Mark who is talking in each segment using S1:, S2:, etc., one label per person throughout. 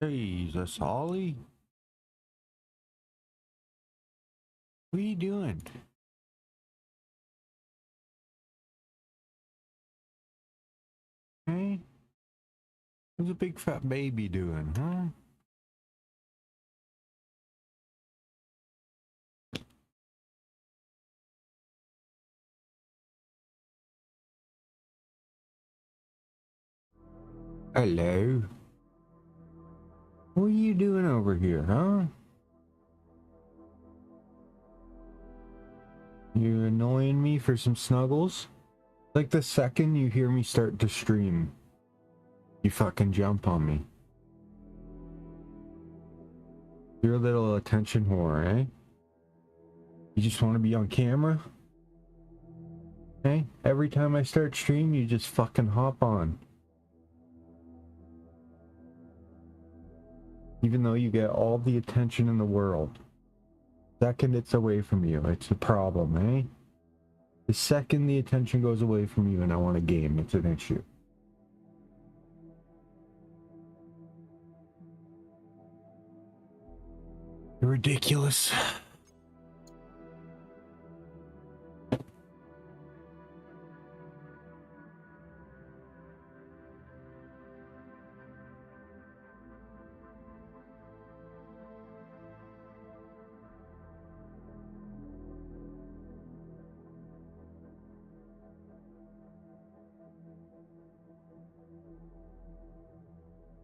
S1: Jesus, Ollie. What are you doing? Hey? What's a big fat baby doing, huh? Hello. What are you doing over here, huh? You annoying me for some snuggles? Like the second you hear me start to stream, you fucking jump on me. You're a little attention whore, eh? You just want to be on camera? Hey, every time I start stream, you just fucking hop on. Even though you get all the attention in the world. Second it's away from you, it's a problem, eh? The second the attention goes away from you and I want a game, it's an issue. You're ridiculous.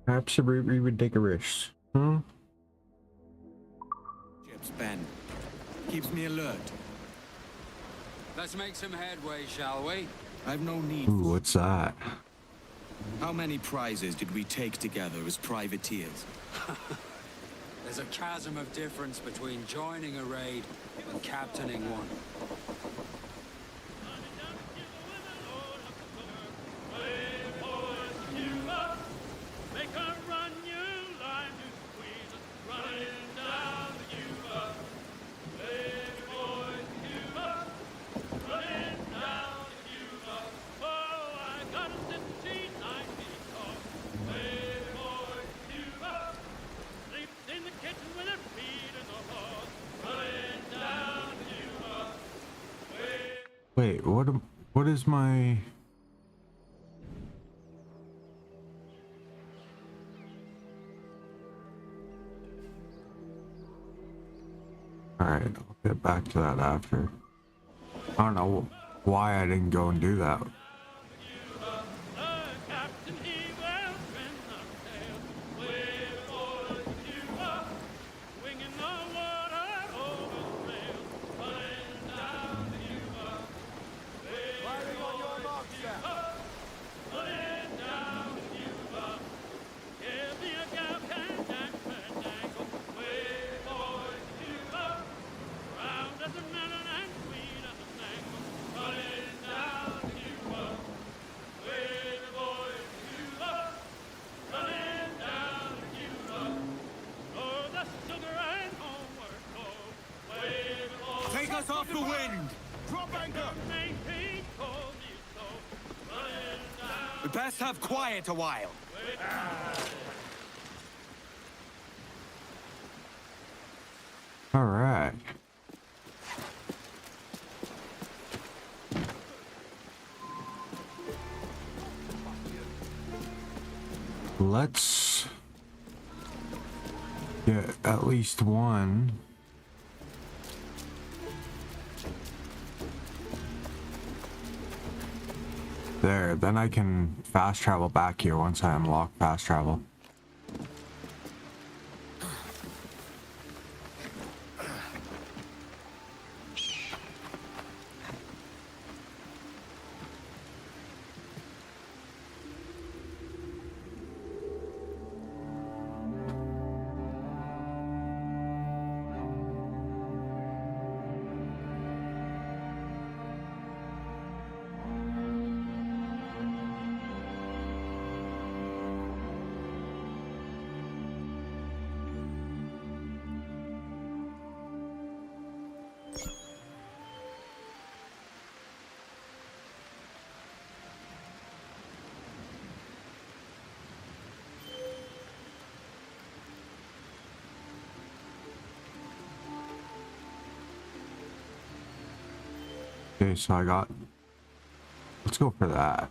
S1: Absolutely ridiculous. Hmm?
S2: Chips, Ben. Keeps me alert.
S3: Let's make some headway, shall we?
S2: I've no need.
S1: Ooh, what's that?
S2: How many prizes did we take together as privateers?
S3: There's a chasm of difference between joining a raid and captaining one.
S1: Wait, what is my... Alright, I'll get back to that after. I don't know why I didn't go and do that.
S2: Take us off the wind! Drop anchor! We best have quiet a while.
S1: All right. Let's get at least one. There, then I can fast travel back here once I unlock fast travel. Okay, so I got. Let's go for that.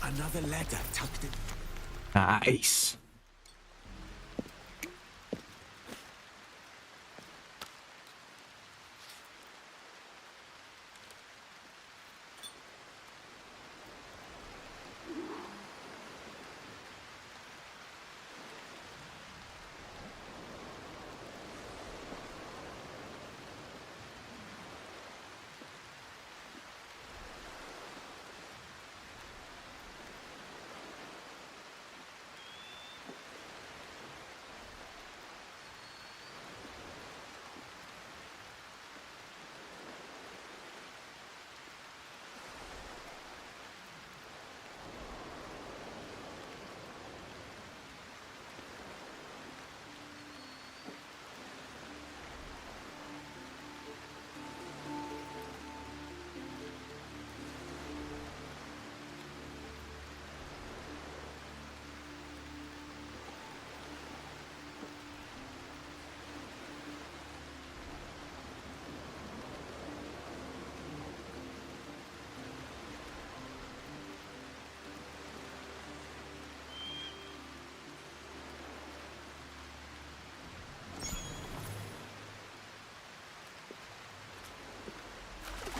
S2: Another letter tucked in.
S1: Nice.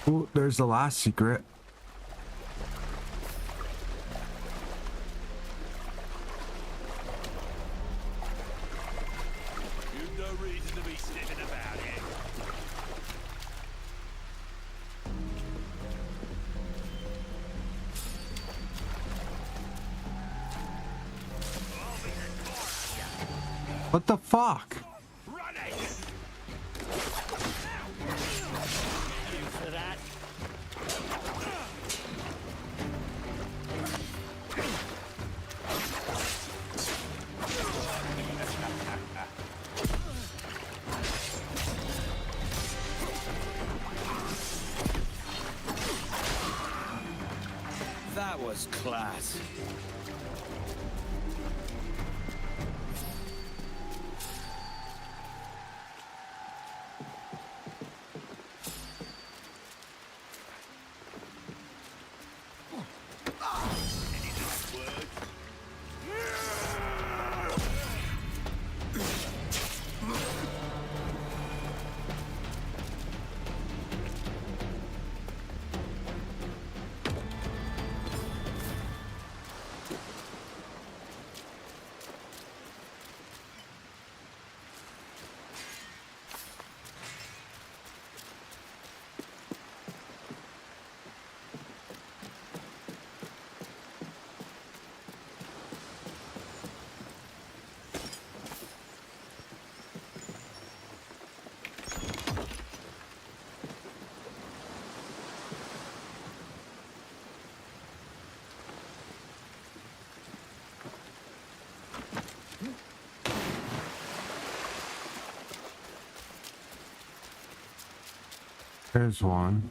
S1: Ooh, there's the last secret.
S4: You've no reason to be sniffing about it.
S1: What the fuck?
S4: Run it! You for that?
S2: That was class.
S1: There's one.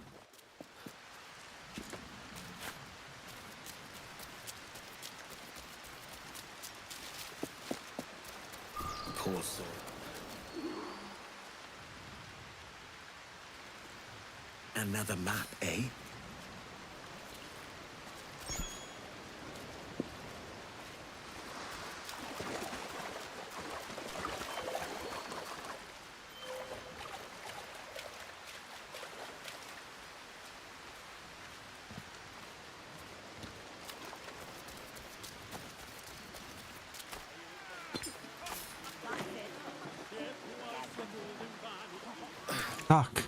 S2: Poor soul. Another map, eh?
S1: Fuck.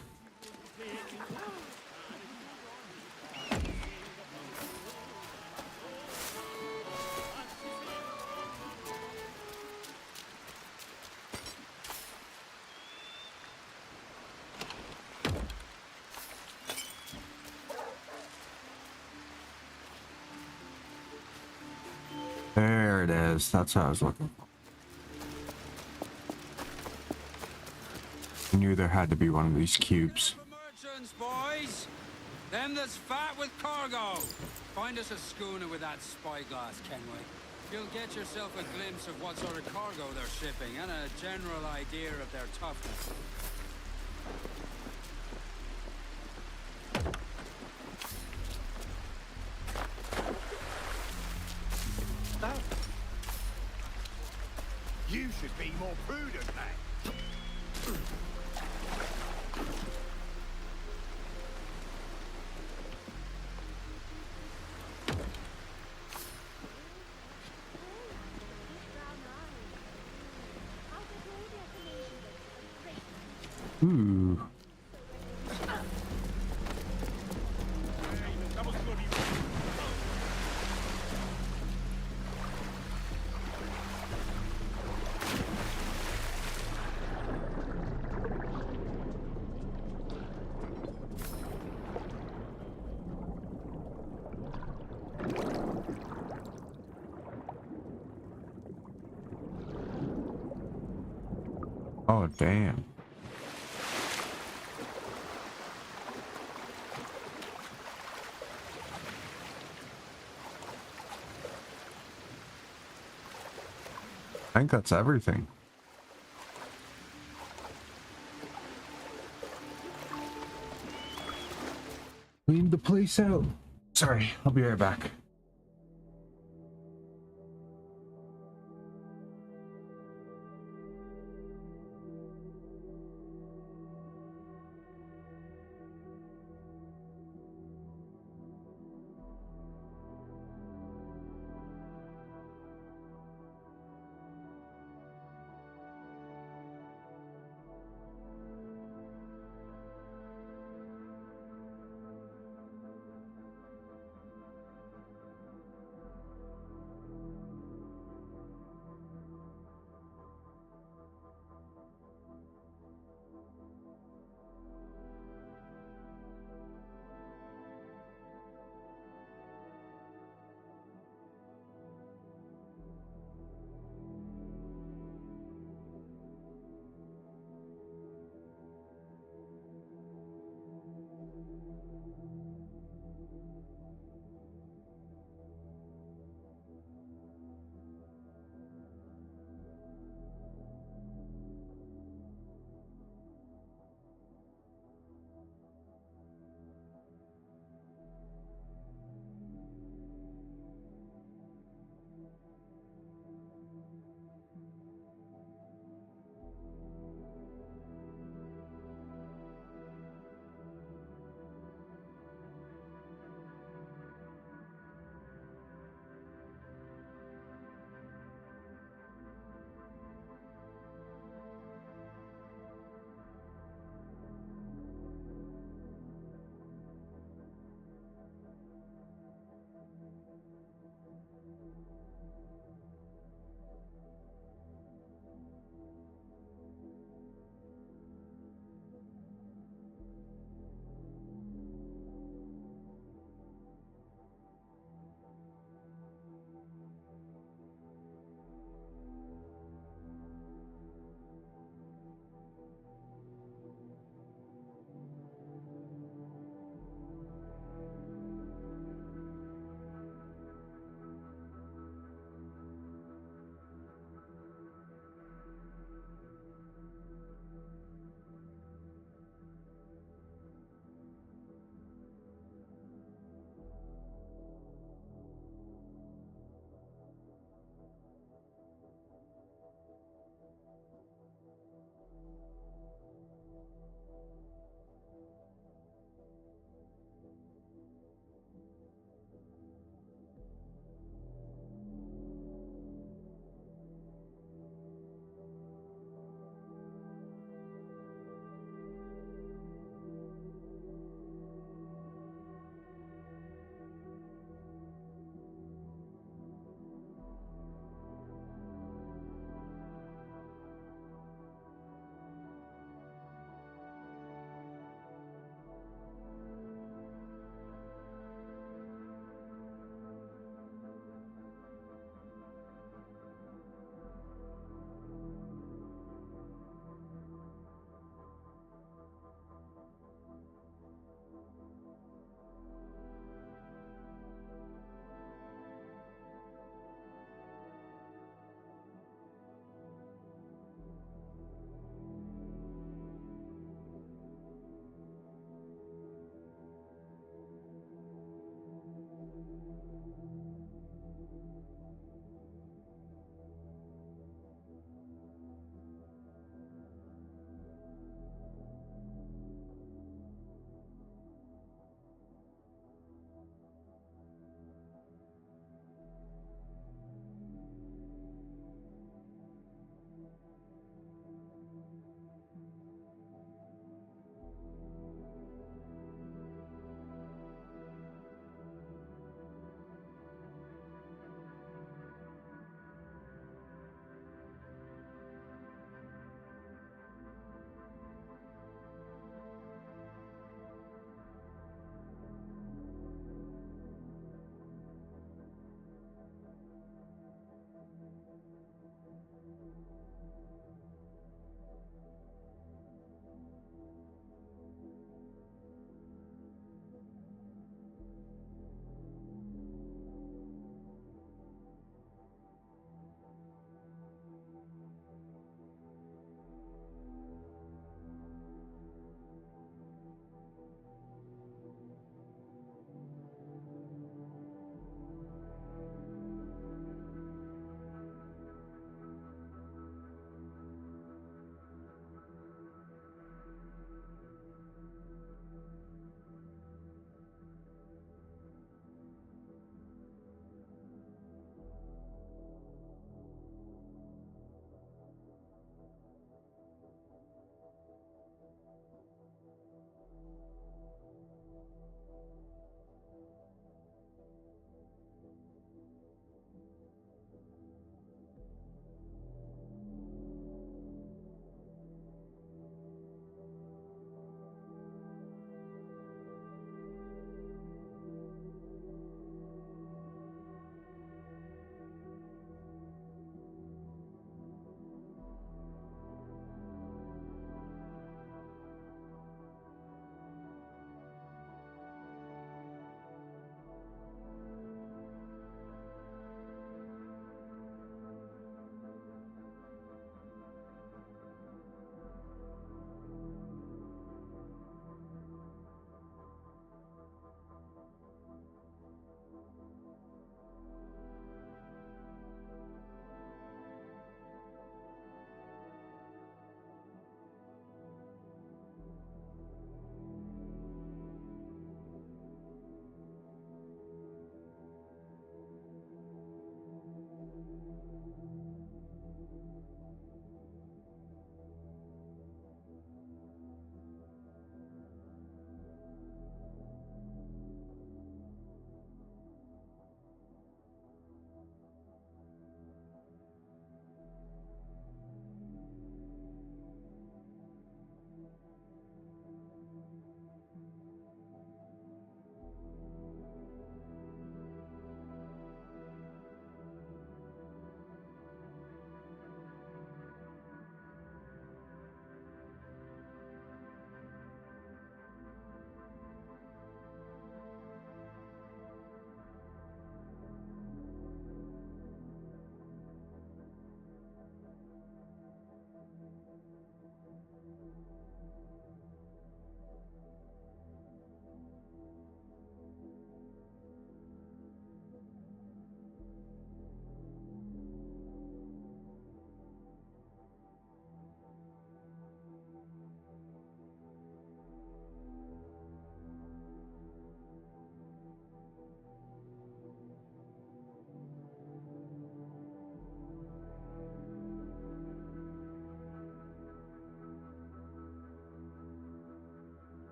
S1: There it is. That's what I was looking for. I knew there had to be one of these cubes.
S3: For merchants, boys. Them that's fat with cargo. Find us a schooner with that spyglass, Kenway. You'll get yourself a glimpse of what sort of cargo they're shipping and a general idea of their toughness.
S4: You should be more prudent, man.
S1: Ooh. Oh, damn. I think that's everything. Clean the place out. Sorry, I'll be right back.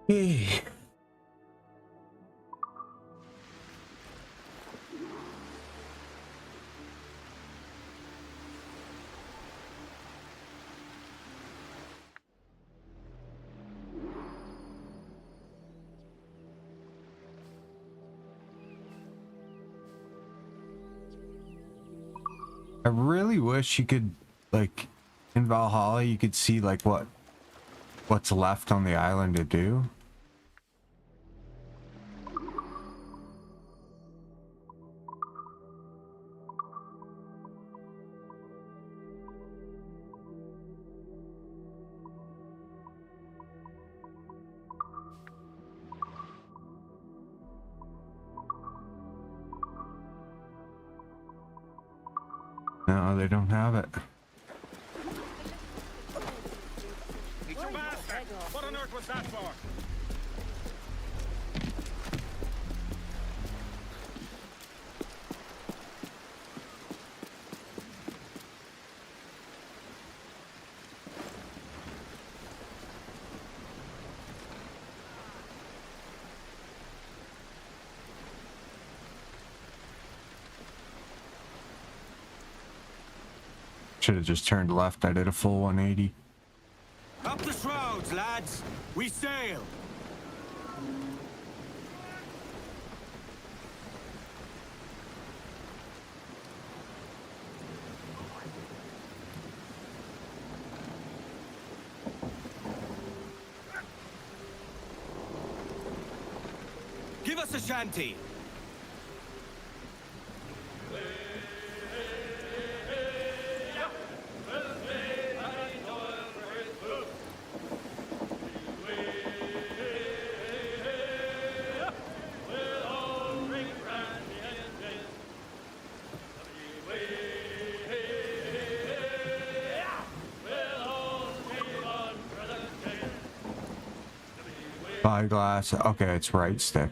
S1: Hey. I really wish you could, like, in Valhalla, you could see like what's left on the island to do. No, they don't have it.
S4: You bastard! What on earth was that for?
S1: Should have just turned left. I did a full 180.
S2: Up the shrouds, lads! We sail! Give us a shanty!
S1: Spyglass. Okay, it's right stick.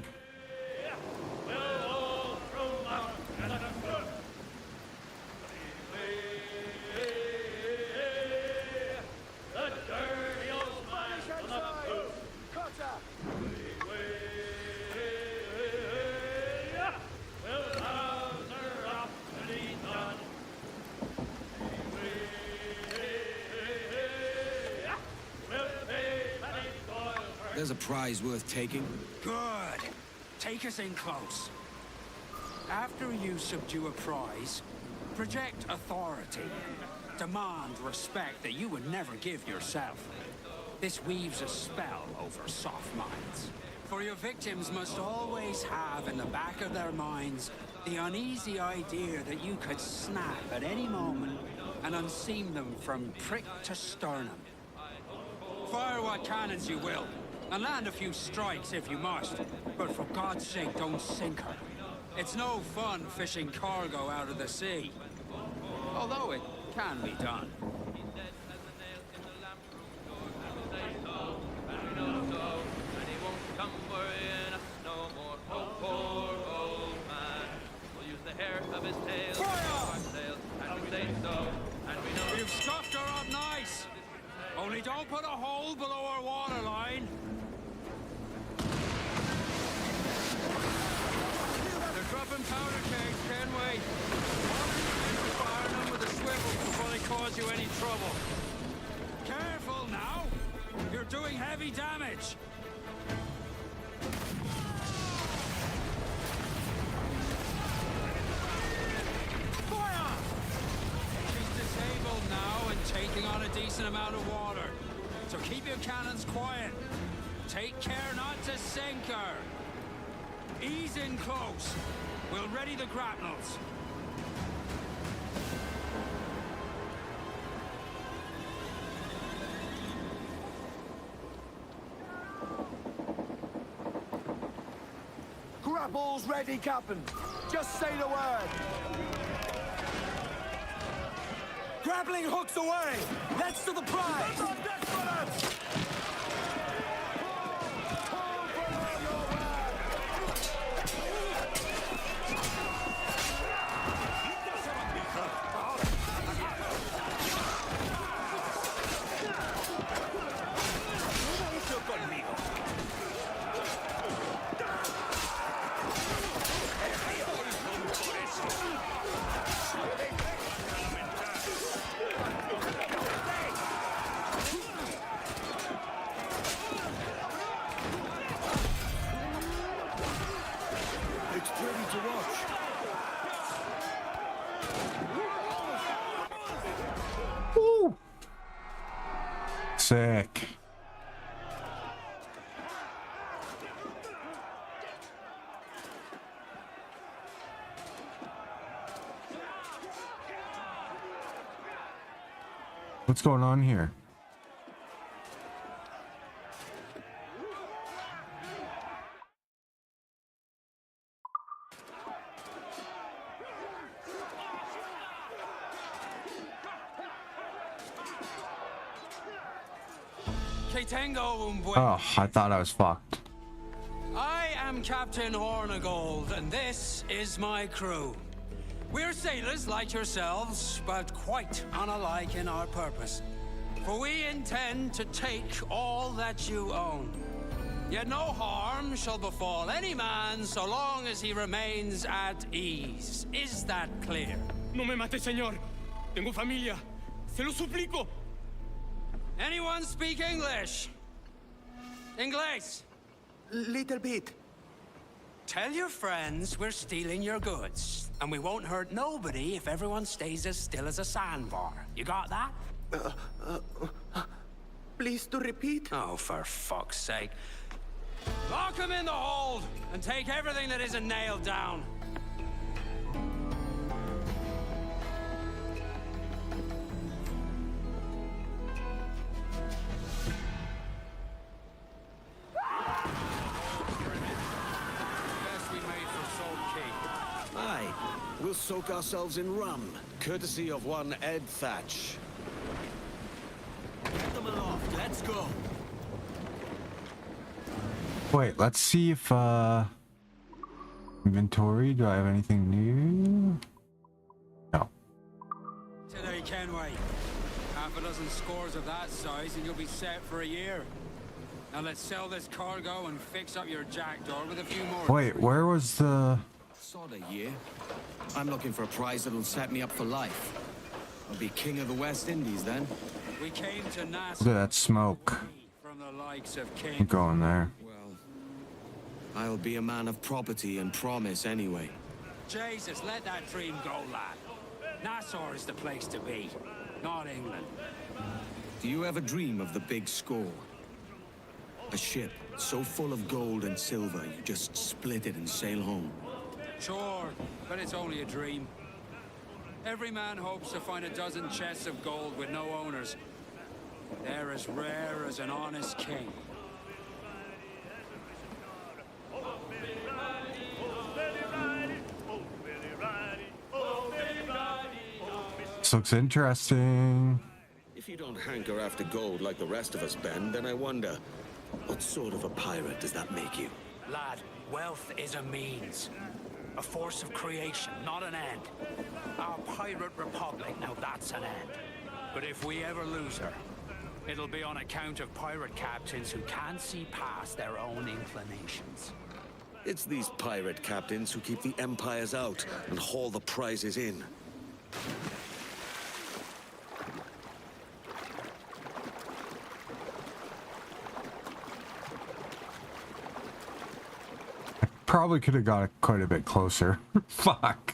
S2: There's a prize worth taking.
S3: Good. Take us in close. After you subdue a prize, project authority. Demand respect that you would never give yourself. This weaves a spell over soft minds. For your victims must always have in the back of their minds the uneasy idea that you could snap at any moment and unseam them from prick to sternum. Fire what cannons you will, and land a few strikes if you must, but for God's sake don't sink her. It's no fun fishing cargo out of the sea, although it can be done. You've scuffed her up nice. Only don't put a hole below our waterline. They're dropping powder kegs, Kenway. Firing them with a swivel before they cause you any trouble. Careful now. You're doing heavy damage. Fire! She's disabled now and taking on a decent amount of water. So keep your cannons quiet. Take care not to sink her. Ease in close. We'll ready the grapnels.
S4: Grapples ready, Captain. Just say the word.
S2: Grappling hooks away! That's to the prize!
S1: Sick. What's going on here? Oh, I thought I was fucked.
S3: I am Captain Hornigold, and this is my crew. We're sailors like yourselves, but quite unalike in our purpose. For we intend to take all that you own. Yet no harm shall befall any man so long as he remains at ease. Is that clear?
S4: No me mate, señor. Tengo familia. Se lo suplico.
S3: Anyone speak English? English?
S5: Little bit.
S3: Tell your friends we're stealing your goods, and we won't hurt nobody if everyone stays as still as a sandbar. You got that?
S5: Please to repeat.
S3: Oh, for fuck's sake. Lock him in the hold, and take everything that isn't nailed down.
S2: Aye, we'll soak ourselves in rum, courtesy of one Ed Thatch. Get them aloft, let's go.
S1: Wait, let's see if inventory, do I have anything new? No.
S3: Today, Kenway. Half a dozen scores of that size and you'll be set for a year. Now let's sell this cargo and fix up your jackdaw with a few more.
S1: Wait, where was the...
S2: Sort of year. I'm looking for a prize that'll set me up for life. I'll be king of the West Indies then.
S3: We came to Nassau.
S1: Look at that smoke.
S3: From the likes of King.
S1: I'm going there.
S2: Well, I'll be a man of property and promise anyway.
S3: Jesus, let that dream go, lad. Nassau is the place to be, not England.
S2: Do you ever dream of the big score? A ship so full of gold and silver you just split it and sail home.
S3: Sure, but it's only a dream. Every man hopes to find a dozen chests of gold with no owners. They're as rare as an honest king.
S1: This looks interesting.
S2: If you don't hanker after gold like the rest of us, Ben, then I wonder, what sort of a pirate does that make you?
S3: Lad, wealth is a means. A force of creation, not an end. Our pirate republic, now that's an end. But if we ever lose her, it'll be on account of pirate captains who can't see past their own inclinations.
S2: It's these pirate captains who keep the empires out and haul the prizes in.
S1: Probably could have got it quite a bit closer. Fuck.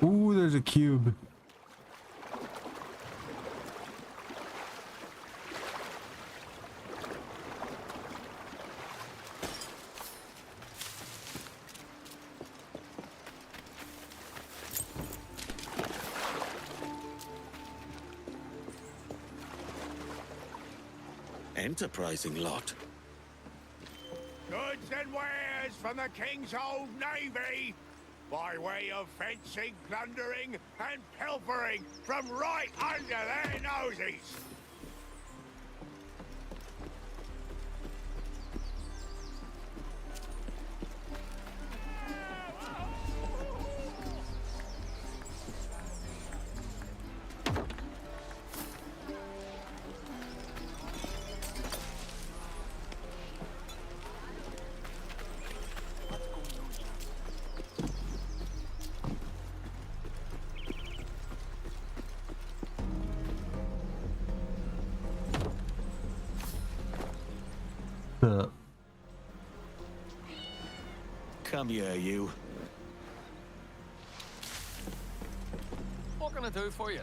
S1: Ooh, there's a cube.
S2: Enterprising lot.
S4: Goods and wares from the King's Old Navy, by way of fencing, plundering, and pilfering from right under their noses.
S2: Come here, you.
S6: What can I do for you?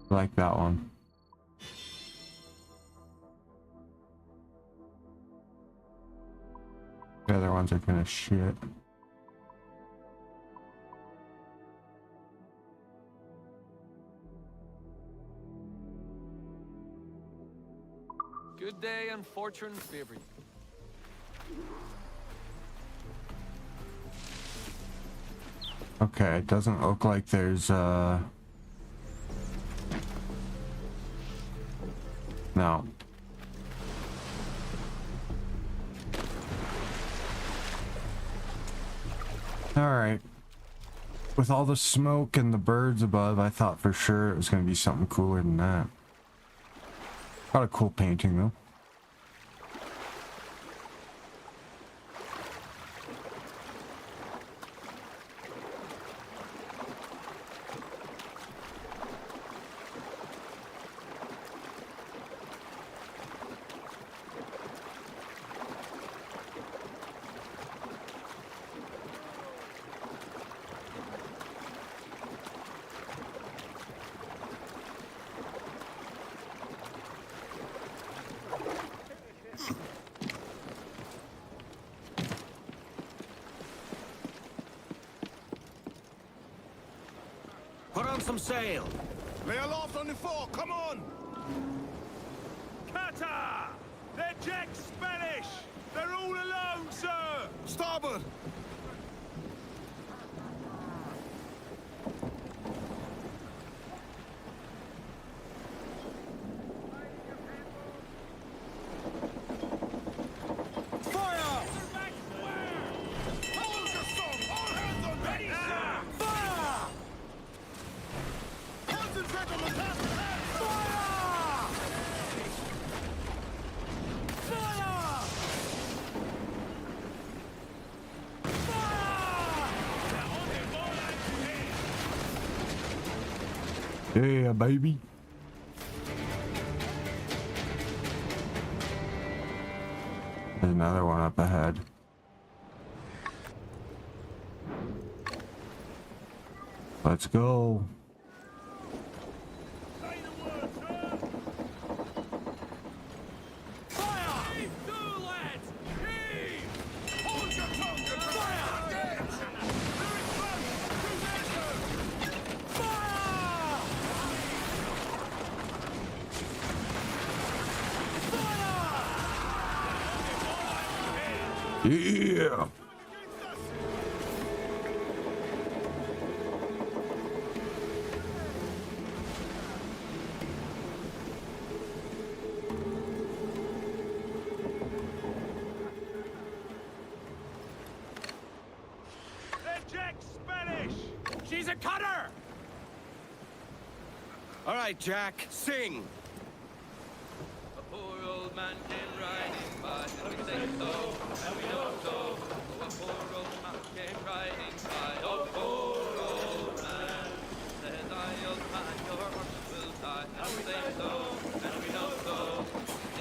S1: I like that one. The other ones are kind of shit.
S6: Good day and fortune favor you.
S1: Okay, it doesn't look like there's no. Alright. With all the smoke and the birds above, I thought for sure it was going to be something cooler than that. Got a cool painting though.
S2: Put on some sail.
S4: Lay aloft on the fore, come on! Cutter! They're Jack Spanish! They're all alone, sir! Starboard!
S1: Yeah, baby. There's another one up ahead. Let's go. Yeah.
S4: They're Jack Spanish! She's a cutter!
S2: All right, Jack, sing.
S6: A poor old man came riding by, and we say so, and we know so. Oh, a poor old man came riding by, oh, poor old man. Says I, old man, your horse will die, and we say so, and we know so.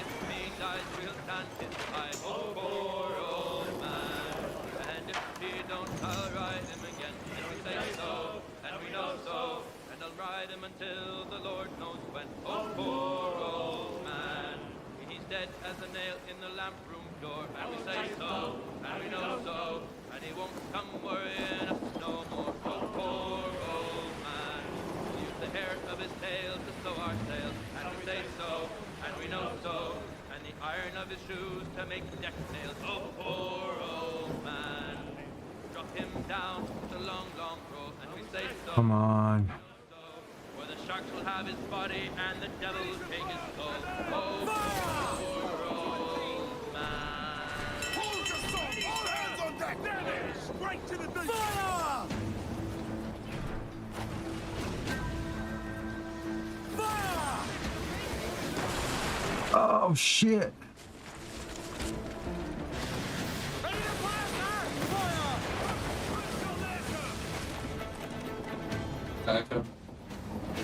S6: If me dies, we'll stand his side, oh, poor old man. And if he don't, I'll ride him again, and we say so, and we know so. And I'll ride him until the Lord knows when, oh, poor old man. He's dead as a nail in the lamp room door, and we say so, and we know so, and he won't come worrying us no more, oh, poor old man. We'll use the hair of his tail to sew our sails, and we say so, and we know so, and the iron of his shoes to make deck nails, oh, poor old man. Drop him down the long, long road, and we say so.
S1: Come on.
S6: Where the shark shall have his body, and the devil will take his soul. Oh, poor old man.
S4: Hold your song! All hands on deck! There it is! Straight to the deep! Fire! Fire!
S1: Oh shit!
S4: Ready to blast, sir! Fire!
S7: Back up.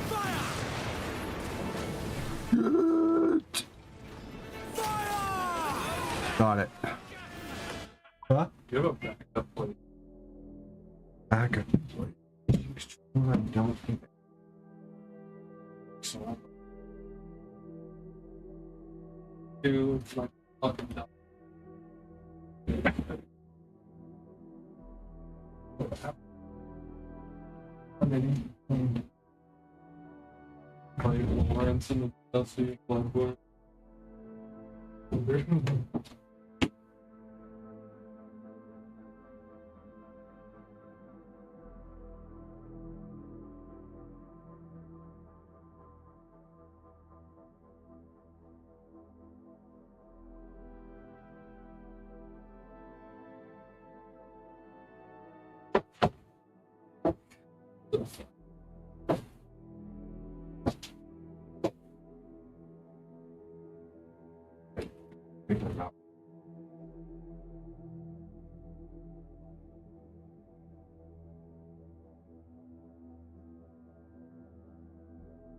S4: Fire!
S1: Shit.
S4: Fire!
S1: Got it. Huh?
S7: You have a backup plate.
S1: Backup. I don't think.
S7: So, two, like, fucking hell. What happened? Play Lawrence in the Chelsea Bloodborne.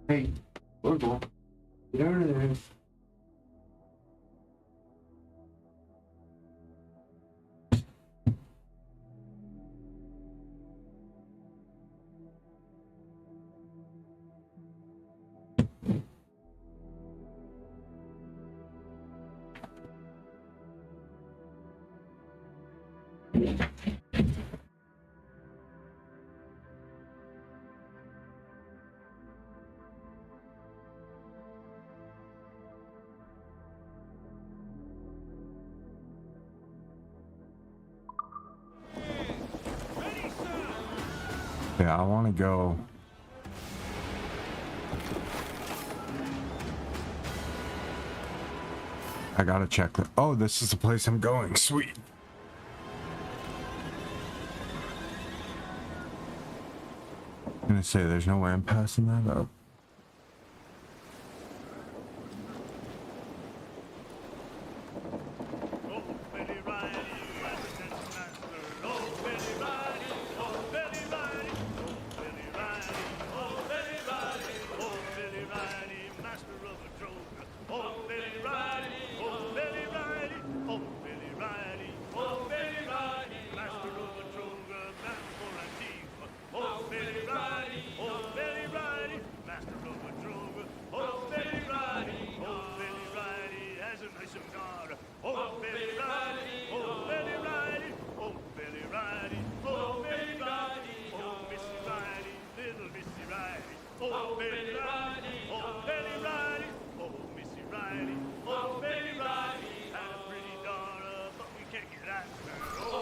S7: Hey, we're going. Get over there.
S1: Yeah, I want to go. I gotta check. Oh, this is the place I'm going. Sweet. I'm gonna say there's no way I'm passing that up.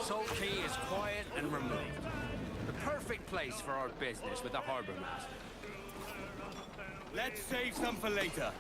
S3: Salt Key is quiet and removed. The perfect place for our business with the harbor master.
S4: Let's save some for later.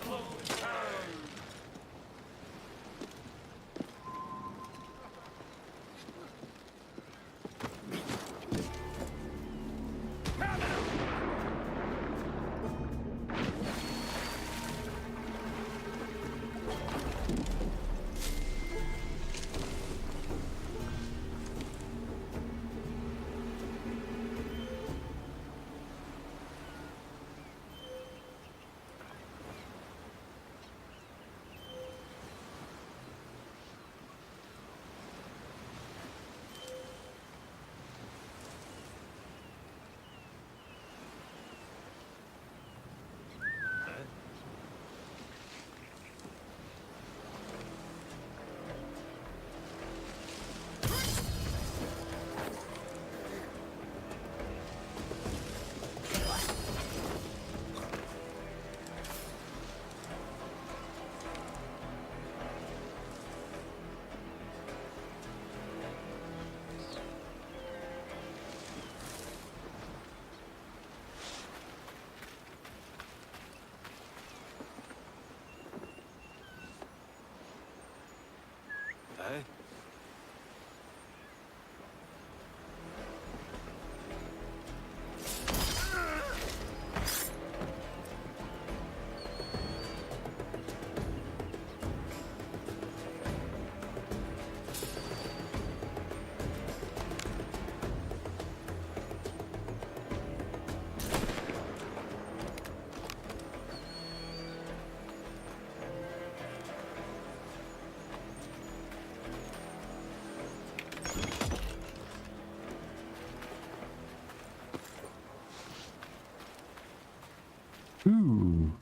S1: Ooh.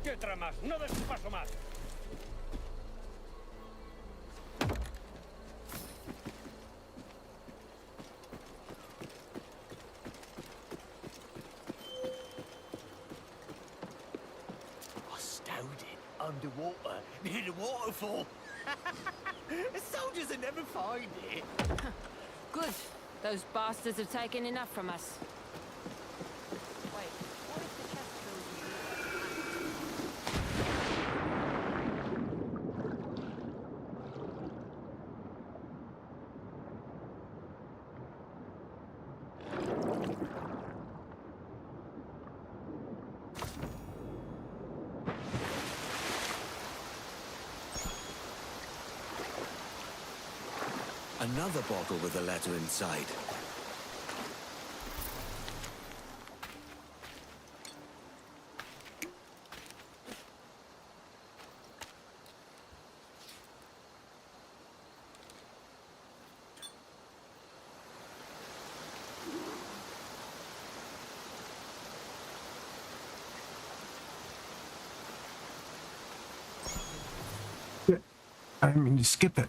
S8: ¿Qué tramas? ¡No des un paso más!
S5: I stowed it underwater near the waterfall. The soldiers will never find it.
S9: Good. Those bastards have taken enough from us. Wait, what if the chest fills you?
S2: Another bottle with a letter inside.
S1: I didn't mean to skip it.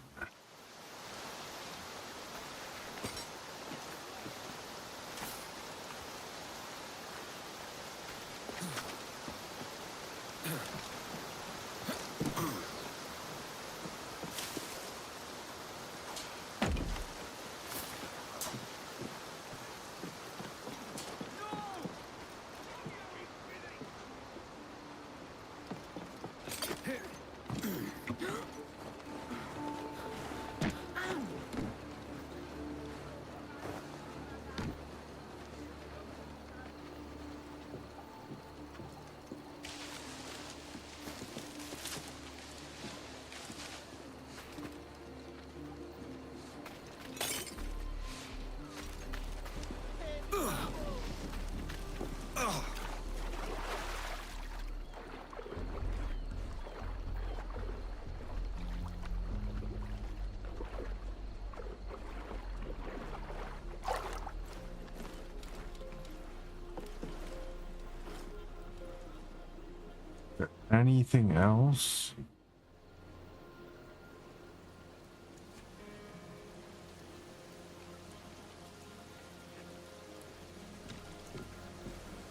S1: Anything else?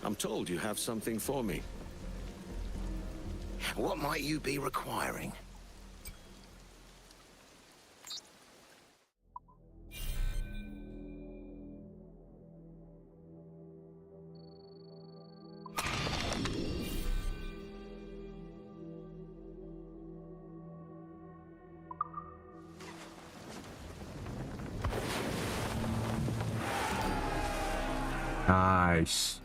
S2: I'm told you have something for me.
S5: What might you be requiring?
S1: Nice.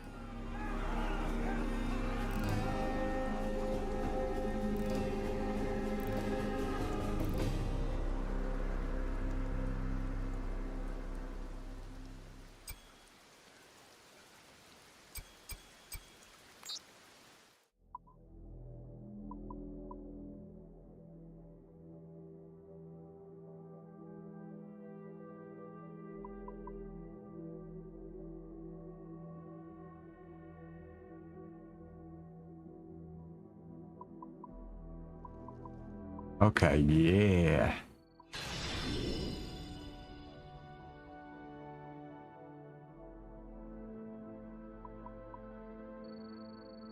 S1: Okay, yeah.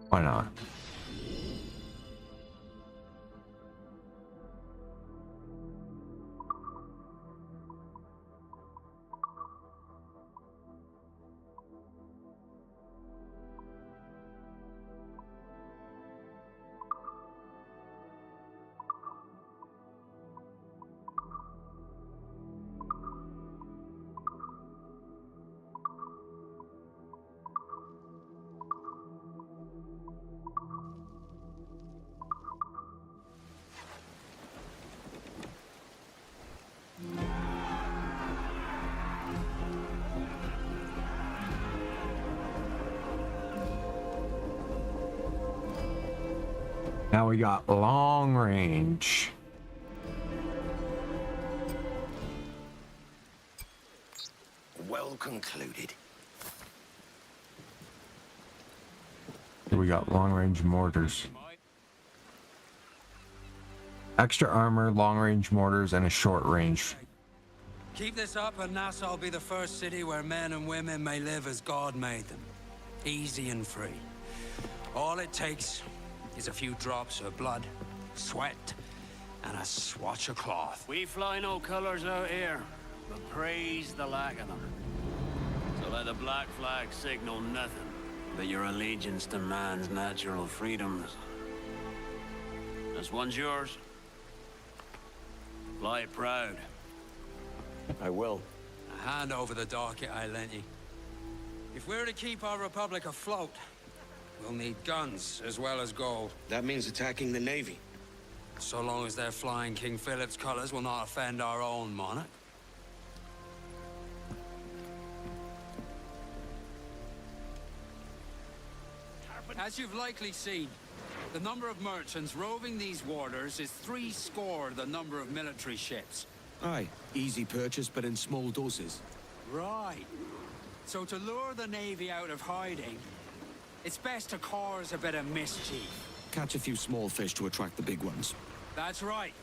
S1: Why not? Now we got long range.
S5: Well concluded.
S1: We got long range mortars. Extra armor, long range mortars, and a short range.
S3: Keep this up and Nassau will be the first city where men and women may live as God made them. Easy and free. All it takes is a few drops of blood, sweat, and a swatch of cloth.
S8: We fly no colors out here, but praise the lack of them. So let the black flag signal nothing but your allegiance to man's natural freedoms. This one's yours. Fly it proud.
S2: I will.
S3: A hand over the docket I lent you. If we're to keep our republic afloat, we'll need guns as well as gold.
S2: That means attacking the Navy.
S3: So long as they're flying King Philip's colors will not offend our own monarch. As you've likely seen, the number of merchants roving these waters is 70 the number of military ships.
S2: Aye, easy purchase, but in small doses.
S3: Right. So to lure the Navy out of hiding, it's best to cause a bit of mischief.
S2: Catch a few small fish to attract the big ones.
S3: That's right.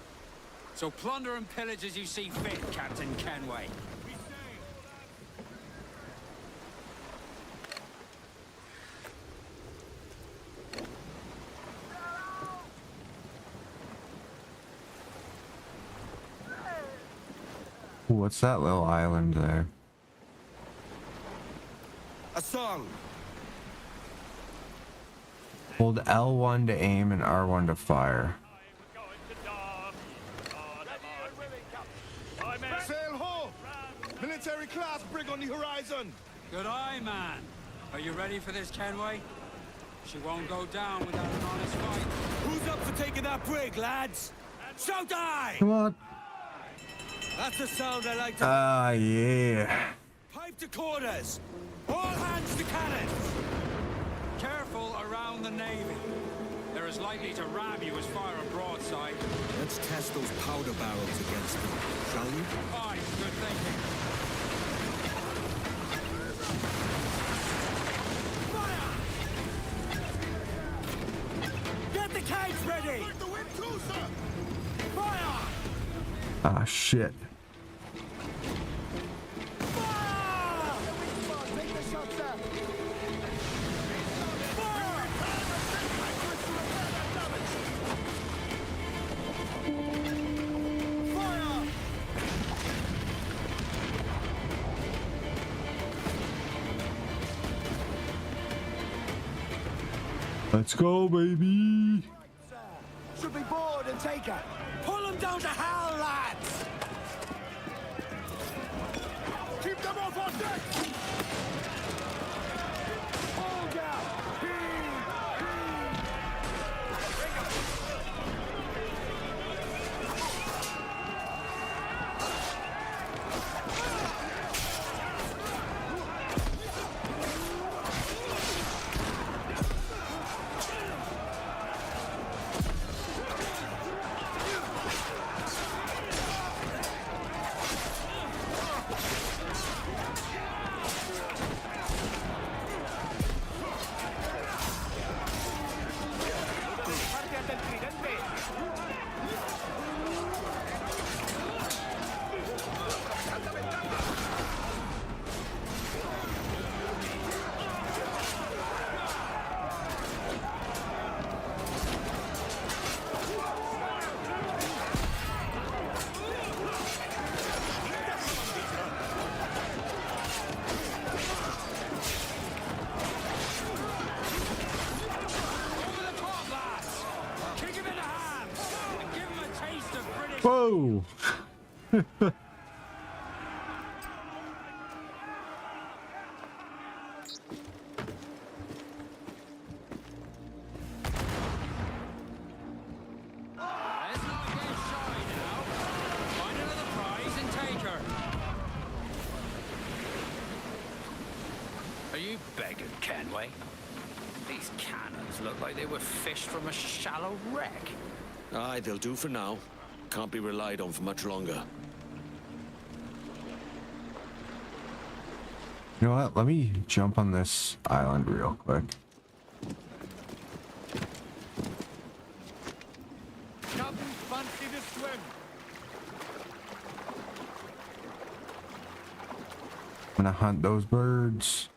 S3: So plunder and pillage as you see fit, Captain Kenway.
S1: What's that little island there?
S2: A song!
S1: Hold L1 to aim and R1 to fire.
S4: Sail ho! Military class brig on the horizon!
S3: Good eye, man. Are you ready for this, Kenway? She won't go down without an honest fight.
S2: Who's up for taking that brig, lads? So die!
S1: Come on.
S2: That's the sound I like to...
S1: Ah, yeah.
S2: Pipe to quarters! All hands to cannons!
S3: Careful around the Navy. They're as likely to ram you as fire a broadside.
S2: Let's test those powder barrels against them, shall we?
S3: Aye, good thinking.
S2: Fire! Get the cage
S1: shit. Let's go, baby.
S4: Should be board and take her. Pull them down to hell, lads! Keep them off our deck! Hold down!
S1: Whoa!
S3: Let's not get shy now. Find another prize and take her. Are you begging, Kenway? These cannons look like they were fished from a shallow wreck.
S2: Aye, they'll do for now. Can't be relied on for much longer.
S1: You know what? Let me jump on this island real quick.
S4: Nothing fancy to swim.
S1: I'm gonna hunt those birds.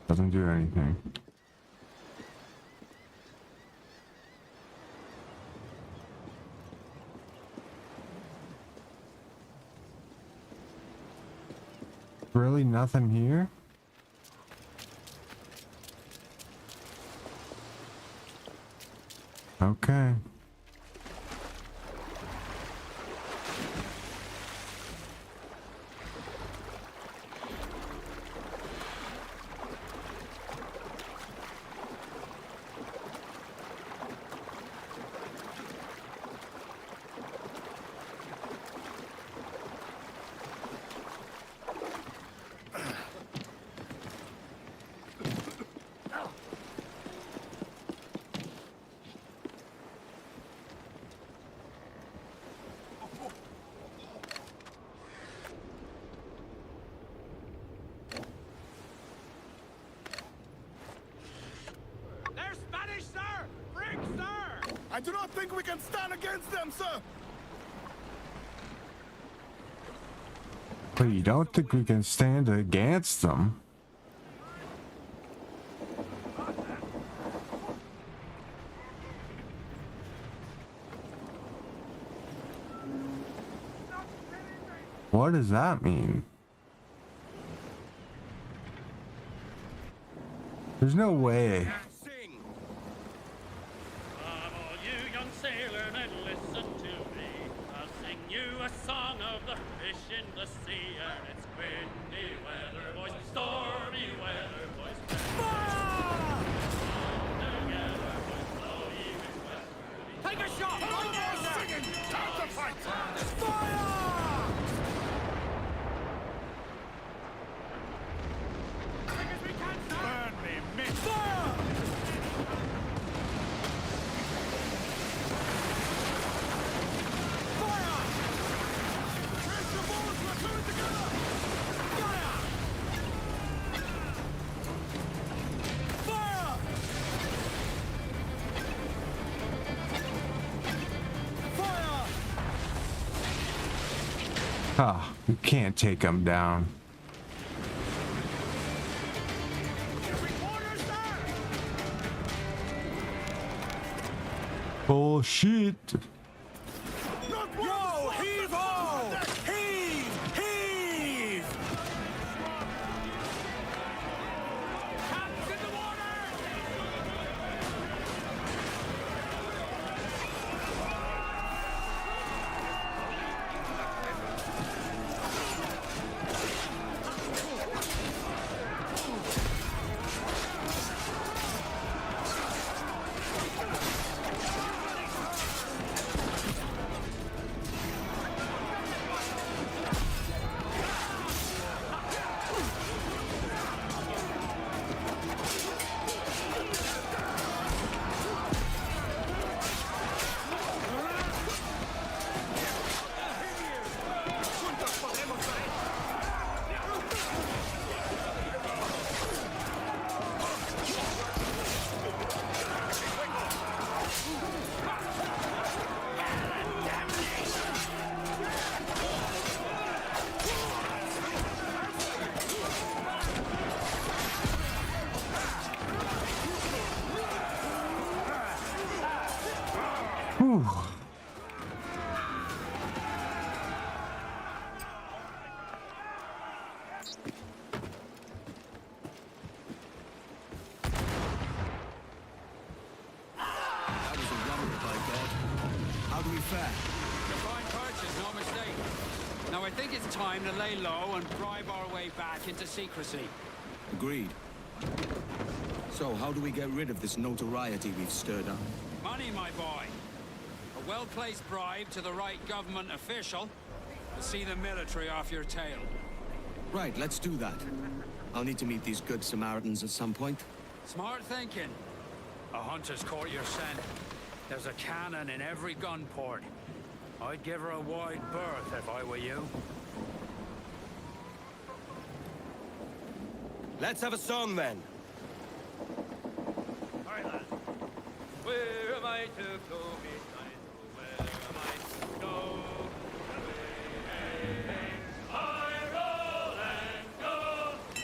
S1: Doesn't do anything. Really nothing here? Okay.
S4: I do not think we can stand against them, sir!
S1: But you don't think we can stand against them? What does that mean? There's no way.
S4: right! Fire! Burn me, miss! Fire! Fire! Trace the bullets, we're coming together! Fire! Fire! Fire!
S1: Ah, you can't take him down. Bullshit.
S4: Yo, heave ho! Heave! Heave! Hands in the water!
S1: Whew.
S2: That was a rumble, by God. How do we fare?
S3: A fine purchase, no mistake. Now I think it's time to lay low and bribe our way back into secrecy.
S2: Agreed. So, how do we get rid of this notoriety we've stirred up?
S3: Money, my boy. A well-placed bribe to the right government official will see the military off your tail.
S2: Right, let's do that. I'll need to meet these good Samaritans at some point.
S3: Smart thinking. A hunter's caught your scent. There's a cannon in every gun port. I'd give her a wide berth if I were you.
S2: Let's have a song then.
S6: Where am I to go, midnight? Where am I to go? I roll and go.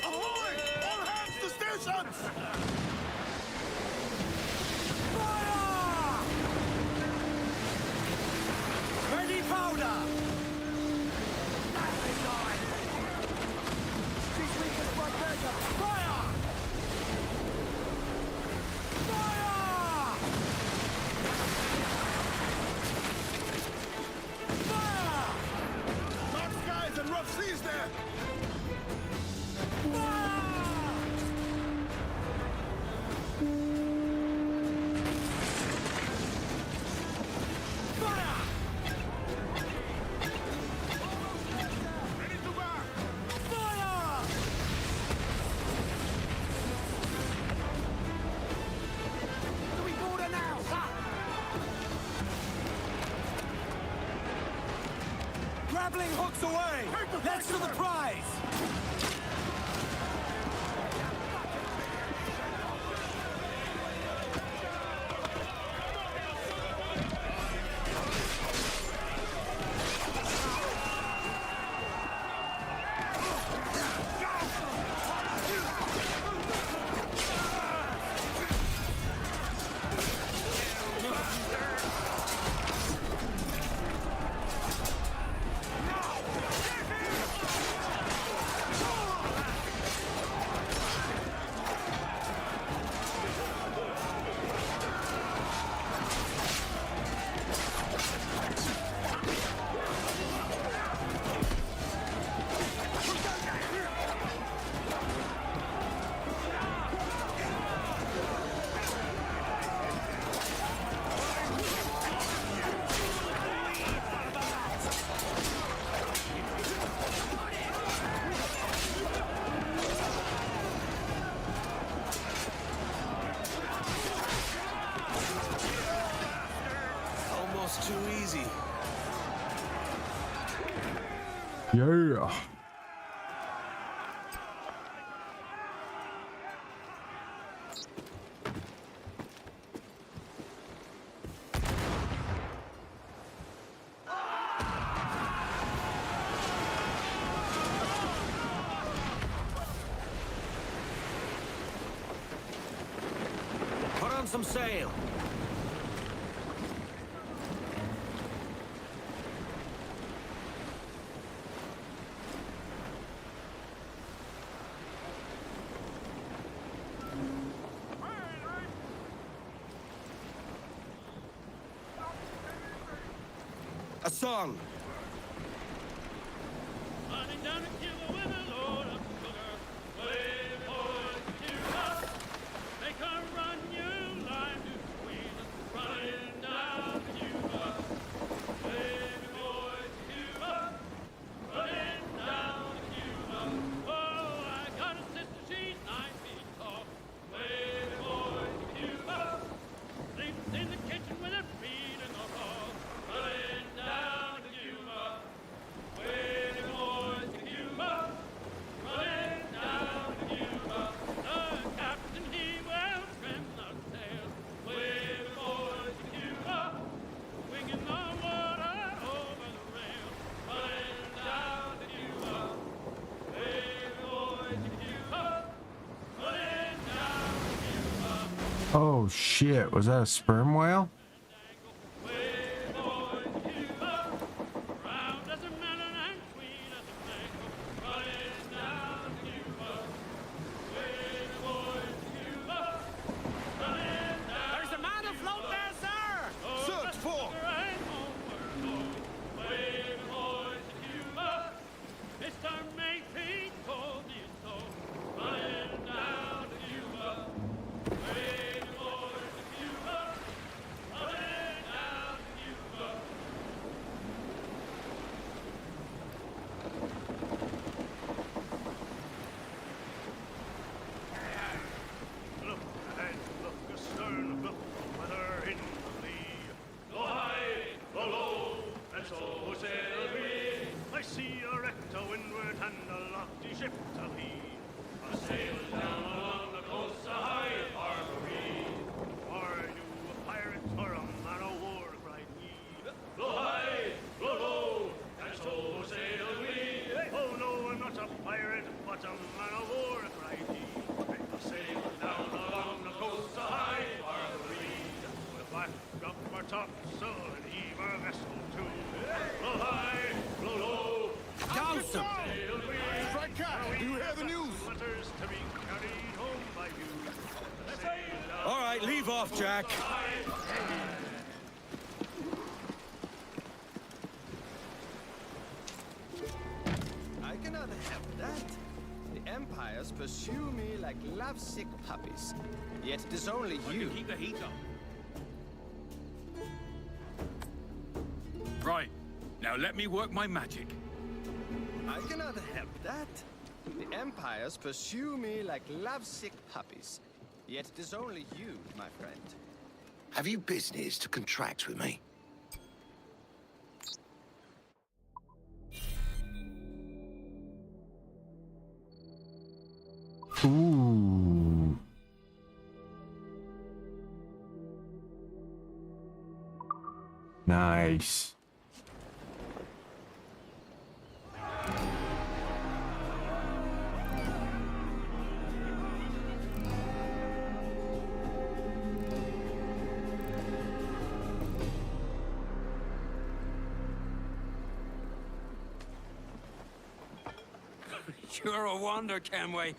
S4: Ahoy! All hands to stations! Fire! Ready powder! She's weak as blood pressure. Fire! Fire! Fire! Dark skies and rough seas there! Fire! Fire! Ready to burn! Fire! Do we border now? Grappling hooks away! Let's to the prize!
S2: easy.
S1: Yeah.
S5: Put on some sail.
S2: A song.
S1: Oh shit, was that a sperm whale?
S5: There's a man afloat there, sir!
S2: Search for.
S4: Look ahead, look astern, look weather in the lee. Go high, go low, and so sail we. I see a wreck to windward and a lofty ship to lee. A sailing down along the coast, a high harbor we. Are you a pirate or a man o' war, cried we. Go high, go low, and so sail we. Oh no, I'm not a pirate, but a man o' war, cried he. A sailing down along the coast, a high harbor we. We'll back up our topsail and heave our vessel to. Blow high, blow low.
S5: Douse 'em!
S4: Strike out! Do you hear the news? Letters to be carried home by you.
S2: All right, leave off, Jack.
S10: I cannot help that. The empires pursue me like lovesick puppies. Yet it is only you.
S8: Keep the heat up.
S3: Right. Now let me work my magic.
S10: I cannot help that. The empires pursue me like lovesick puppies. Yet it is only you, my friend.
S5: Have you business to contract with me?
S1: Ooh. Nice.
S3: You're a wonder, Kenway.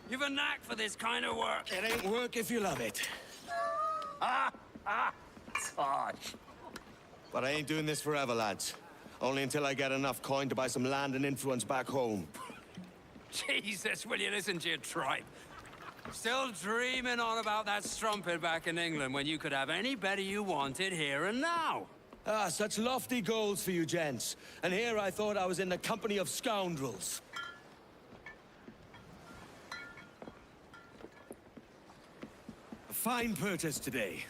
S3: You've a knack for this kind of work.
S2: It ain't work if you love it.
S3: Todd.
S2: But I ain't doing this forever, lads. Only until I get enough coin to buy some land and influence back home.
S3: Jesus, will you listen to your tripe? Still dreaming on about that strumpet back in England when you could have any better you wanted here and now.
S2: Ah, such lofty goals for you gents. And here I thought I was in the company of scoundrels. A fine purchase today.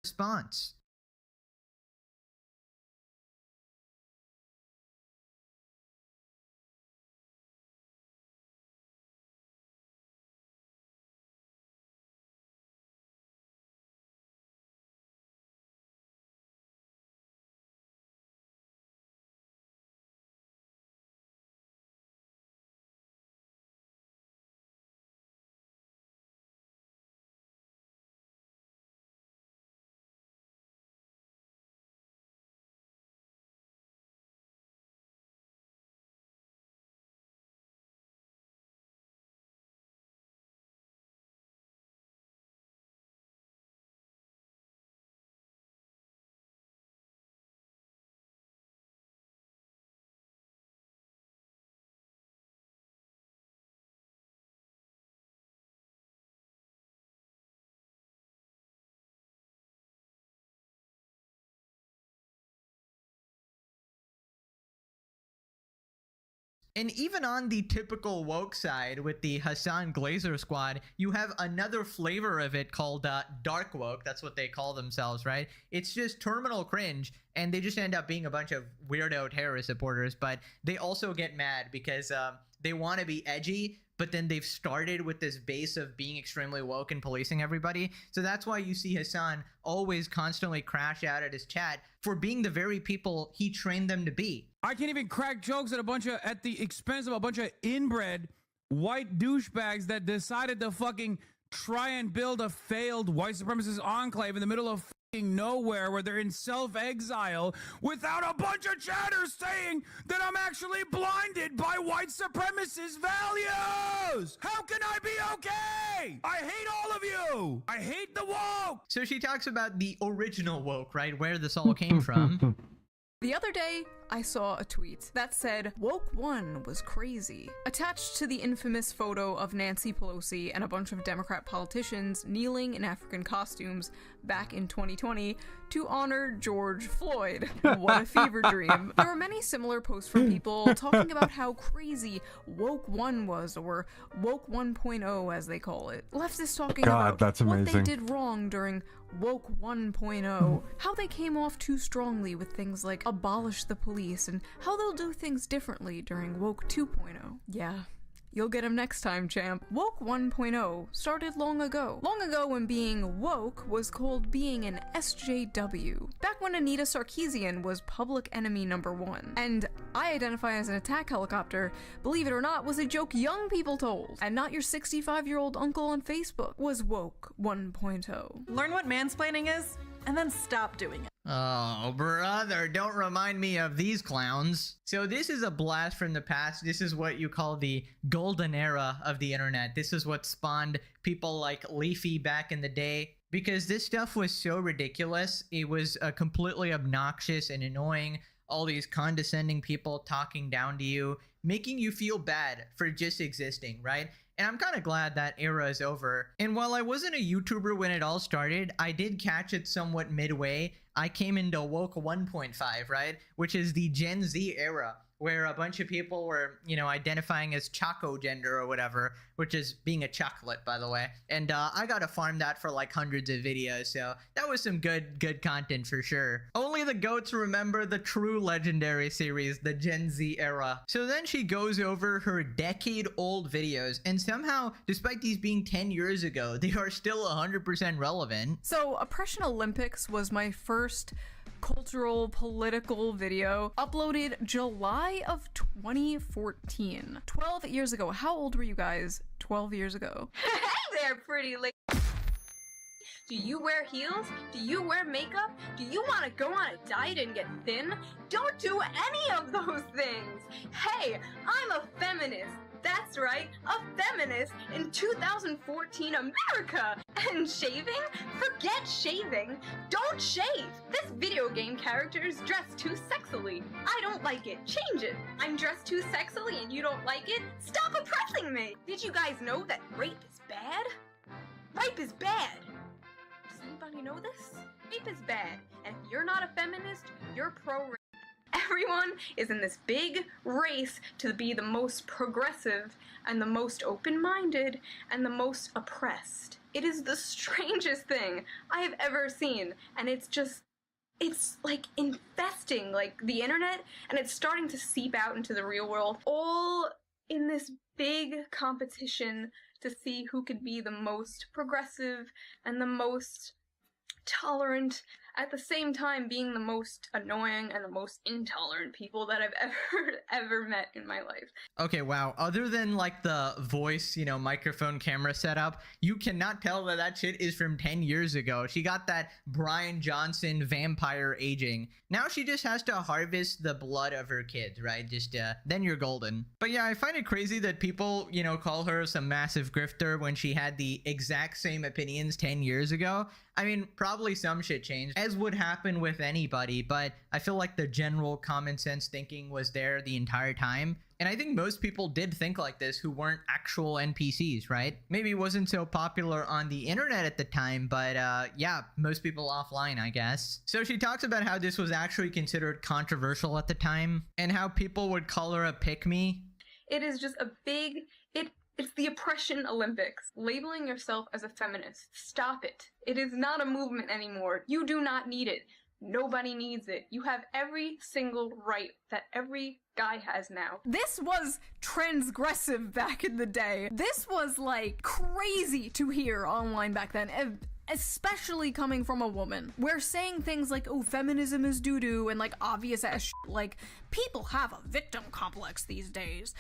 S11: response. And even on the typical woke side with the Hassan Glazer squad, you have another flavor of it called dark woke. That's what they call themselves, right? It's just terminal cringe, and they just end up being a bunch of weirdo terrorist supporters. But they also get mad because they want to be edgy, but then they've started with this base of being extremely woke and policing everybody. So that's why you see Hassan always constantly crash out at his chat for being the very people he trained them to be.
S12: I can't even crack jokes at the expense of a bunch of inbred white douchebags that decided to fucking try and build a failed white supremacist enclave in the middle of fucking nowhere where they're in self-exile without a bunch of chatter saying that I'm actually blinded by white supremacist values. How can I be okay? I hate all of you. I hate the woke.
S11: So she talks about the original woke, right? Where this all came from.
S13: The other day, I saw a tweet that said, "Woke One was crazy," attached to the infamous photo of Nancy Pelosi and a bunch of Democrat politicians kneeling in African costumes back in 2020 to honor George Floyd. What a fever dream. There were many similar posts from people talking about how crazy Woke One was, or Woke 1.0 as they call it. Leftists talking about
S1: that's amazing.
S13: what they did wrong during Woke 1.0, how they came off too strongly with things like abolish the police, and how they'll do things differently during Woke 2.0. Yeah. You'll get him next time, champ. Woke 1.0 started long ago. Long ago when being woke was called being an SJW. Back when Anita Sarkeesian was public enemy #1. And I identify as an attack helicopter, believe it or not, was a joke young people told. And not your 65-year-old uncle on Facebook was Woke 1.0.
S14: Learn what mansplaining is, and then stop doing it.
S11: Oh, brother, don't remind me of these clowns. So this is a blast from the past. This is what you call the golden era of the internet. This is what spawned people like Leafy back in the day, because this stuff was so ridiculous. It was completely obnoxious and annoying. All these condescending people talking down to you, making you feel bad for just existing, right? And I'm kind of glad that era is over. And while I wasn't a YouTuber when it all started, I did catch it somewhat midway. I came into Woke 1.5, right? Which is the Gen Z era, where a bunch of people were, you know, identifying as Choco gender or whatever, which is being a chocolate, by the way. And I got to farm that for like hundreds of videos, so that was some good content for sure. Only the goats remember the true legendary series, the Gen Z era. So then she goes over her decade-old videos, and somehow, despite these being 10 years ago, they are still 100% relevant.
S13: So, Oppression Olympics was my first cultural, political video, uploaded July of 2014. 12 years ago. How old were you guys 12 years ago?
S15: Hey there, pretty lady. Do you wear heels? Do you wear makeup? Do you want to go on a diet and get thin? Don't do any of those things. Hey, I'm a feminist. That's right, a feminist in 2014 America. And shaving? Forget shaving. Don't shave. This video game character is dressed too sexily. I don't like it. Change it. I'm dressed too sexily and you don't like it? Stop oppressing me. Did you guys know that rape is bad? Rape is bad. Does anybody know this? Rape is bad. And if you're not a feminist, you're pro-rape. Everyone is in this big race to be the most progressive and the most open-minded and the most oppressed. It is the strangest thing I have ever seen, and it's like infesting like the internet, and it's starting to seep out into the real world, all in this big competition to see who could be the most progressive and the most tolerant, at the same time being the most annoying and the most intolerant people that I've ever met in my life.
S11: Okay, wow. Other than like the voice, you know, microphone camera setup, you cannot tell that that shit is from 10 years ago. She got that Brian Johnson vampire aging. Now she just has to harvest the blood of her kids, right? Just, then you're golden. But yeah, I find it crazy that people, you know, call her some massive grifter when she had the exact same opinions 10 years ago. I mean, probably some shit changed, as would happen with anybody, but I feel like the general common sense thinking was there the entire time. And I think most people did think like this who weren't actual NPCs, right? Maybe it wasn't so popular on the internet at the time, but yeah, most people offline, I guess. So she talks about how this was actually considered controversial at the time, and how people would call her a pick-me.
S15: It is just a big, it's the oppression Olympics. Labeling yourself as a feminist. Stop it. It is not a movement anymore. You do not need it. Nobody needs it. You have every single right that every guy has now.
S13: This was transgressive back in the day. This was like crazy to hear online back then. Especially coming from a woman. We're saying things like, oh, feminism is doo-doo and like obvious ass shit. Like, people have a victim complex these days.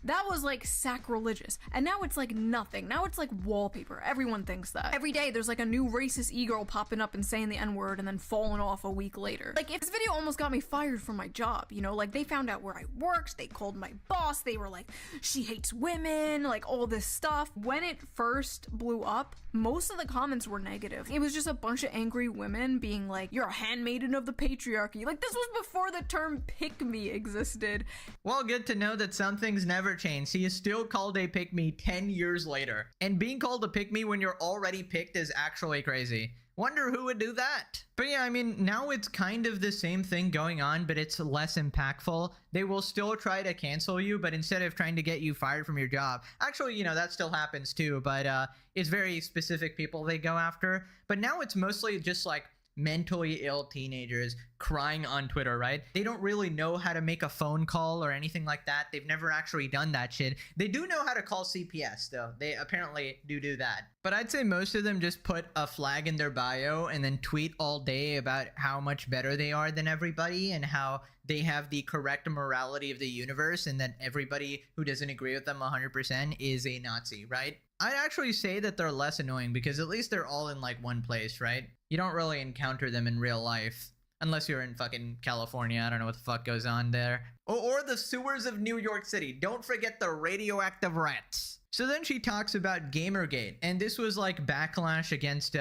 S13: That was like sacrilegious. And now it's like nothing. Now it's like wallpaper. Everyone thinks that. Every day there's like a new racist e-girl popping up and saying the N-word and then falling off a week later. Like, if this video almost got me fired from my job, you know? Like, they found out where I worked, they called my boss, they were like, she hates women, like all this stuff. When it first blew up, most of the comments were negative. It was just a bunch of angry women being like, you're a handmaiden of the patriarchy. Like, this was before the term pick-me existed.
S11: Well, good to know that some things never change. He is still called a pick-me 10 years later. And being called a pick-me when you're already picked is actually crazy. Wonder who would do that? But yeah, I mean, now it's kind of the same thing going on, but it's less impactful. They will still try to cancel you, but instead of trying to get you fired from your job, actually, you know, that still happens too, but it's very specific people they go after. But now it's mostly just like mentally ill teenagers crying on Twitter, right? They don't really know how to make a phone call or anything like that. They've never actually done that shit. They do know how to call CPS though. They apparently do that. But I'd say most of them just put a flag in their bio and then tweet all day about how much better they are than everybody and how they have the correct morality of the universe and that everybody who doesn't agree with them 100% is a Nazi, right? I'd actually say that they're less annoying because at least they're all in like one place, right? You don't really encounter them in real life. Unless you're in fucking California. I don't know what the fuck goes on there. Or the sewers of New York City. Don't forget the radioactive rats. So then she talks about Gamergate, and this was like backlash against,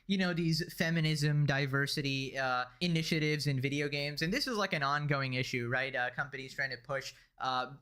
S11: you know, these feminism, diversity initiatives in video games, and this is like an ongoing issue, right? Companies trying to push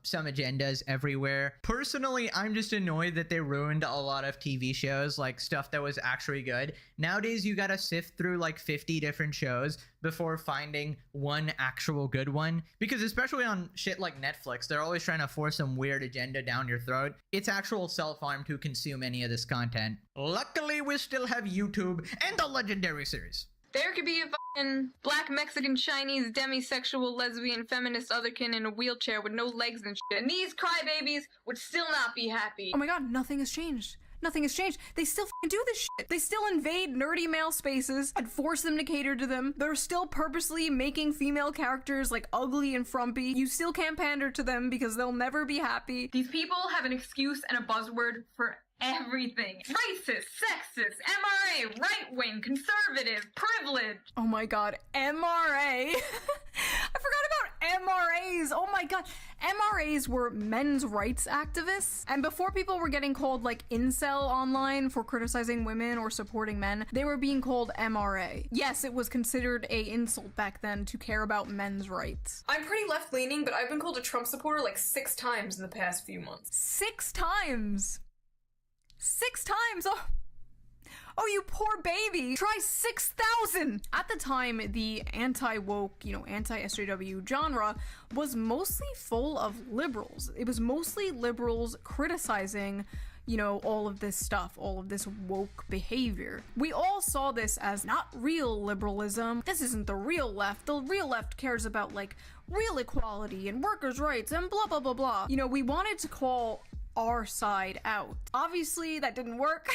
S11: some agendas everywhere. Personally, I'm just annoyed that they ruined a lot of TV shows, like stuff that was actually good. Nowadays, you gotta sift through like 50 different shows before finding one actual good one, because especially on shit like Netflix, they're always trying to force some weird agenda down your throat. It's actual self-harm to consume any of this content. Luckily, we still have YouTube and the Legendary series.
S15: There could be a fucking black, Mexican, Chinese, demisexual, lesbian, feminist otherkin in a wheelchair with no legs and shit, and these crybabies would still not be happy.
S13: Oh my god, nothing has changed. Nothing has changed. They still do this shit. They still invade nerdy male spaces and force them to cater to them. They're still purposely making female characters like ugly and frumpy. You still can't pander to them because they'll never be happy.
S15: These people have an excuse and a buzzword for everything. Racist, sexist, MRA, right-wing, conservative, privileged.
S13: Oh my god, MRA. I forgot about MRAs. Oh my god. MRAs were men's rights activists. And before people were getting called like incel online for criticizing women or supporting men, they were being called MRA. Yes, it was considered a insult back then to care about men's rights.
S16: I'm pretty left-leaning, but I've been called a Trump supporter like 6 times in the past few months.
S13: 6 times? 6 times? Oh, Oh, you poor baby! Try 6,000! At the time, the anti-woke, anti-SJW genre was mostly full of liberals. It was mostly liberals criticizing, all of this stuff, all of this woke behavior. We all saw this as not real liberalism. This isn't the real left. The real left cares about, like, real equality and workers' rights and blah, blah, blah, blah. We wanted to call our side out. Obviously, that didn't work,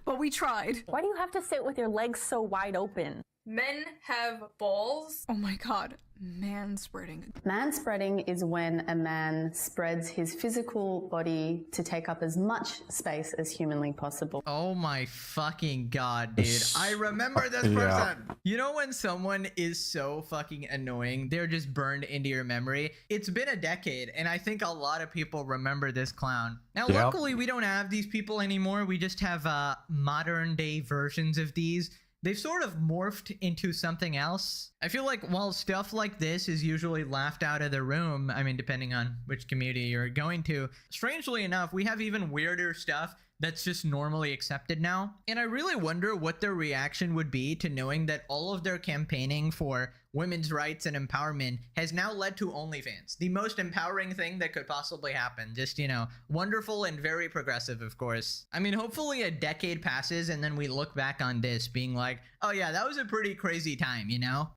S13: but we tried.
S17: Why do you have to sit with your legs so wide open?
S16: Men have balls.
S13: Oh my god, manspreading.
S17: Manspreading is when a man spreads his physical body to take up as much space as humanly possible.
S11: Oh my fucking god, dude. I remember this person.
S1: Yeah.
S11: You know when someone is so fucking annoying, they're just burned into your memory? It's been a decade, and I think a lot of people remember this clown. Now,
S1: Yep.
S11: luckily, we don't have these people anymore. We just have modern day versions of these. They've sort of morphed into something else. I feel like while stuff like this is usually laughed out of the room, I mean, depending on which community you're going to, strangely enough, we have even weirder stuff that's just normally accepted now. And I really wonder what their reaction would be to knowing that all of their campaigning for women's rights and empowerment has now led to OnlyFans. The most empowering thing that could possibly happen. Just, wonderful and very progressive, of course. I mean, hopefully a decade passes and then we look back on this being like, oh yeah, that was a pretty crazy time,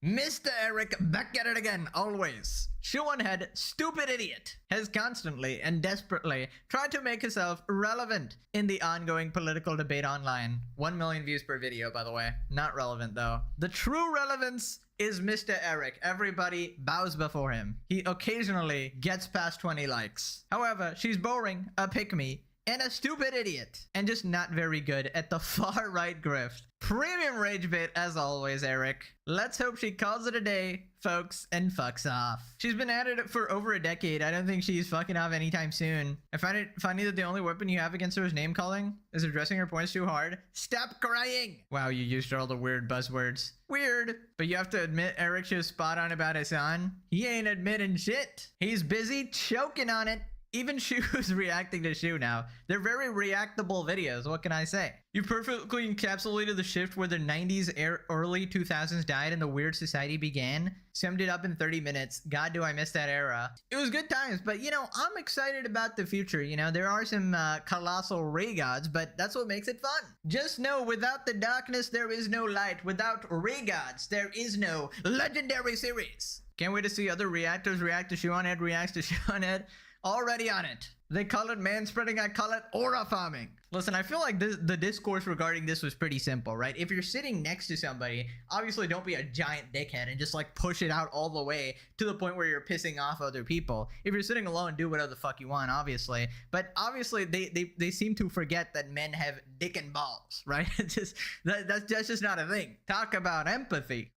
S11: Mr. Eric, back at it again, always. Shoe on head, stupid idiot, has constantly and desperately tried to make himself relevant in the ongoing political debate online. 1 million views per video, by the way. Not relevant, though. The true relevance is Mr. Eric. Everybody bows before him. He occasionally gets past 20 likes. However, she's boring, a pick-me, and a stupid idiot, and just not very good at the far-right grift. Premium rage bait as always, Eric. Let's hope she calls it a day, folks, and fucks off. She's been at it for over a decade. I don't think she's fucking off anytime soon. I find it funny that the only weapon you have against her is name calling. Is addressing her points too hard? Stop crying! Wow, you used all the weird buzzwords. Weird. But you have to admit Eric was spot on about Hassan. He ain't admitting shit. He's busy choking on it. Even Shu's reacting to Shu now. They're very reactable videos, what can I say? You perfectly encapsulated the shift where the 90s, early 2000s died and the weird society began. Summed it up in 30 minutes. God, do I miss that era. It was good times, but I'm excited about the future. There are some colossal regods, but that's what makes it fun. Just know, without the darkness, there is no light. Without regods, there is no legendary series. Can't wait to see other reactors react to Shu on Head reacts to Shu on Head. Already on it. They call it manspreading, I call it aura farming. Listen, I feel like the discourse regarding this was pretty simple, right? If you're sitting next to somebody, obviously don't be a giant dickhead and just like push it out all the way to the point where you're pissing off other people. If you're sitting alone, do whatever the fuck you want, obviously. But obviously they seem to forget that men have dick and balls, right? It's just that's just not a thing. Talk about empathy.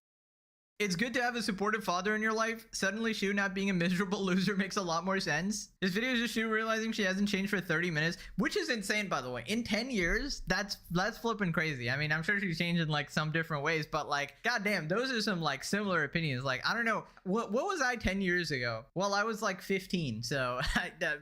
S11: It's good to have a supportive father in your life. Suddenly, Shu not being a miserable loser makes a lot more sense. This video is just Shu realizing she hasn't changed for 30 minutes, which is insane, by the way. In 10 years, that's flipping crazy. I mean, I'm sure she's changed in like some different ways, but like, goddamn, those are some like similar opinions. Like, I don't know, what was I 10 years ago? Well, I was like 15, so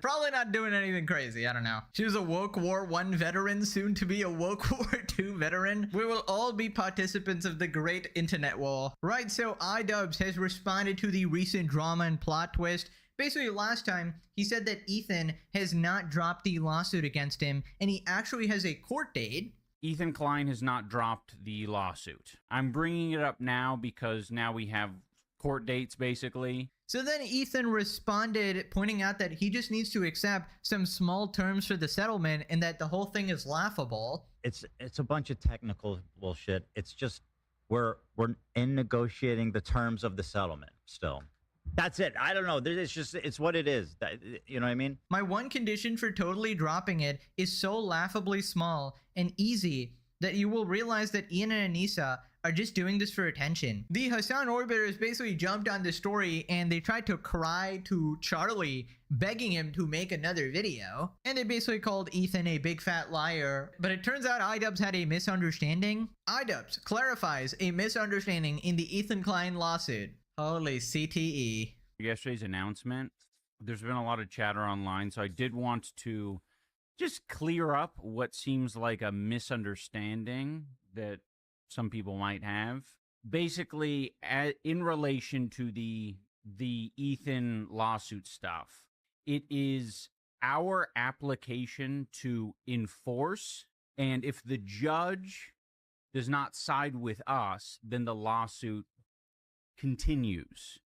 S11: probably not doing anything crazy. I don't know. She was a woke War I veteran, soon to be a woke War II veteran. We will all be participants of the great internet war. Right, so iDubbbz has responded to the recent drama and plot twist. Basically, last time, he said that Ethan has not dropped the lawsuit against him, and he actually has a court date.
S18: Ethan Klein has not dropped the lawsuit. I'm bringing it up now because now we have court dates, basically.
S11: So then Ethan responded, pointing out that he just needs to accept some small terms for the settlement and that the whole thing is laughable.
S19: It's a bunch of technical bullshit. It's just we're in negotiating the terms of the settlement still. That's it. I don't know. It's what it is. You know what I mean?
S11: My one condition for totally dropping it is so laughably small and easy that you will realize that Ian and Anissa are just doing this for attention. The Hassan Orbiters basically jumped on the story and they tried to cry to Charlie, begging him to make another video. And they basically called Ethan a big fat liar. But it turns out iDubbbz had a misunderstanding. iDubbbz clarifies a misunderstanding in the Ethan Klein lawsuit. Holy CTE.
S18: Yesterday's announcement, there's been a lot of chatter online, so I did want to just clear up what seems like a misunderstanding that some people might have. Basically, in relation to the Ethan lawsuit stuff, it is our application to enforce, and if the judge does not side with us, then the lawsuit continues.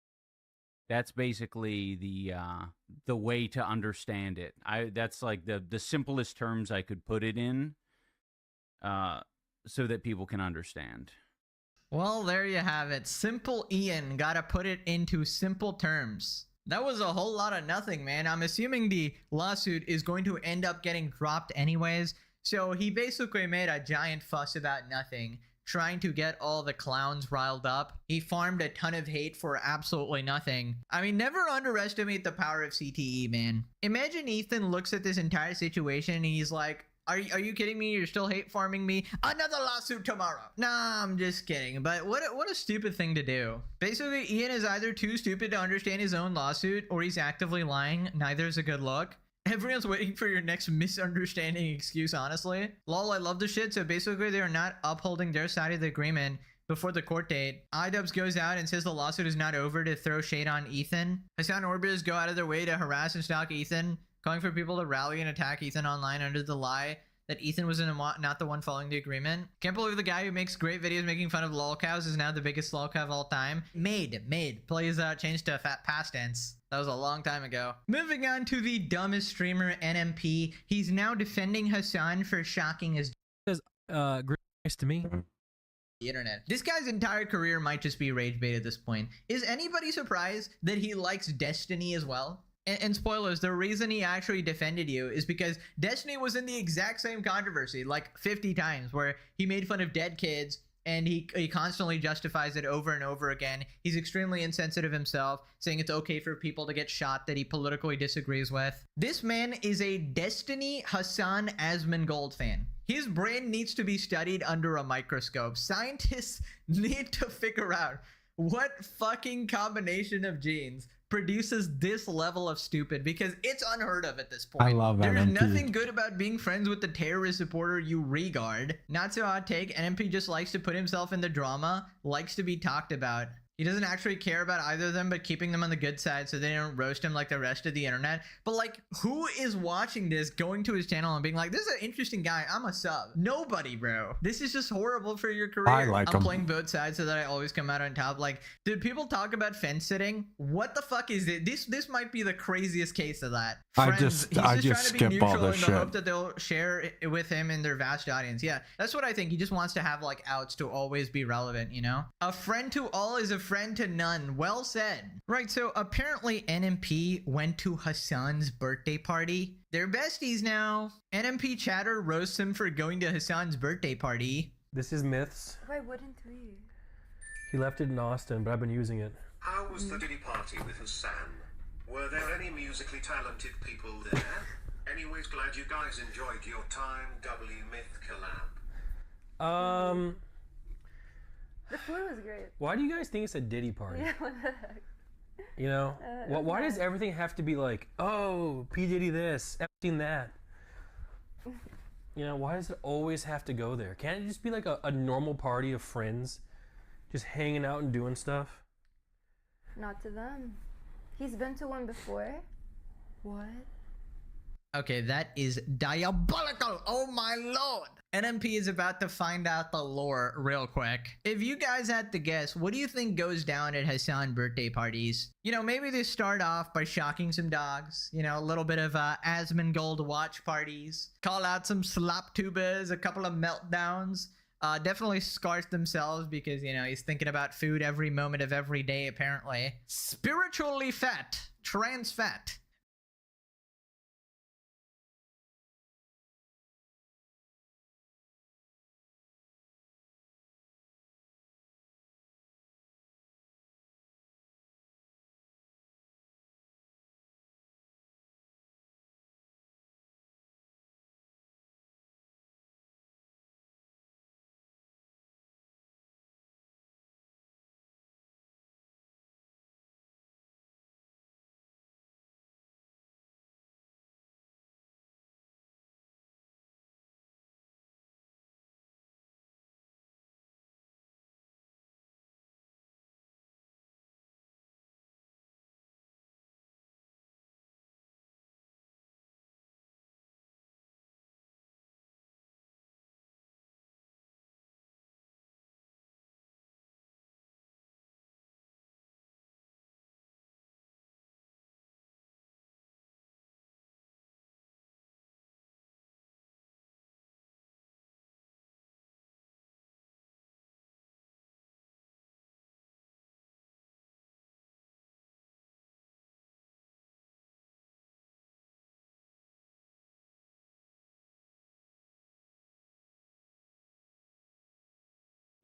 S18: That's basically the way to understand it. That's like the simplest terms I could put it in, so that people can understand.
S11: Well, there you have it. Simple Ian. Gotta put it into simple terms. That was a whole lot of nothing, man. I'm assuming the lawsuit is going to end up getting dropped anyways. So he basically made a giant fuss about nothing, trying to get all the clowns riled up. He farmed a ton of hate for absolutely nothing. I mean, never underestimate the power of CTE, man. Imagine Ethan looks at this entire situation and he's like, Are you kidding me? You're still hate farming me? Another lawsuit tomorrow. Nah, I'm just kidding. But what a stupid thing to do. Basically, Ian is either too stupid to understand his own lawsuit or he's actively lying. Neither is a good look. Everyone's waiting for your next misunderstanding excuse, honestly. Lol, I love the shit. So basically, they're not upholding their side of the agreement before the court date. iDubbbz goes out and says the lawsuit is not over to throw shade on Ethan. Hassan Orbis go out of their way to harass and stalk Ethan, calling for people to rally and attack Ethan online under the lie that Ethan was not the one following the agreement. Can't believe the guy who makes great videos making fun of lolcows is now the biggest lolcow of all time. Made. Please change to past tense. That was a long time ago. Moving on to the dumbest streamer, NMP. He's now defending Hassan for shocking his
S20: nice to me.
S11: The internet. This guy's entire career might just be rage bait at this point. Is anybody surprised that he likes Destiny as well? And spoilers, the reason he actually defended you is because Destiny was in the exact same controversy like 50 times where he made fun of dead kids and he constantly justifies it over and over again. He's extremely insensitive himself, saying it's okay for people to get shot that he politically disagrees with. This man is a Destiny Hassan Asmongold fan. His brain needs to be studied under a microscope. Scientists need to figure out what fucking combination of genes produces this level of stupid, because it's unheard of at this point.
S1: I love
S11: There's
S1: NMP.
S11: nothing good about being friends with the terrorist supporter you regard. Not so hot take, NMP just likes to put himself in the drama, likes to be talked about. He doesn't actually care about either of them, but keeping them on the good side so they don't roast him like the rest of the internet. But like, who is watching this, going to his channel and being like, this is an interesting guy, I'm a sub? Nobody, bro. This is just horrible for your career.
S1: I like
S11: I'm
S1: him.
S11: playing both sides so that I always come out on top. Like, did people talk about fence sitting? What the fuck is it? This might be the craziest case of that.
S1: I
S11: Friends,
S1: just
S11: he's
S1: I
S11: just
S1: just
S11: trying to be
S1: skip all
S11: neutral
S1: this
S11: in the
S1: shit.
S11: hope that they'll share it with him in their vast audience. Yeah, that's what I think. He just wants to have like outs to always be relevant, you know? A friend to all is a friend to none. Well said. Right, so apparently NMP went to Hassan's birthday party. They're besties now. NMP chatter roasts him for going to Hassan's birthday party.
S20: This is Myths.
S15: Why wouldn't we?
S20: He left it in Austin, but I've been using it.
S21: How was the Diddy party with Hassan? Were there any musically talented people there? Anyways, glad you guys enjoyed your time. W Myth collab.
S15: The food was great.
S20: Why do you guys think it's a Diddy party?
S15: Yeah, what the heck?
S20: You know, why does everything have to be like, oh, P Diddy this, Epstein that? You know, why does it always have to go there? Can't it just be like a normal party of friends, just hanging out and doing stuff?
S15: Not to them. He's been to one before. What?
S11: Okay, that is diabolical. Oh my lord. NMP is about to find out the lore real quick. If you guys had to guess, what do you think goes down at Hassan birthday parties? You know, maybe they start off by shocking some dogs. You know, a little bit of Asmongold watch parties. Call out some slop tubas, a couple of meltdowns. Definitely scars themselves because, you know, he's thinking about food every moment of every day, apparently. Spiritually fat. Trans fat.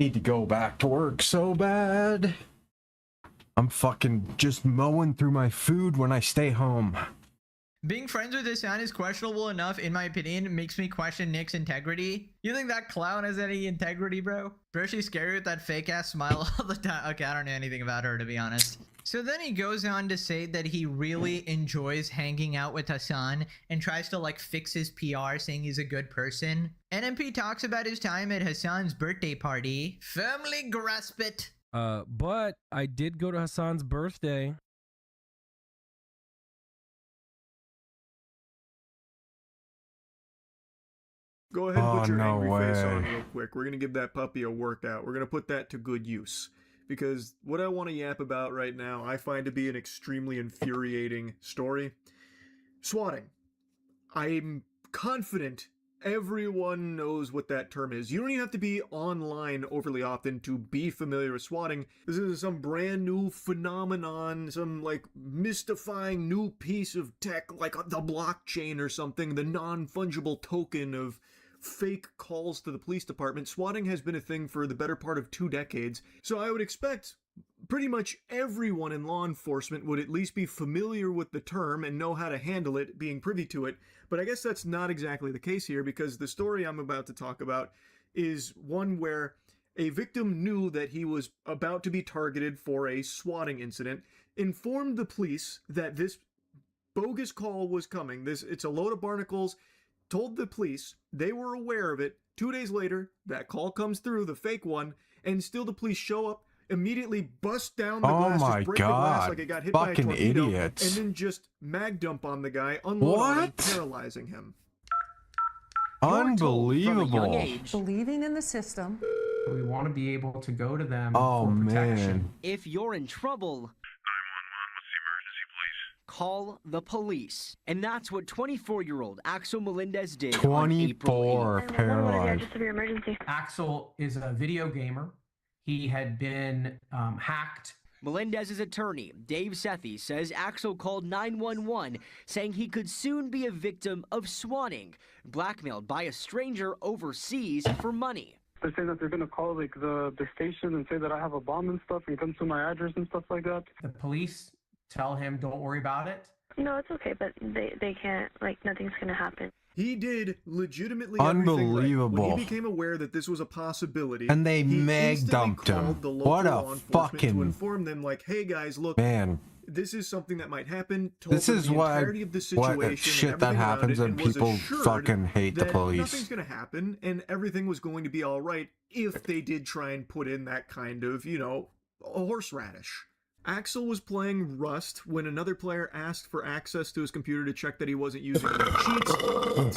S1: Need to go back to work so bad. I'm fucking just mowing through my food when I stay home.
S11: Being friends with Hassan is questionable enough, in my opinion. It makes me question Nick's integrity. You think that clown has any integrity, bro? Bro, she's scary with that fake ass smile all the time. Okay, I don't know anything about her, to be honest. So then he goes on to say that he really enjoys hanging out with Hassan and tries to like fix his PR, saying he's a good person. NMP talks about his time at Hassan's birthday party. Firmly grasp it.
S20: But I did go to Hassan's birthday.
S7: Go ahead and put your
S1: no
S7: angry face on
S1: way.
S7: real quick. We're going to give that puppy a workout. We're going to put that to good use. Because what I want to yap about right now, I find to be an extremely infuriating story. Swatting. I'm confident everyone knows what that term is. You don't even have to be online overly often to be familiar with swatting. This is some brand new phenomenon, some like mystifying new piece of tech, like the blockchain or something, the non-fungible token of fake calls to the police department. Swatting has been a thing for the better part of 2 decades, so I would expect pretty much everyone in law enforcement would at least be familiar with the term and know how to handle it, being privy to it. But I guess that's not exactly the case here, because the story I'm about to talk about is one where a victim knew that he was about to be targeted for a swatting incident, informed the police that this bogus call was coming. It's a load of barnacles, told the police, they were aware of it. 2 days later, that call comes through, the fake one, and still the police show up, immediately bust down the glass, just break the glass like it got hit by a torpedo,
S1: idiots.
S7: and then just mag dump on the guy, unload on him, paralyzing him.
S1: Unbelievable.
S22: Believing in the system. We want to be able to go to them
S1: Oh,
S22: for protection.
S1: man.
S23: If you're in trouble, call the police. And that's what 24-year-old Axel Melendez did on April 8th.
S1: 24, paralyzed.
S22: Axel is a video gamer. He had been hacked.
S23: Melendez's attorney, Dave Sethi, says Axel called 911 saying he could soon be a victim of swatting, blackmailed by a stranger overseas for money.
S24: They're saying that they're going to call like the station and say that I have a bomb and stuff and come to my address and stuff like that.
S22: The police tell him, don't worry about it.
S25: No, it's okay, but they can't, like, nothing's going to happen.
S7: He did legitimately
S1: Unbelievable.
S7: everything right. When he became aware that this was a possibility,
S1: And they
S7: he
S1: mag
S7: instantly
S1: dumped him.
S7: called the local
S1: What a
S7: law enforcement
S1: fucking
S7: to inform them, like, hey guys, look,
S1: man.
S7: this is something that might happen. Told
S1: This
S7: them
S1: is
S7: the
S1: what
S7: entirety of the situation
S1: shit
S7: and
S1: that
S7: everything around
S1: happens
S7: it,
S1: when
S7: and was
S1: people
S7: assured
S1: fucking hate the
S7: that
S1: police.
S7: Nothing's going to happen, and everything was going to be all right if they did try and put in that kind of, you know, a horseradish. Axel was playing Rust when another player asked for access to his computer to check that he wasn't using any cheats.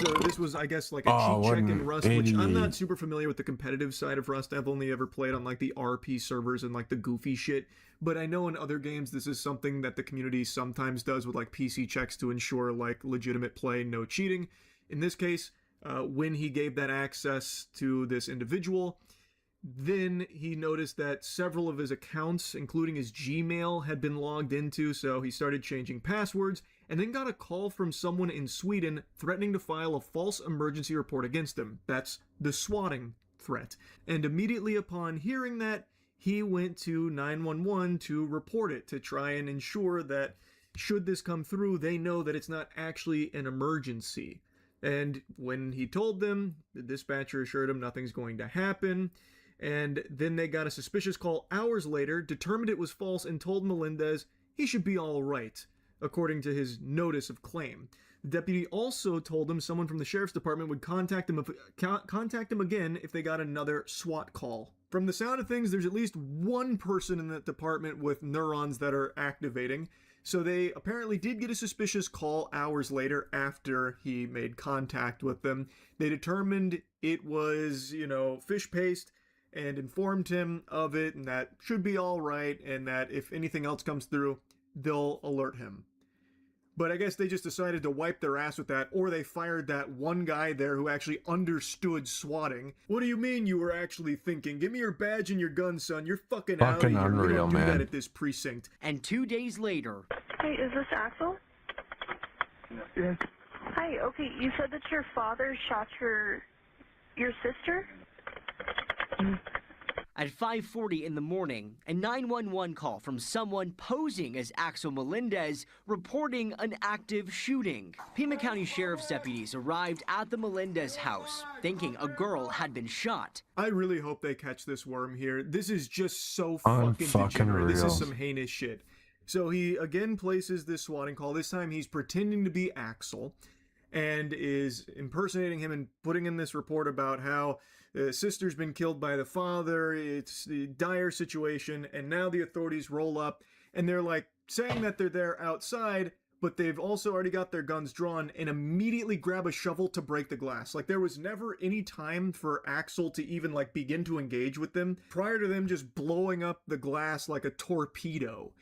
S7: So this was, I guess, like a cheat check in Rust, which I'm not super familiar with the competitive side of Rust. I've only ever played on like the RP servers and like the goofy shit. But I know in other games this is something that the community sometimes does with like PC checks to ensure like legitimate play, no cheating. In this case, when he gave that access to this individual, then he noticed that several of his accounts, including his Gmail, had been logged into, so he started changing passwords, and then got a call from someone in Sweden threatening to file a false emergency report against him. That's the swatting threat. And immediately upon hearing that, he went to 911 to report it, to try and ensure that should this come through, they know that it's not actually an emergency. And when he told them, the dispatcher assured him nothing's going to happen. And then they got a suspicious call hours later, determined it was false, and told Melendez he should be all right, according to his notice of claim. The deputy also told him someone from the sheriff's department would contact him again if they got another SWAT call. From the sound of things, there's at least one person in that department with neurons that are activating, so they apparently did get a suspicious call hours later after he made contact with them. They determined it was, you know, fish paste, and informed him of it, and that should be all right, and that if anything else comes through, they'll alert him. But I guess they just decided to wipe their ass with that, or they fired that one guy there who actually understood swatting. What do you mean you were actually thinking? Give me your badge and your gun, son. You're fucking out of here.
S1: Unreal,
S7: we don't do
S1: man.
S7: that at this precinct.
S23: And 2 days later...
S25: Hey, is this Axel?
S24: Yes.
S25: Hi, okay, you said that your father shot your sister?
S23: At 5:40 in the morning, a 911 call from someone posing as Axel Melendez reporting an active shooting. Pima County Sheriff's deputies arrived at the Melendez house, thinking a girl had been shot.
S7: I really hope they catch this worm here. This is just so fucking degenerate. This is some heinous shit. So he again places this swatting call. This time he's pretending to be Axel and is impersonating him and putting in this report about how the sister's been killed by the father. It's the dire situation, and now the authorities roll up and they're like saying that they're there outside, but they've also already got their guns drawn and immediately grab a shovel to break the glass. Like there was never any time for Axel to even like begin to engage with them prior to them just blowing up the glass like a torpedo.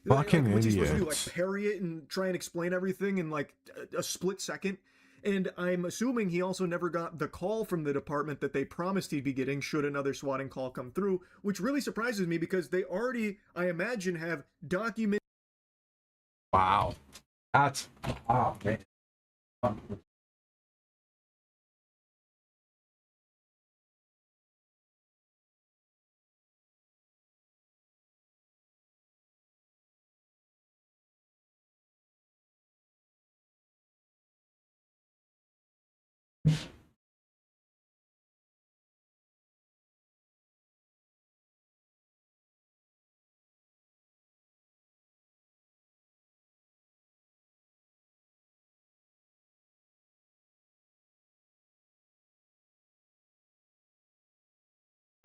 S1: Fucking
S7: like, what's he supposed to do,
S1: idiots.
S7: like parry it and try and explain everything in like a split second? And I'm assuming he also never got the call from the department that they promised he'd be getting should another swatting call come through, which really surprises me because they already, I imagine, have documented.
S1: Wow. That's, oh man.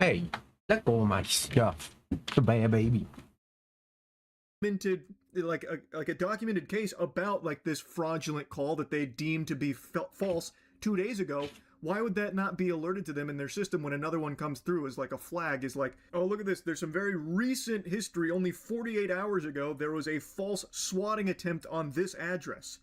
S1: Hey, let go of my stuff. It's a bad baby.
S7: Like a documented case about like this fraudulent call that they deemed to be false 2 days ago. Why would that not be alerted to them in their system when another one comes through as like a flag? Is like, oh, look at this, there's some very recent history. Only 48 hours ago there was a false swatting attempt on this address.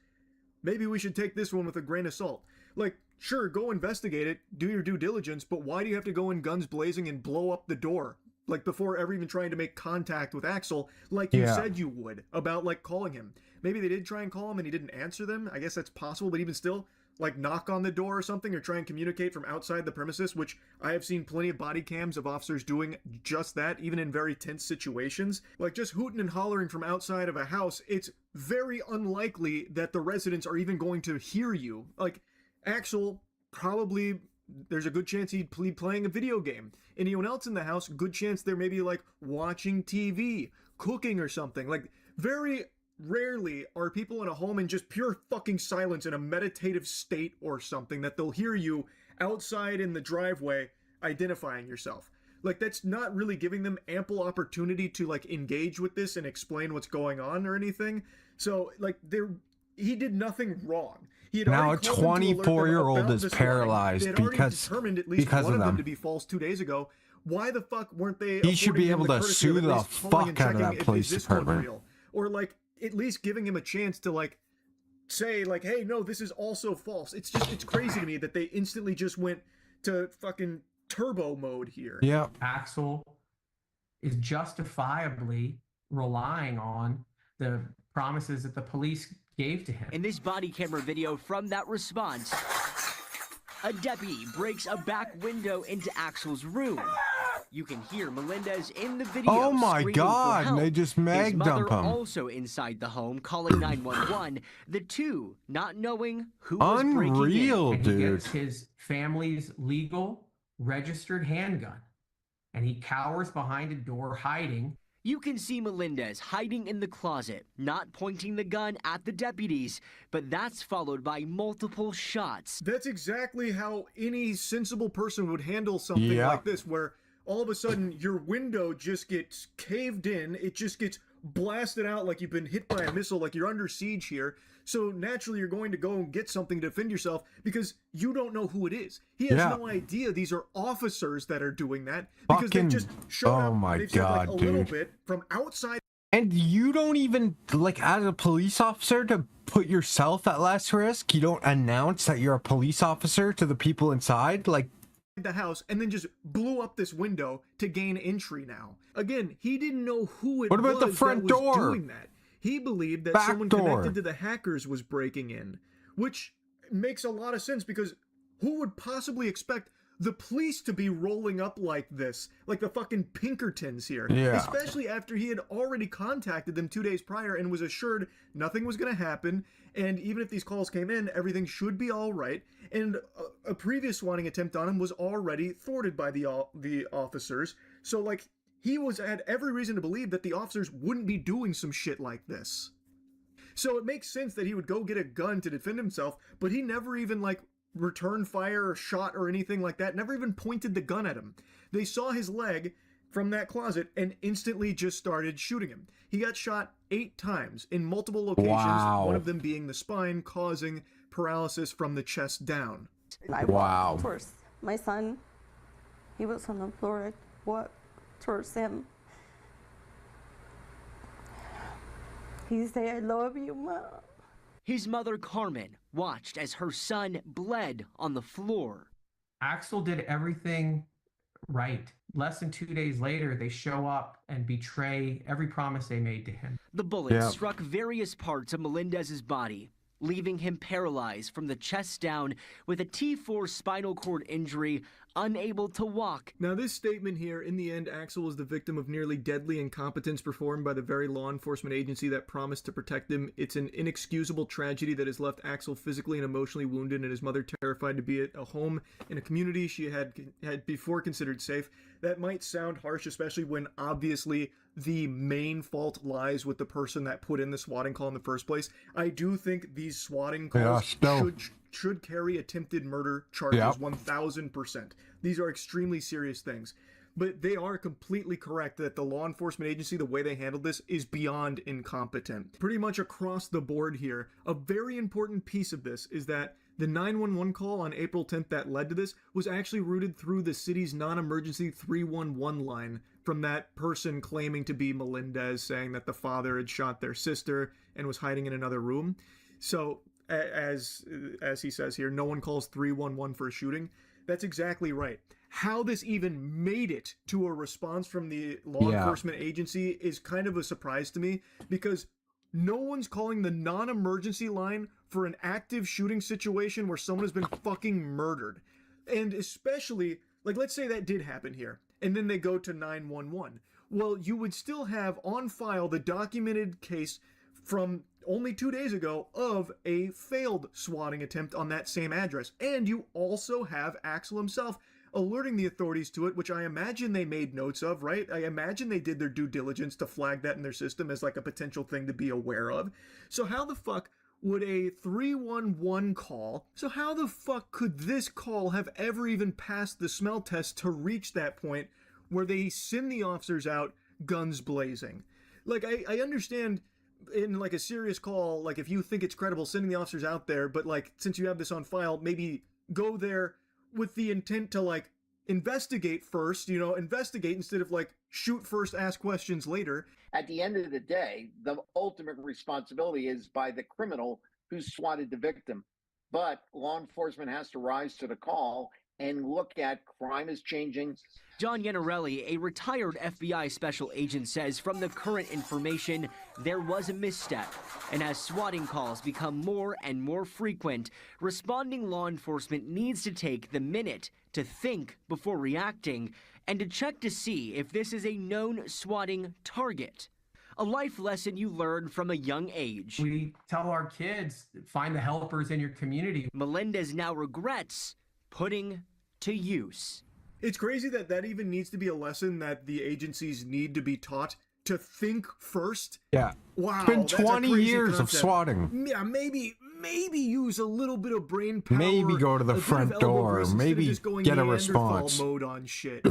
S7: Maybe we should take this one with a grain of salt. Like, sure, go investigate it, do your due diligence, but why do you have to go in guns blazing and blow up the door? Like, before ever even trying to make contact with Axel, like you said you would, about, like, calling him. Maybe they did try and call him and he didn't answer them. I guess that's possible, but even still, like, knock on the door or something, or try and communicate from outside the premises, which I have seen plenty of body cams of officers doing just that, even in very tense situations. Like, just hooting and hollering from outside of a house, it's very unlikely that the residents are even going to hear you. Like, Axel probably, there's a good chance he'd be playing a video game. Anyone else in the house, good chance they're maybe like watching TV, cooking or something. Like, very rarely are people in a home in just pure fucking silence in a meditative state or something that they'll hear you outside in the driveway identifying yourself. Like, that's not really giving them ample opportunity to like engage with this and explain what's going on or anything. So like, he did nothing wrong.
S1: Now a 24-year-old is paralyzed because
S7: one
S1: of
S7: them
S1: them.
S7: to be false 2 days ago. Why the fuck weren't they?
S1: He should be able to
S7: courtesy
S1: sue
S7: of at
S1: the
S7: least calling and
S1: fuck out of
S7: checking
S1: that
S7: if,
S1: police
S7: is this one
S1: department.
S7: real? Or like at least giving him a chance to like say like, hey, no, this is also false. It's crazy to me that they instantly just went to fucking turbo mode here.
S1: Yeah.
S22: Axel is justifiably relying on the promises that the police gave to him.
S23: In this body camera video from that response, a deputy breaks a back window into Axel's room. You can hear Melendez in the video.
S1: Oh my
S23: screaming
S1: God,
S23: for help.
S1: they just mag
S23: His mother
S1: dump him.
S23: also inside the home calling 911. The two not knowing who was breaking
S1: Unreal,
S23: in.
S22: And he
S1: dude.
S22: gets his family's legal registered handgun, and he cowers behind a door hiding.
S23: You can see Melendez hiding in the closet, not pointing the gun at the deputies, but that's followed by multiple shots.
S7: That's exactly how any sensible person would handle something like this, where all of a sudden your window just gets caved in, it just gets blasted out like you've been hit by a missile, like you're under siege here. So naturally you're going to go and get something to defend yourself because you don't know who it is. He has no idea these are officers that are doing that because they just showed up.
S1: Oh my
S7: They've said, like,
S1: God,
S7: a little
S1: dude.
S7: bit from outside.
S1: And you don't even, like, as a police officer, to put yourself at less risk, you don't announce that you're a police officer to the people inside? Like,
S7: the house and then just blew up this window to gain entry now. Again, he didn't know who it
S1: What about
S7: was
S1: the front
S7: that was
S1: door?
S7: doing that. He believed that
S1: Back
S7: someone
S1: door.
S7: connected to the hackers was breaking in, which makes a lot of sense because who would possibly expect the police to be rolling up like this, like the fucking Pinkertons here.
S1: Yeah.
S7: Especially after he had already contacted them 2 days prior and was assured nothing was going to happen, and even if these calls came in, everything should be all right. And a previous swatting attempt on him was already thwarted by the officers. So, like, he had every reason to believe that the officers wouldn't be doing some shit like this. So it makes sense that he would go get a gun to defend himself, but he never even, like, returned fire or shot or anything like that, never even pointed the gun at him. They saw his leg from that closet and instantly just started shooting him. He got shot 8 times in multiple locations, one of them being the spine, causing paralysis from the chest down.
S4: I walked towards my son. He was on the floor. I walked towards him. He said, "I love you, Mom."
S23: His mother, Carmen, watched as her son bled on the floor.
S22: Axel did everything right. Less than 2 days later, they show up and betray every promise they made to him.
S23: The bullet struck various parts of Melendez's body, leaving him paralyzed from the chest down with a T4 spinal cord injury, unable to walk.
S7: Now, this statement here, in the end, Axel was the victim of nearly deadly incompetence performed by the very law enforcement agency that promised to protect him. It's an inexcusable tragedy that has left Axel physically and emotionally wounded and his mother terrified to be at a home in a community she had before considered safe. That might sound harsh, especially when obviously the main fault lies with the person that put in the swatting call in the first place. I do think these swatting calls should carry attempted murder charges 1000%. These are extremely serious things. But they are completely correct that the law enforcement agency, the way they handled this, is beyond incompetent. Pretty much across the board here, a very important piece of this is that the 911 call on April 10th that led to this was actually routed through the city's non-emergency 311 line from that person claiming to be Melendez, saying that the father had shot their sister and was hiding in another room. So, as he says here, no one calls 311 for a shooting. That's exactly right. How this even made it to a response from the law enforcement agency is kind of a surprise to me, because no one's calling the non-emergency line for an active shooting situation where someone has been fucking murdered. And especially, like, let's say that did happen here, and then they go to 911. Well, you would still have on file the documented case from only 2 days ago of a failed swatting attempt on that same address. And you also have Axel himself alerting the authorities to it, which I imagine they made notes of, right? I imagine they did their due diligence to flag that in their system as like a potential thing to be aware of. So how the fuck would a 311 call, so how the fuck could this call have ever even passed the smell test to reach that point where they send the officers out guns blazing? Like, I understand in like a serious call, like if you think it's credible sending the officers out there, but like since you have this on file, maybe go there with the intent to like investigate first, investigate instead of like shoot first, ask questions later.
S6: At the end of the day, the ultimate responsibility is by the criminal who swatted the victim. But law enforcement has to rise to the call and look at crime is changing.
S23: John Iannarelli, a retired FBI special agent, says from the current information, there was a misstep. And as swatting calls become more and more frequent, responding law enforcement needs to take the minute to think before reacting and to check to see if this is a known swatting target. A life lesson you learn from a young age.
S22: We tell our kids, find the helpers in your community.
S23: Melendez now regrets putting to use.
S7: It's crazy that even needs to be a lesson that the agencies need to be taught to think first.
S1: Yeah.
S7: Wow.
S1: It's been 20 years of swatting.
S7: Yeah, maybe use a little bit of brain power.
S1: Maybe go to the front door. Maybe get a response.
S7: Mode on shit.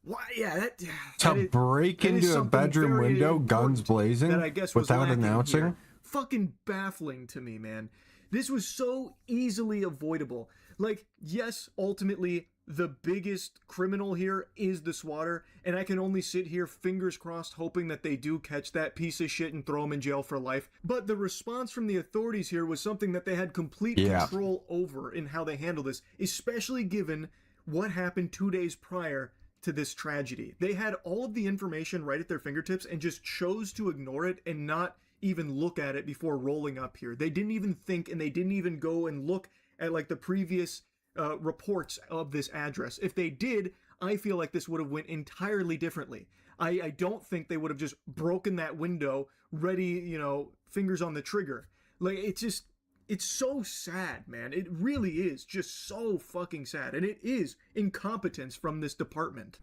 S7: Why? Yeah,
S1: to break into a bedroom window, guns blazing,
S7: that I guess
S1: without announcing.
S7: Here. Fucking baffling to me, man. This was so easily avoidable. Like, yes, ultimately, the biggest criminal here is the swatter, and I can only sit here, fingers crossed, hoping that they do catch that piece of shit and throw him in jail for life. But the response from the authorities here was something that they had complete control over in how they handle this, especially given what happened 2 days prior to this tragedy. They had all of the information right at their fingertips and just chose to ignore it and not even look at it before rolling up here. They didn't even think, and they didn't even go and look at like the previous reports of this address. If they did, I feel like this would have went entirely differently. I don't think they would have just broken that window, ready, you know, fingers on the trigger. Like, it's so sad, man. It really is just so fucking sad. And it is incompetence from this department.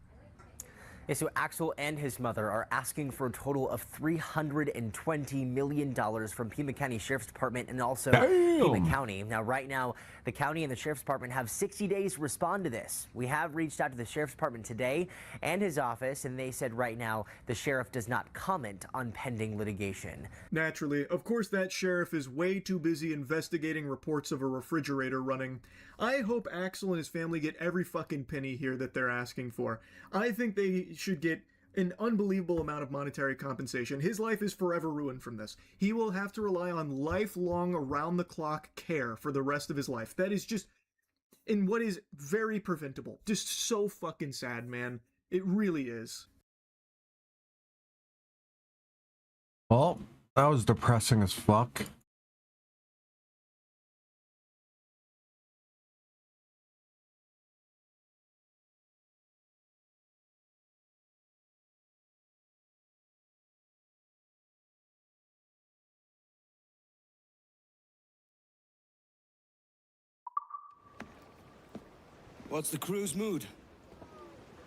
S3: Yeah, so Axel and his mother are asking for a total of $320 million from Pima County Sheriff's Department and also Pima County. Now, right now, the county and the Sheriff's Department have 60 days to respond to this. We have reached out to the Sheriff's Department today and his office, and they said right now the sheriff does not comment on pending litigation.
S7: Naturally, of course, that sheriff is way too busy investigating reports of a refrigerator running. I hope Axel and his family get every fucking penny here that they're asking for. I think they should get an unbelievable amount of monetary compensation. His life is forever ruined from this. He will have to rely on lifelong, around-the-clock care for the rest of his life. That is just, in what is very preventable. Just so fucking sad, man. It really is.
S1: Well, that was depressing as fuck.
S2: What's the crew's mood?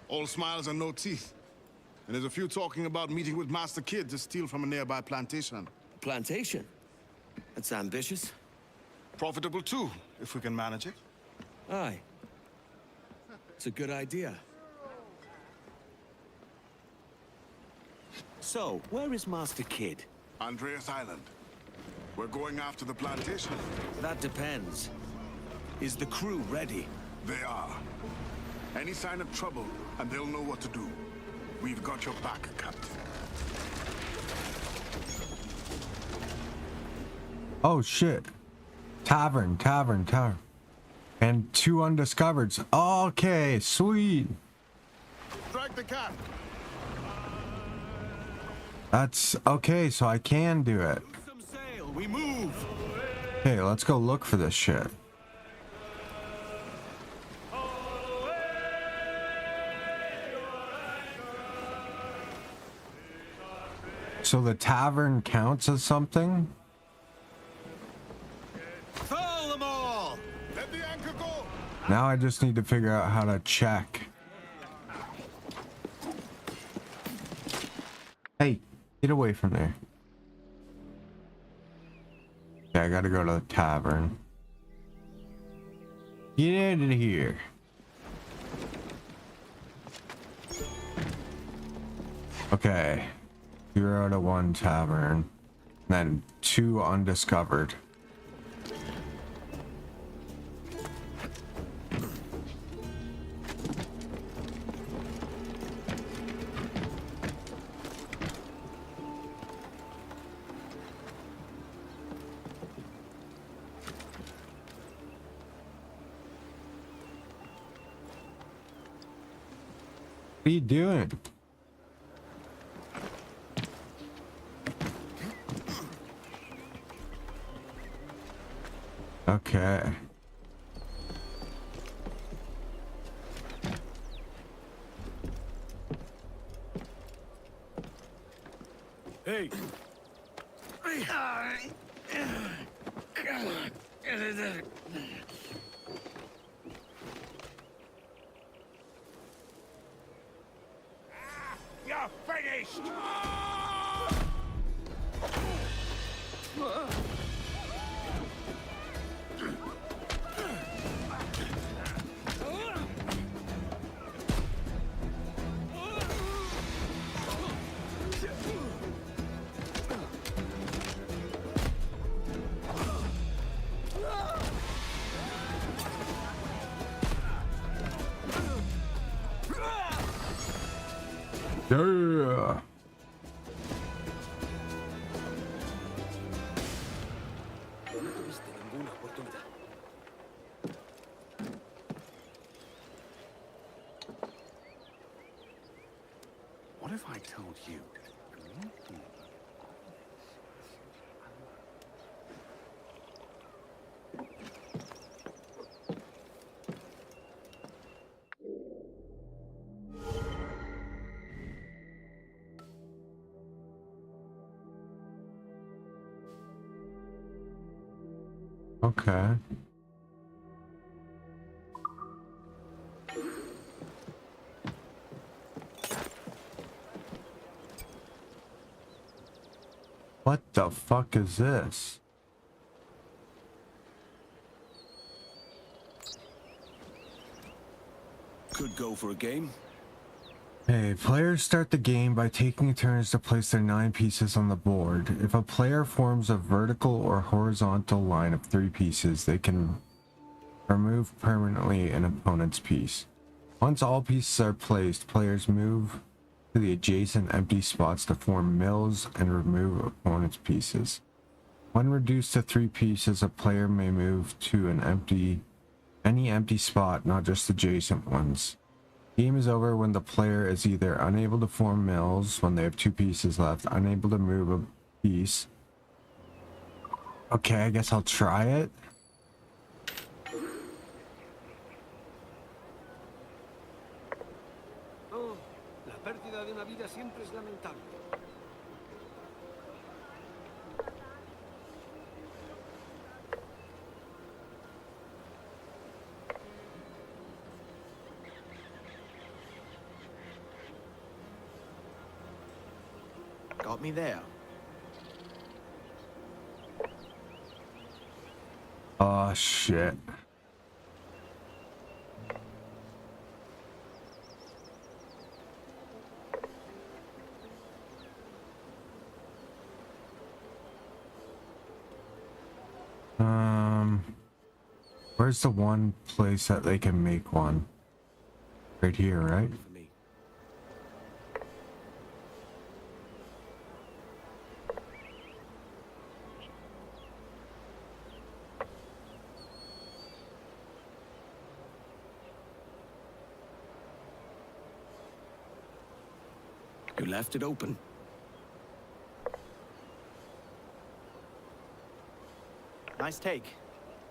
S5: All smiles and no teeth. And there's a few talking about meeting with Master Kid to steal from a nearby plantation.
S2: Plantation? That's ambitious.
S5: Profitable too, if we can manage it.
S2: Aye. It's a good idea. So, where is Master Kid?
S5: Andreas Island. We're going after the plantation.
S2: That depends. Is the crew ready?
S5: They are. Any sign of trouble, and they'll know what to do. We've got your back, Captain.
S1: Oh shit. Tavern. And 2 undiscovereds. Okay, sweet.
S5: Strike the cat.
S1: That's okay, so I can do it.
S2: Some sail, we move.
S1: Okay, let's go look for this shit. So the tavern counts as something?
S2: Foul them all!
S5: Let the anchor go!
S1: Now I just need to figure out how to check. Hey, get away from there. Okay, I gotta go to the tavern. Get out of here. Okay. 0 to 1 tavern. Then 2 undiscovered. What are you doing? Okay.
S2: Hey.
S5: You're finished!
S1: Yeah.
S2: What if I told you?
S1: Okay. What the fuck is this?
S2: Could go for a game.
S1: Hey, players start the game by taking turns to place their 9 pieces on the board. If a player forms a vertical or horizontal line of 3 pieces, they can remove permanently an opponent's piece. Once all pieces are placed, players move to the adjacent empty spots to form mills and remove opponent's pieces. When reduced to 3 pieces, a player may move to any empty spot, not just adjacent ones. Game is over when the player is either unable to form mills when they have 2 pieces left, unable to move a piece. Okay, I guess I'll try it.
S8: Oh, la pérdida de una vida siempre es lamentable.
S2: Got me there.
S1: Oh shit. Where's the one place that they can make one? Right here, right?
S2: You left it open.
S9: Nice take.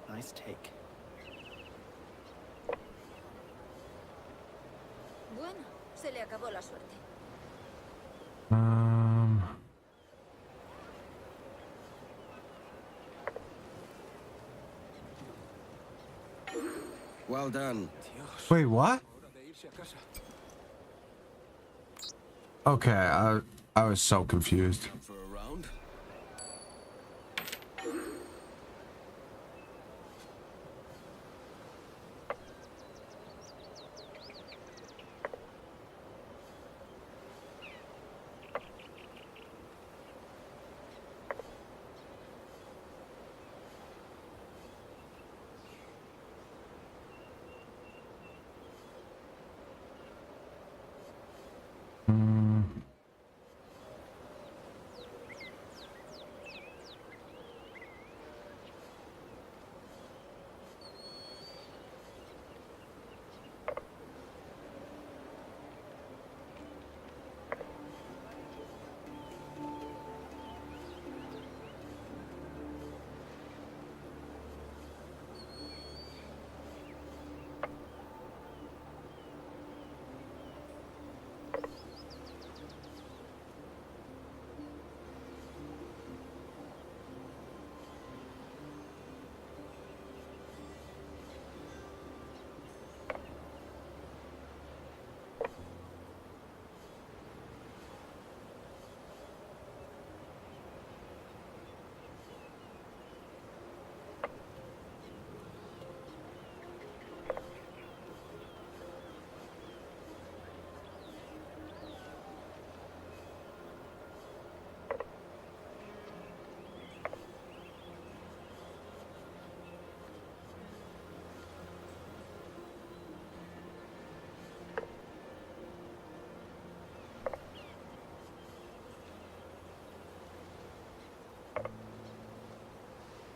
S9: Nice take.
S10: Bueno, se le acabó la suerte.
S2: Well done.
S1: Wait, what? Okay, I was so confused.
S2: For a round?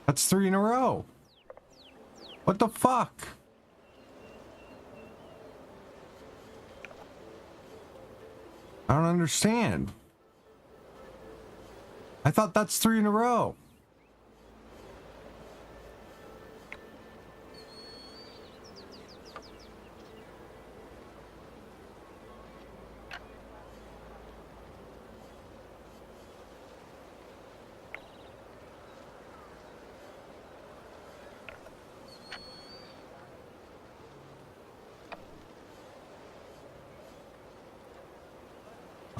S1: That's 3 in a row. What the fuck? I don't understand. I thought that's 3 in a row.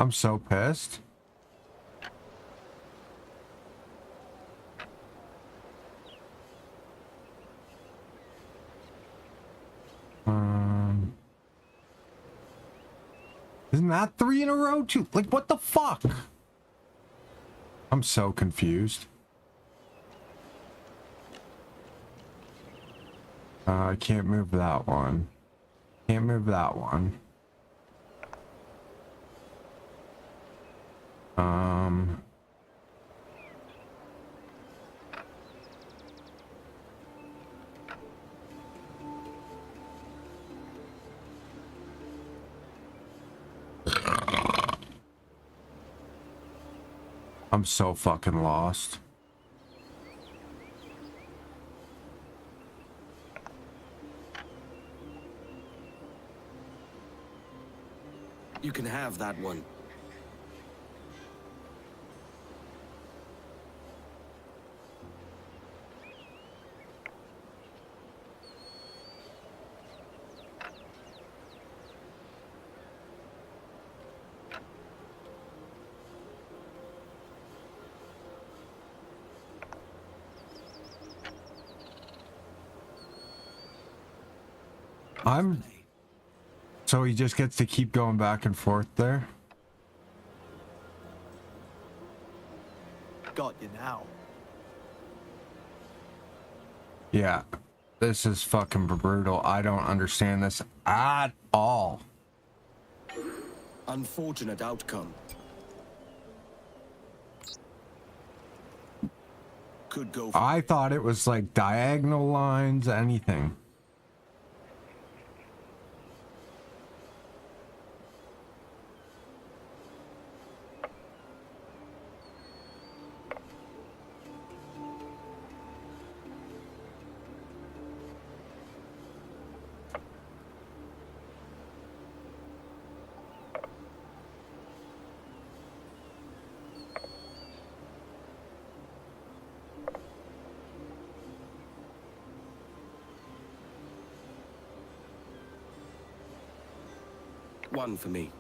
S1: I'm so pissed. Isn't that 3 in a row too? Like, what the fuck? I'm so confused. I can't move that one. Can't move that one. I'm so fucking lost.
S2: You can have that one.
S1: So he just gets to keep going back and forth there?
S9: Got you now.
S1: Yeah. This is fucking brutal. I don't understand this at all.
S2: Unfortunate outcome. Could go for
S1: I thought it was like diagonal lines, anything.
S2: one for me.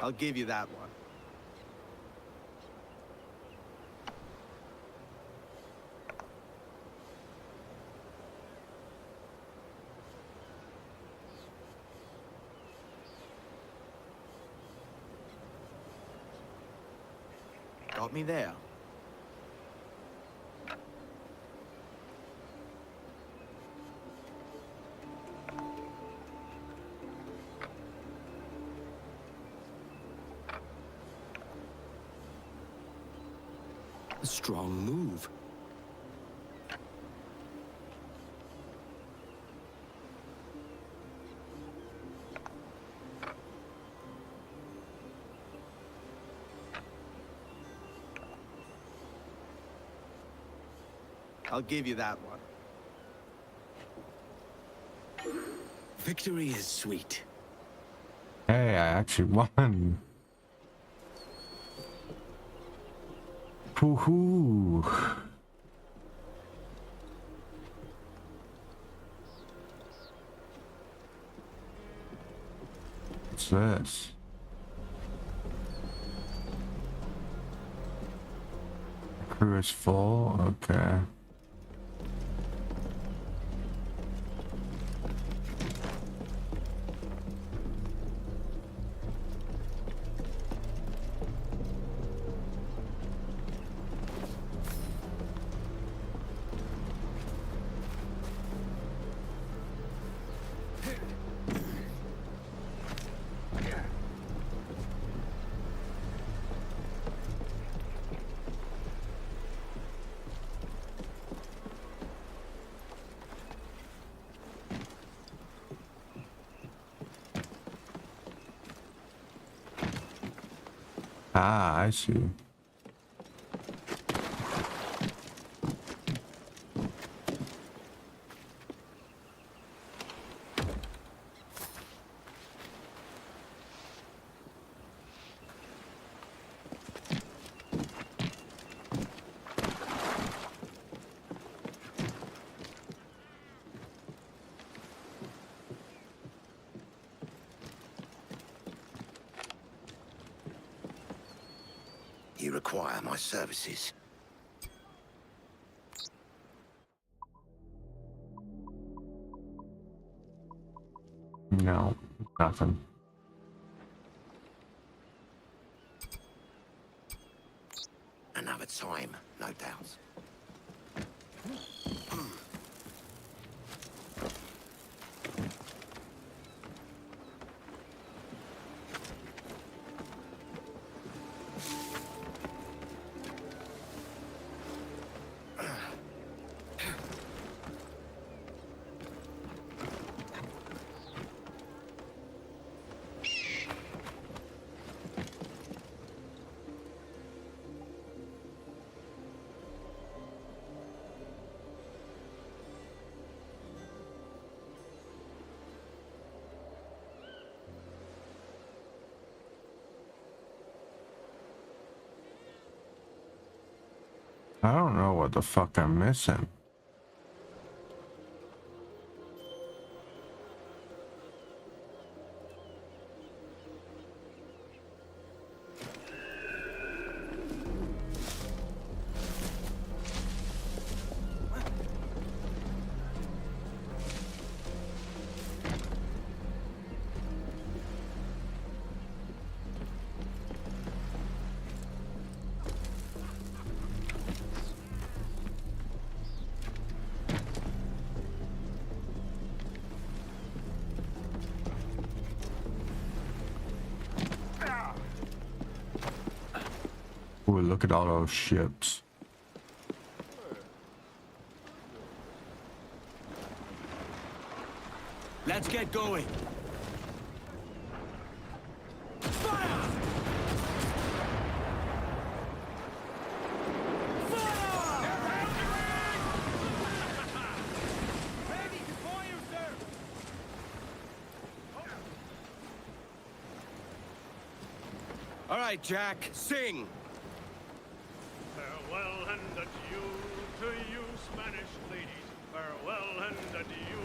S9: I'll give you that one. Got me there.
S2: A strong move.
S9: I'll give you that one.
S2: Victory is sweet.
S1: Hey, I actually won. Woohoo. What's this? Crew is full? Okay. Ah, I see.
S12: You require my services.
S1: No, nothing.
S12: Another time, no doubt.
S1: I don't know what the fuck I'm missing. Ooh, look at all those ships.
S2: Let's get going. All right, Jack, sing.
S13: Farewell and adieu to you, Spanish ladies. Farewell and adieu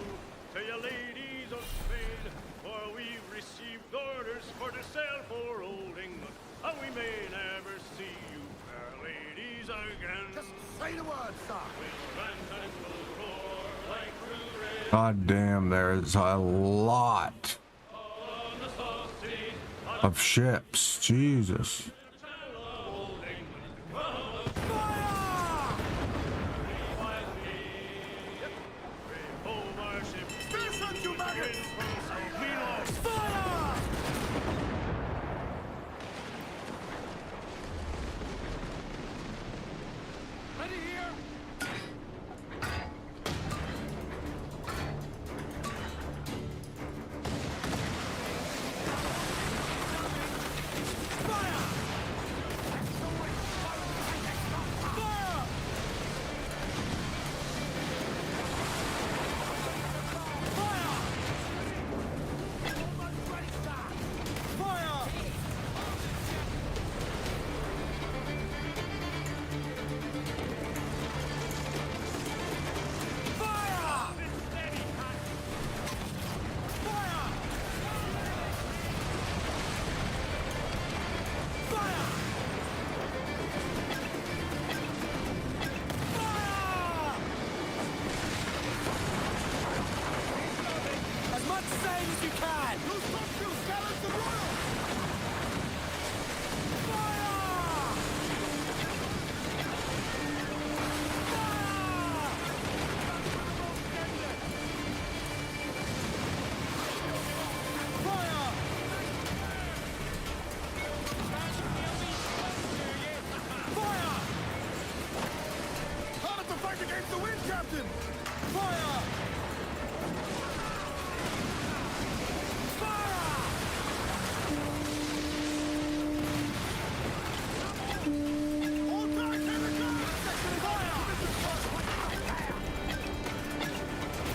S13: to you, ladies of Spain. For we've received orders for to sail for old England, and we may never see you, fair ladies, again. Just say the word, sir. We'll rant and we'll roar like true red.
S1: God damn, there's a lot of ships. Jesus.
S14: insane as you can! Those cocktails gallant the royal! Against the wind, Captain! Fire! Fire! All back, here we go! Fire!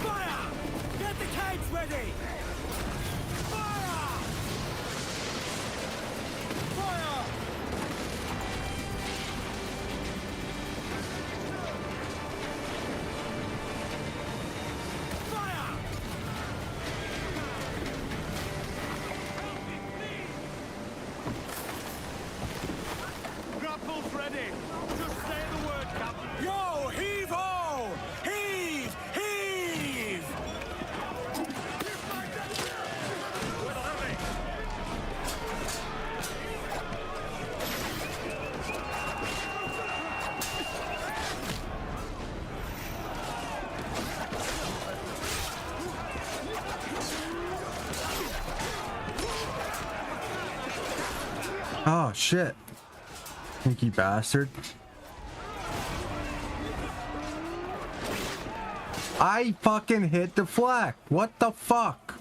S14: Fire! Get the cage ready! Fire! Fire! Grapples ready. Just say the word, Captain. Yo, heave ho! Heave! Heave!
S1: Oh shit. Sneaky bastard. I fucking hit the flag. What the fuck?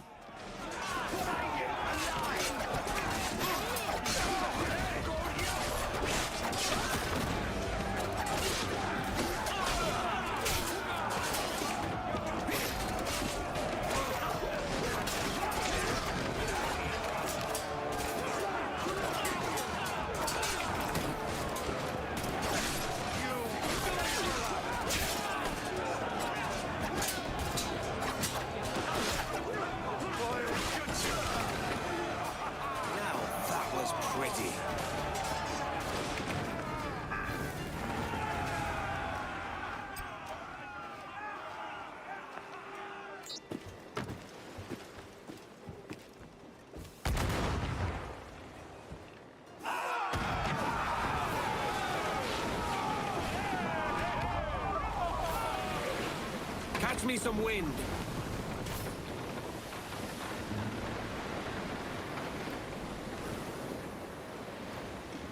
S14: Catch me some wind.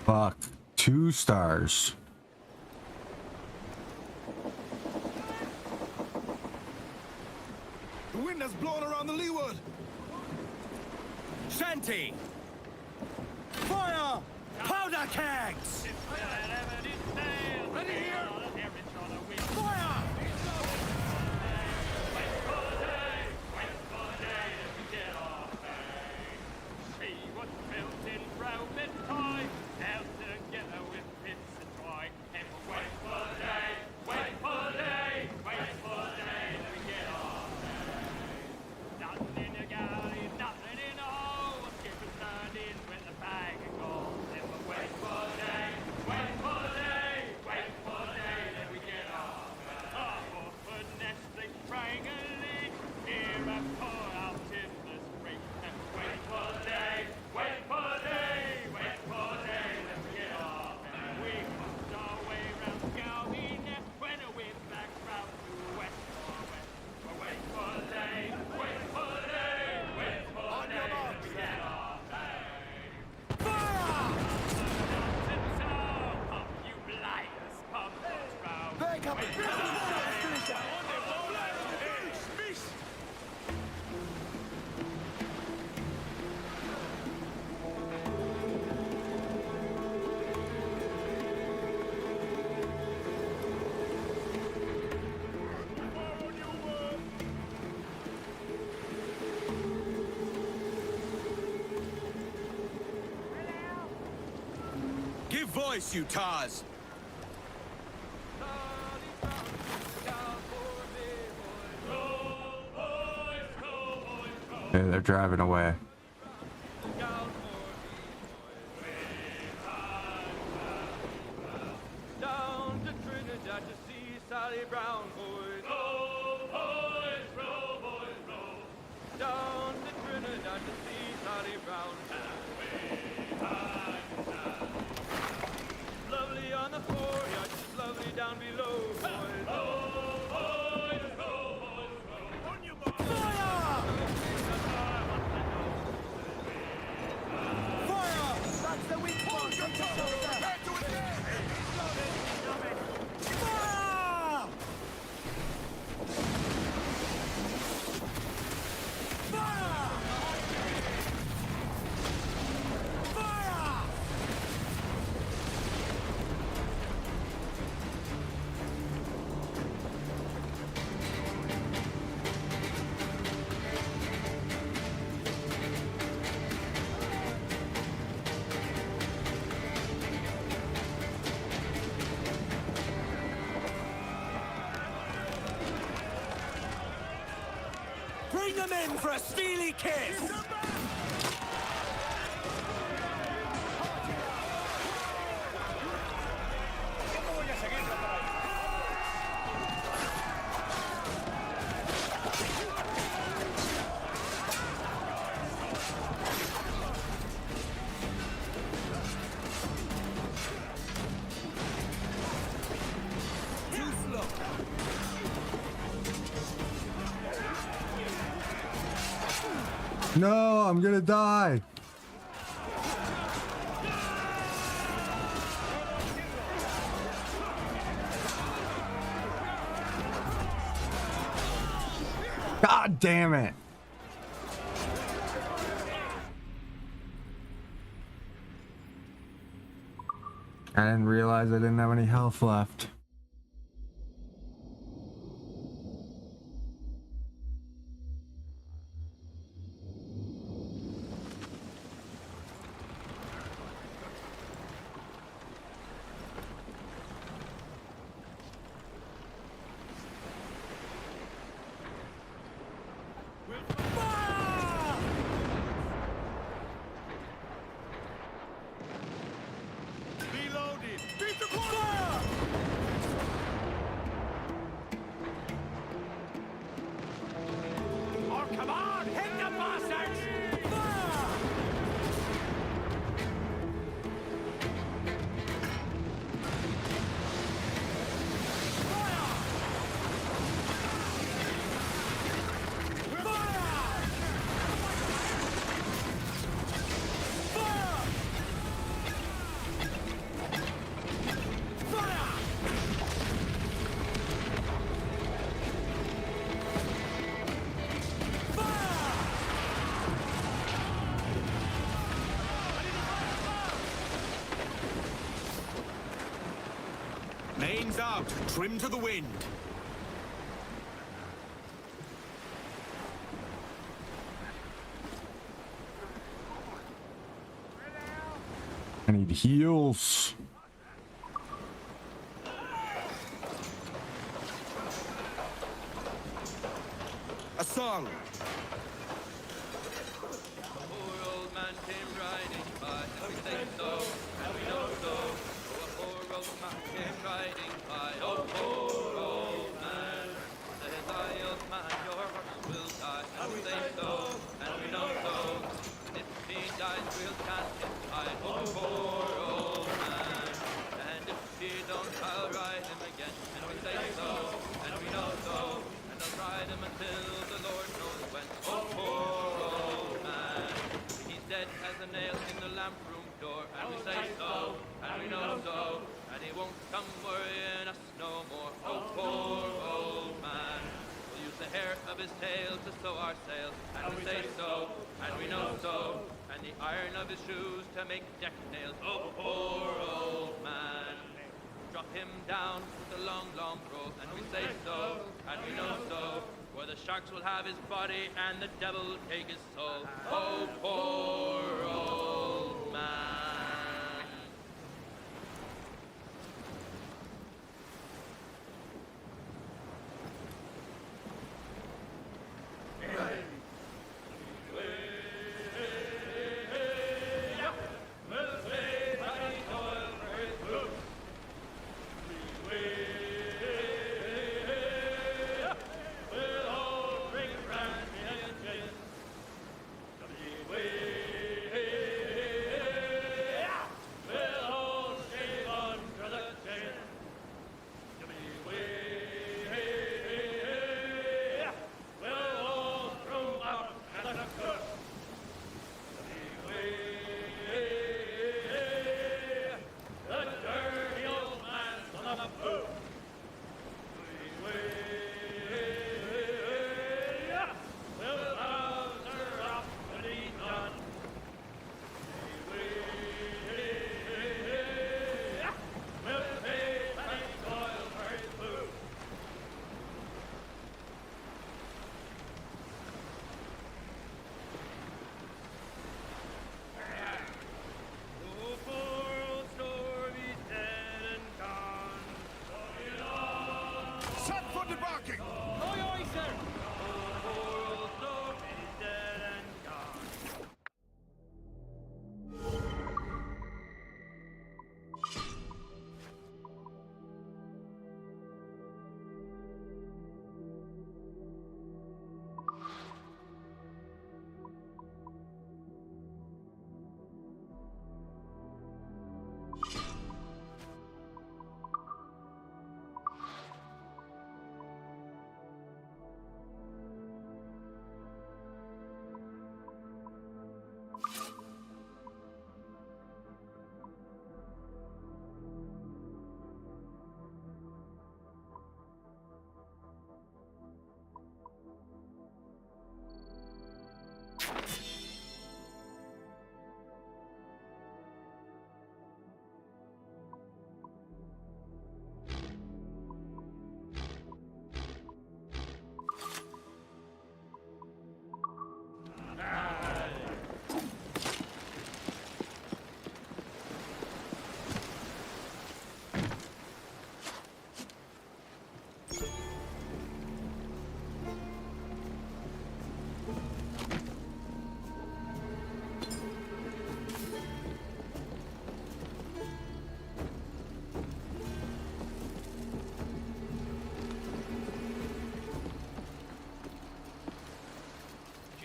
S1: Fuck. 2 stars.
S14: The wind has blown around the leeward. Shanty! Fire! Powder kegs! Ready here! Fire! Give voice, you tars!
S1: Yeah, they're driving away.
S14: Down to Trinidad to see Sally Brown, boys. Row, boys, row, boys, row. Down
S13: the sea, Charlie Brown. Lovely on the foreyard, she's lovely down below, boys. On your mark. Fire! Fire! That's the weak spot. Prepare to engage. Fire! Fire! Fire! Bring them in for a steely kiss! Too slow.
S1: No, I'm gonna die. God damn it. I didn't realize I didn't have any health left.
S13: Reloaded! Beat the fire! Oh, come on! Hit the bastards! Fire!
S14: Mains out, trim to the wind.
S1: I need heals.
S14: A song.
S13: Poor old man came riding by, and we say so, and we know so. Oh, a poor old man came riding by, oh, poor old man. Says I, old man, your horse will die, and we say so, and we know so. And if he dies, we'll cast him high, oh, poor old man. And if he don't, I'll ride him again, and we say so, and we know so. And I'll ride him until the Lord knows when, oh, poor old man. He's dead as a nail in the lamp room door, and we say so, and we know so, and he won't come worrying us no more, oh, poor old man. We'll use the hair of his tail to sew our sails, and we say so, and we know so, and the iron of his shoes to make deck nails, oh, poor old man. Drop him down with a long, long rope, and we say so, and we know so, where the sharks will have his body and the devil will take his soul. Oh, poor old man.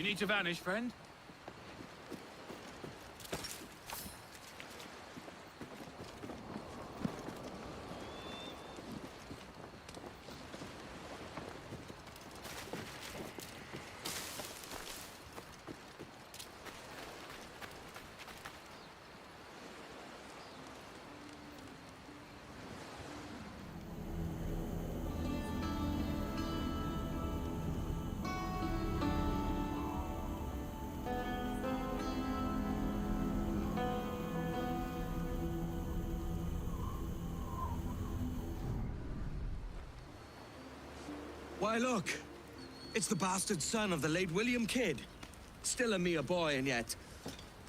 S14: You need to vanish, friend?
S2: Why, look. It's the bastard son of the late William Kidd. Still a mere boy, and yet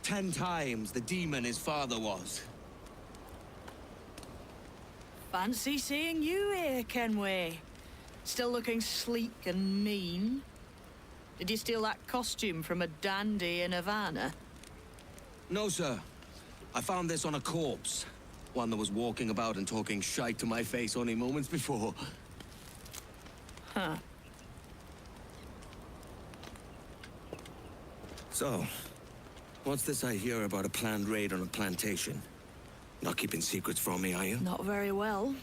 S2: 10 times the demon his father was.
S16: Fancy seeing you here, Kenway. Still looking sleek and mean. Did you steal that costume from a dandy in Havana?
S2: No, sir. I found this on a corpse. One that was walking about and talking shite to my face only moments before.
S16: Huh.
S2: So, what's this I hear about a planned raid on a plantation? Not keeping secrets from me, are you?
S16: Not very well.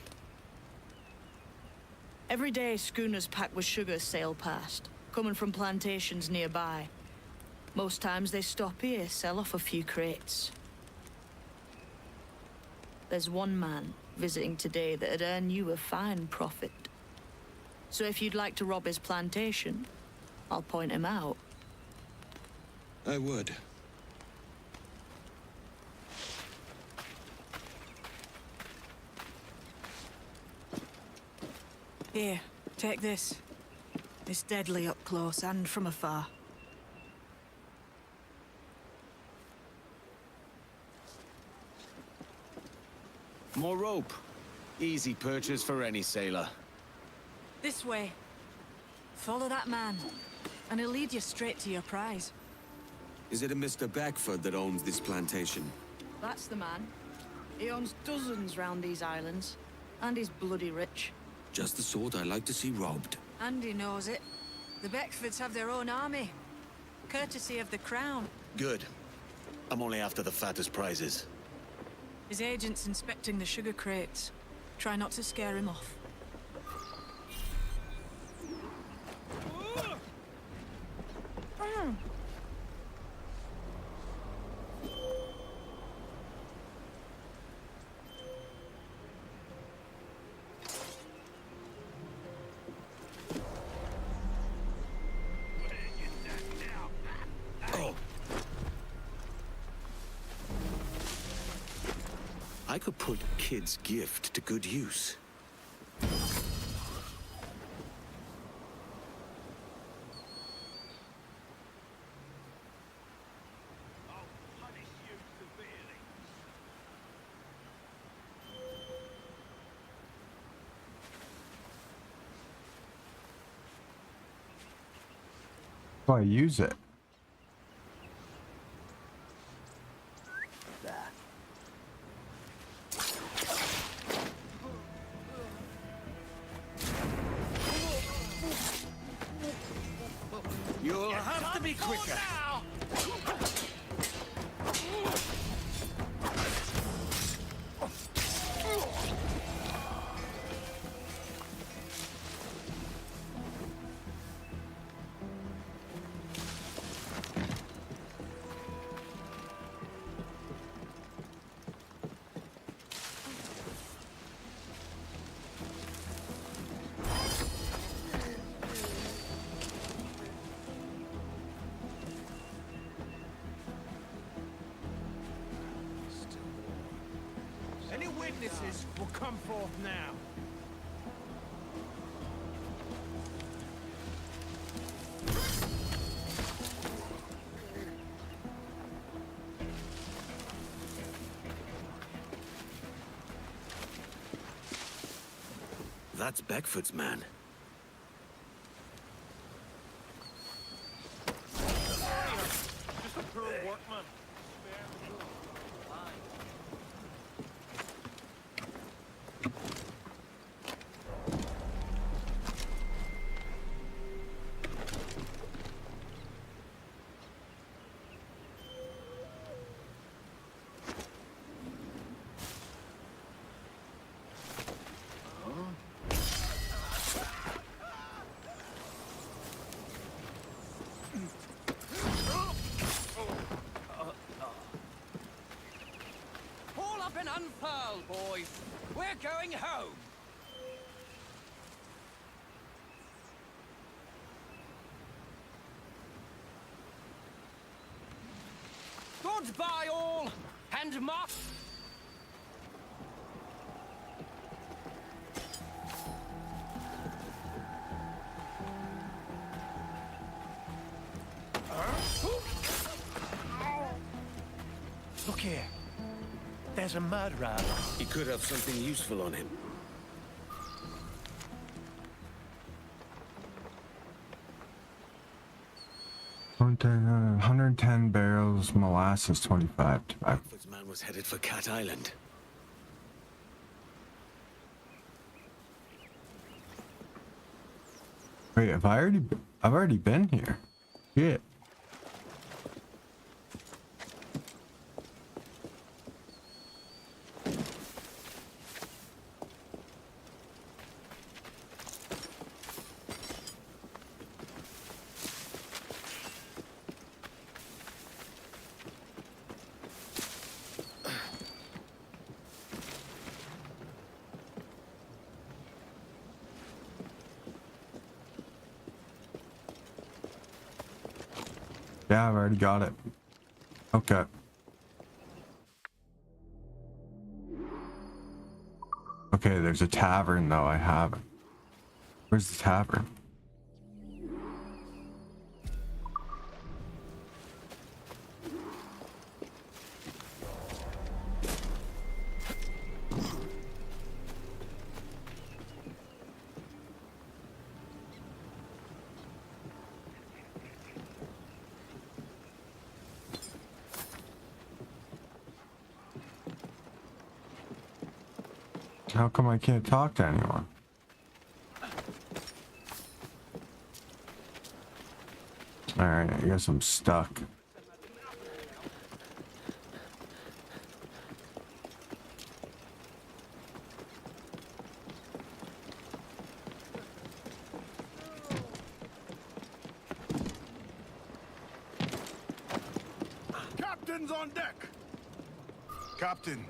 S16: Every day, schooners packed with sugar sail past, coming from plantations nearby. Most times they stop here, sell off a few crates. There's one man visiting today that'd earn you a fine profit. So if you'd like to rob his plantation, I'll point him out.
S2: I would.
S16: Here, take this. It's deadly up close and from afar.
S9: More rope. Easy purchase for any sailor.
S16: This way. Follow that man, and he'll lead you straight to your prize.
S2: Is it a Mr. Beckford that owns this plantation?
S16: That's the man. He owns dozens round these islands, and he's bloody rich.
S2: Just the sort I like to see robbed.
S16: And he knows it. The Beckfords have their own army, courtesy of the Crown.
S12: Good. I'm only after the fattest prizes.
S16: His agent's inspecting the sugar crates. Try not to scare him off.
S2: I could put Kid's gift to good use.
S1: Why use it?
S14: You'll have to be quicker. Any witnesses will come forth now.
S2: That's Beckford's man.
S14: Just a poor workman. Haul up and unfurl, boys. We're going home. Goodbye, all, and mark.
S12: Look here. There's a murderer.
S9: He could have something useful on him.
S1: Uh, 110 barrels, molasses 25.
S9: This man was headed for Cat Island.
S1: Wait, I've already been here. Shit. Yeah, I've already got it. Okay. Okay, there's a tavern though, I haven't. Where's the tavern? How come I can't talk to anyone? Alright, I guess I'm stuck.
S5: Captain's on deck! Captain,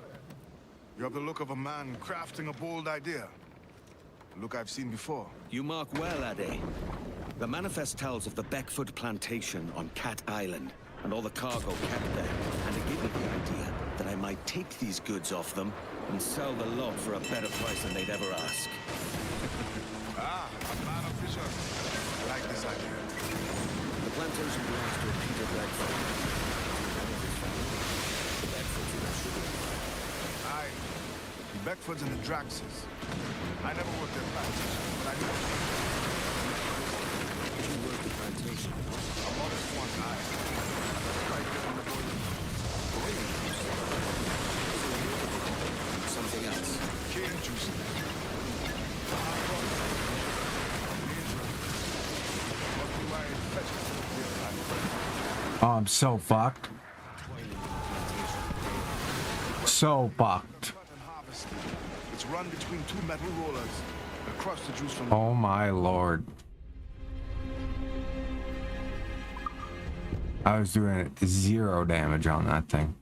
S5: you have the look of a man crafting a bold idea. A look I've seen before.
S9: You mark well, Ade. The manifest tells of the Beckford plantation on Cat Island, and all the cargo kept there, and it gave me the idea that I might take these goods off them and sell the lot for a better price than they'd ever ask.
S5: Ah, a man of vision. I like this idea.
S9: The plantation belongs to a Peter Beckford. The Beckfords in that sugar empire.
S5: Aye, the Beckfords and the Draxes. I never worked their plantation, but I know.
S9: You work the plantation, no?
S5: A modest one, aye. Right there on the boiling.
S9: Boiling juice? Something else.
S5: Cane juice.
S1: Oh, I'm so fucked. So fucked.
S5: It's run between two metal rollers. And crush the juice from.
S1: Oh my lord. I was doing 0 damage on that thing.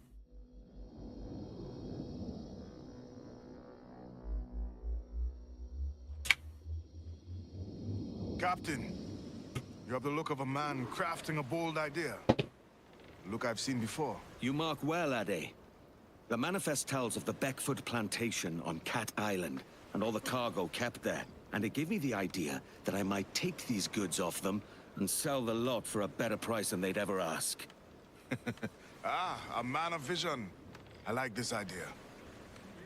S5: Captain, you have the look of a man crafting a bold idea. A look I've seen before.
S9: You mark well, Ade. The manifest tells of the Beckford plantation on Cat Island, and all the cargo kept there. And it gave me the idea that I might take these goods off them and sell the lot for a better price than they'd ever ask.
S5: Ah, a man of vision. I like this idea.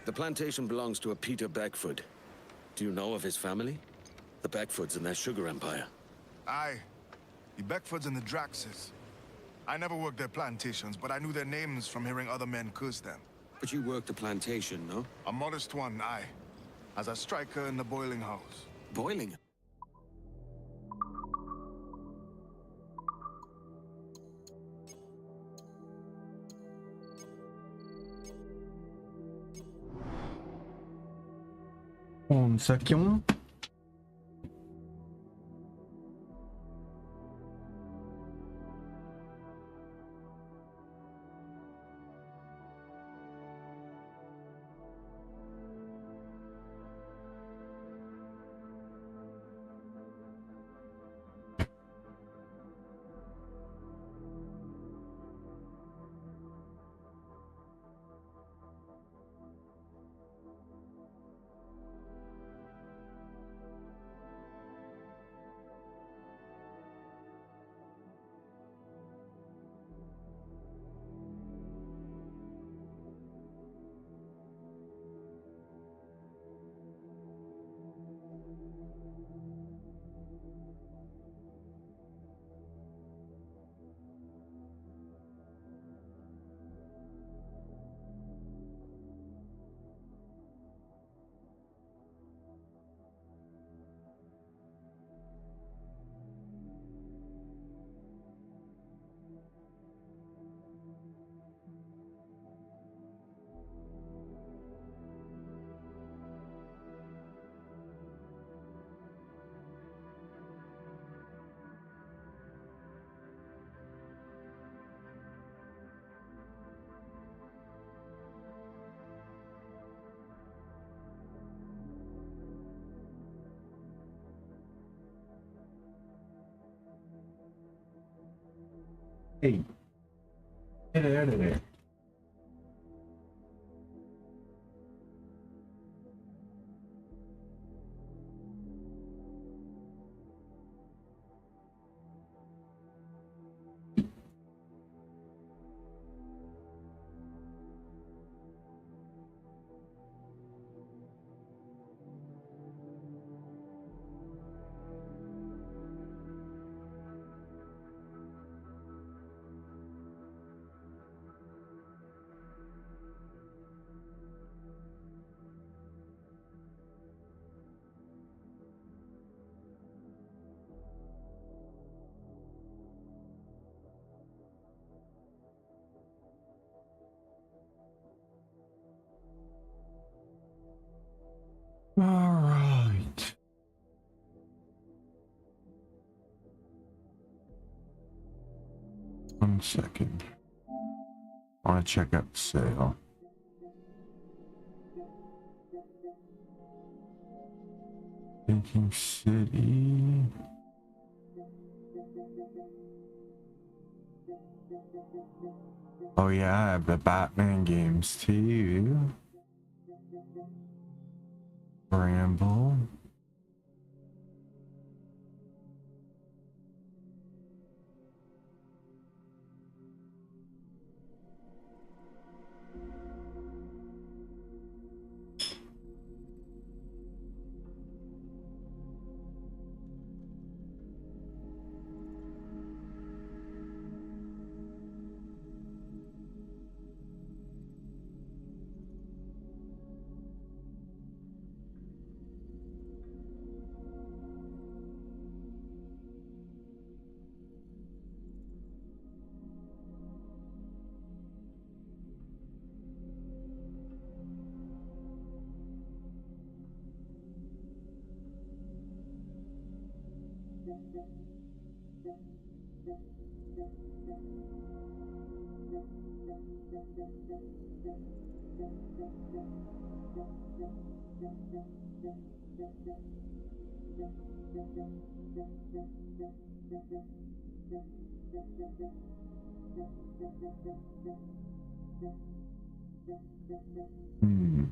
S9: The plantation belongs to a Peter Beckford. Do you know of his family? The Beckfords and their sugar empire.
S5: Aye, the Beckfords and the Draxes. I never worked their plantations, but I knew their names from hearing other men curse them.
S9: But you worked the plantation, no?
S5: A modest one, aye. As a striker in the boiling house.
S9: Boiling?
S1: Un second. Hey, get out of there. All right. One second. I want to check out the sale. Thinking City. Oh yeah, I have the Batman games too. Bramble. Hmm.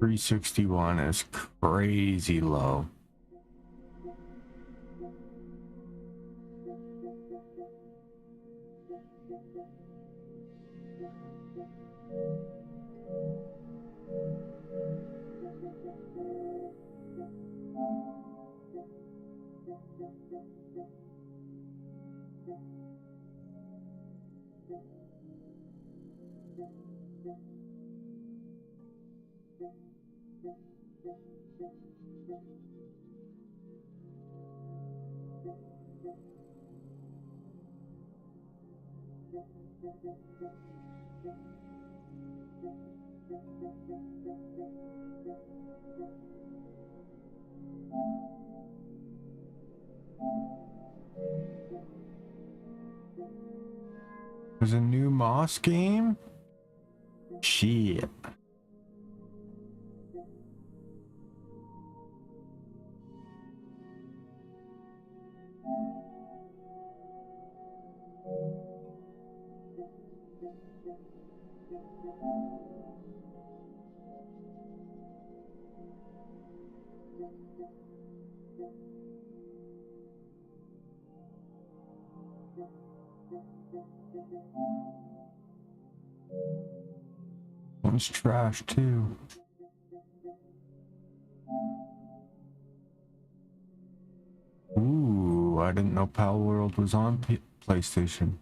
S1: $361 is crazy low. There's a new Moss game? Shit. One's trash too. Ooh, I didn't know Pal World was on PlayStation.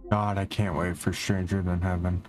S1: God, I can't wait for Stranger Than Heaven.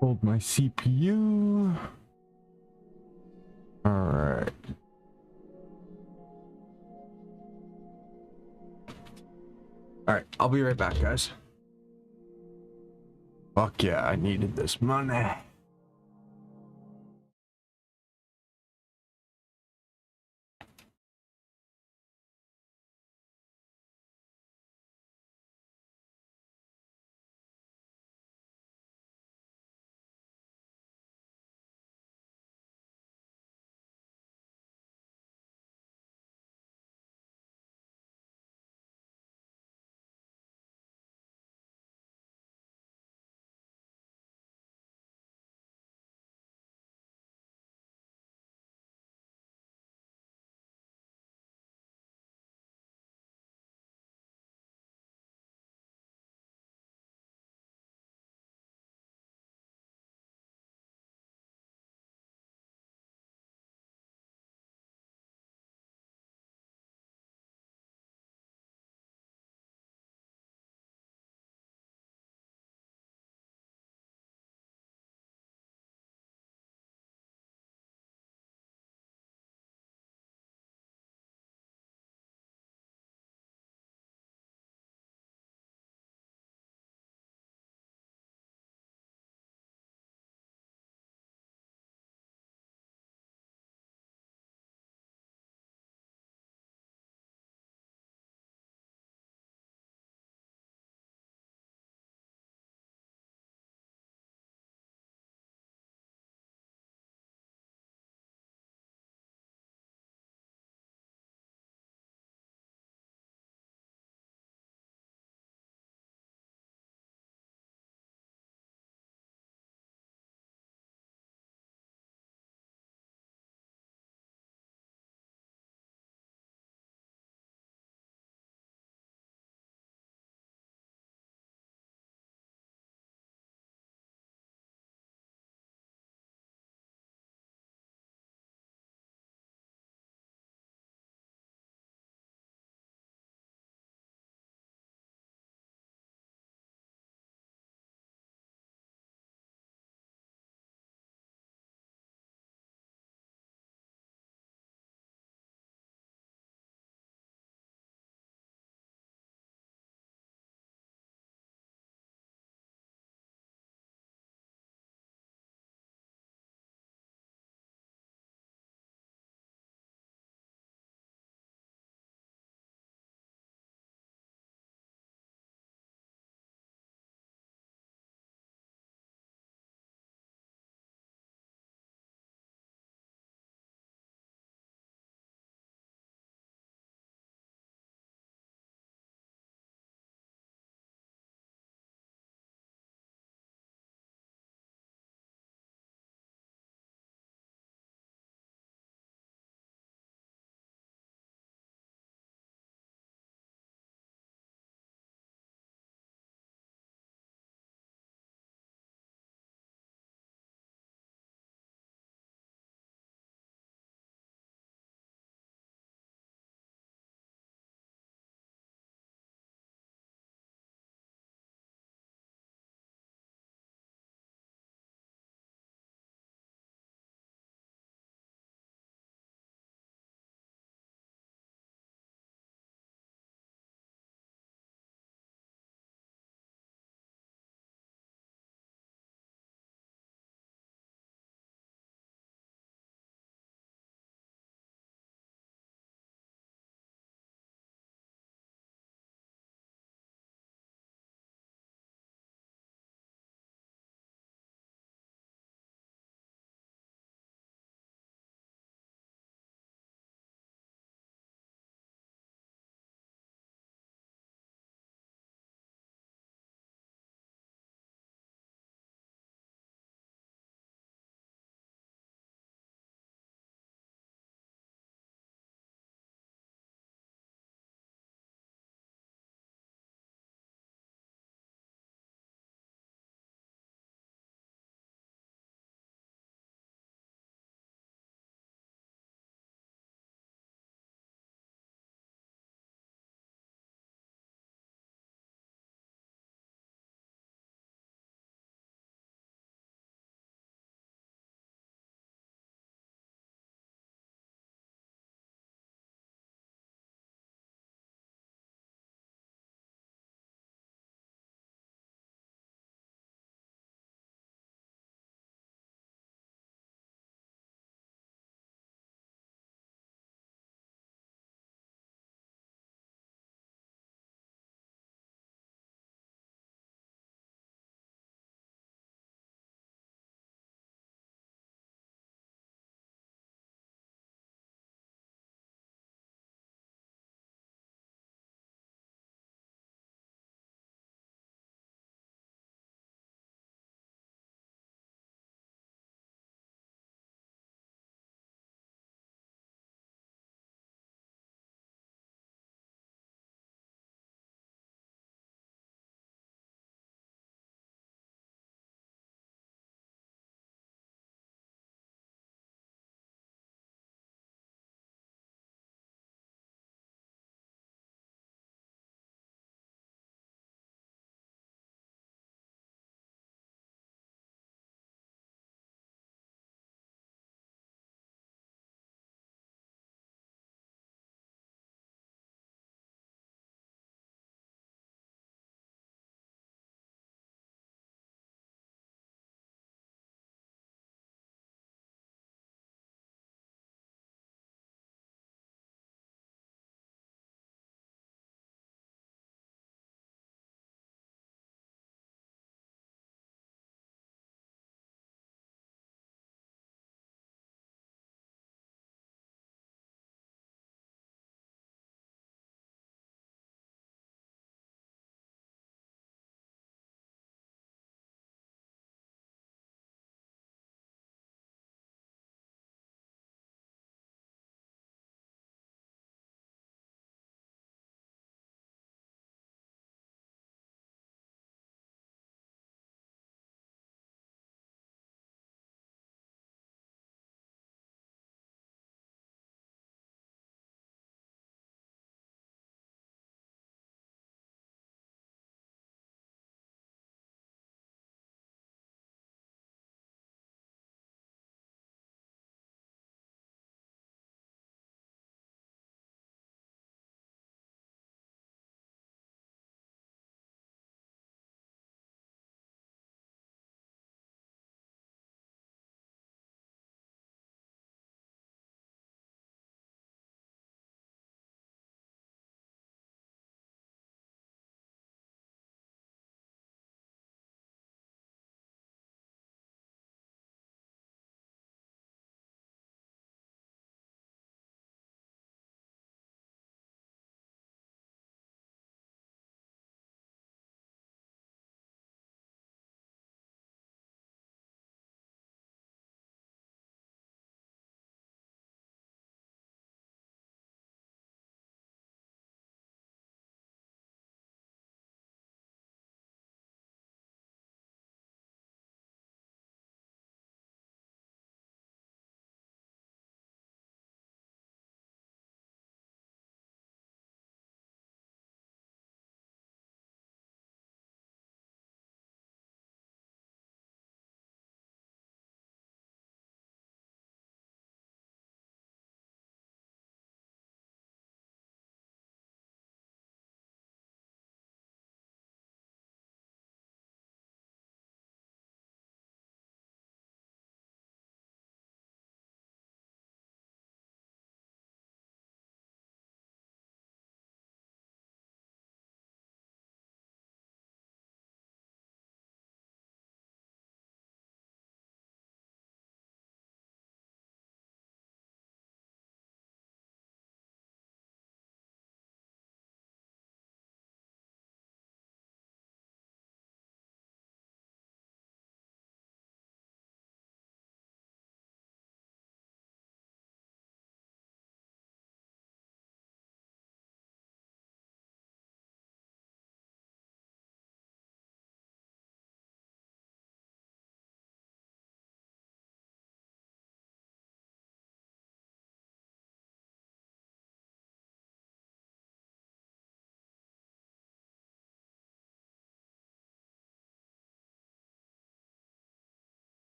S1: Hold my CPU. Alright. Alright, I'll be right back, guys. Fuck yeah, I needed this money.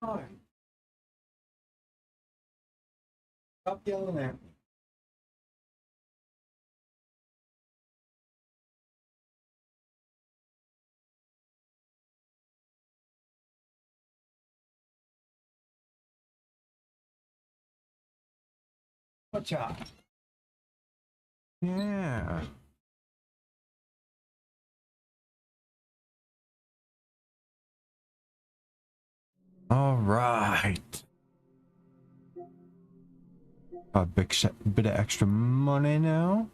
S1: Stop yelling at me. Watch out. Yeah. All right. A bit of extra money now.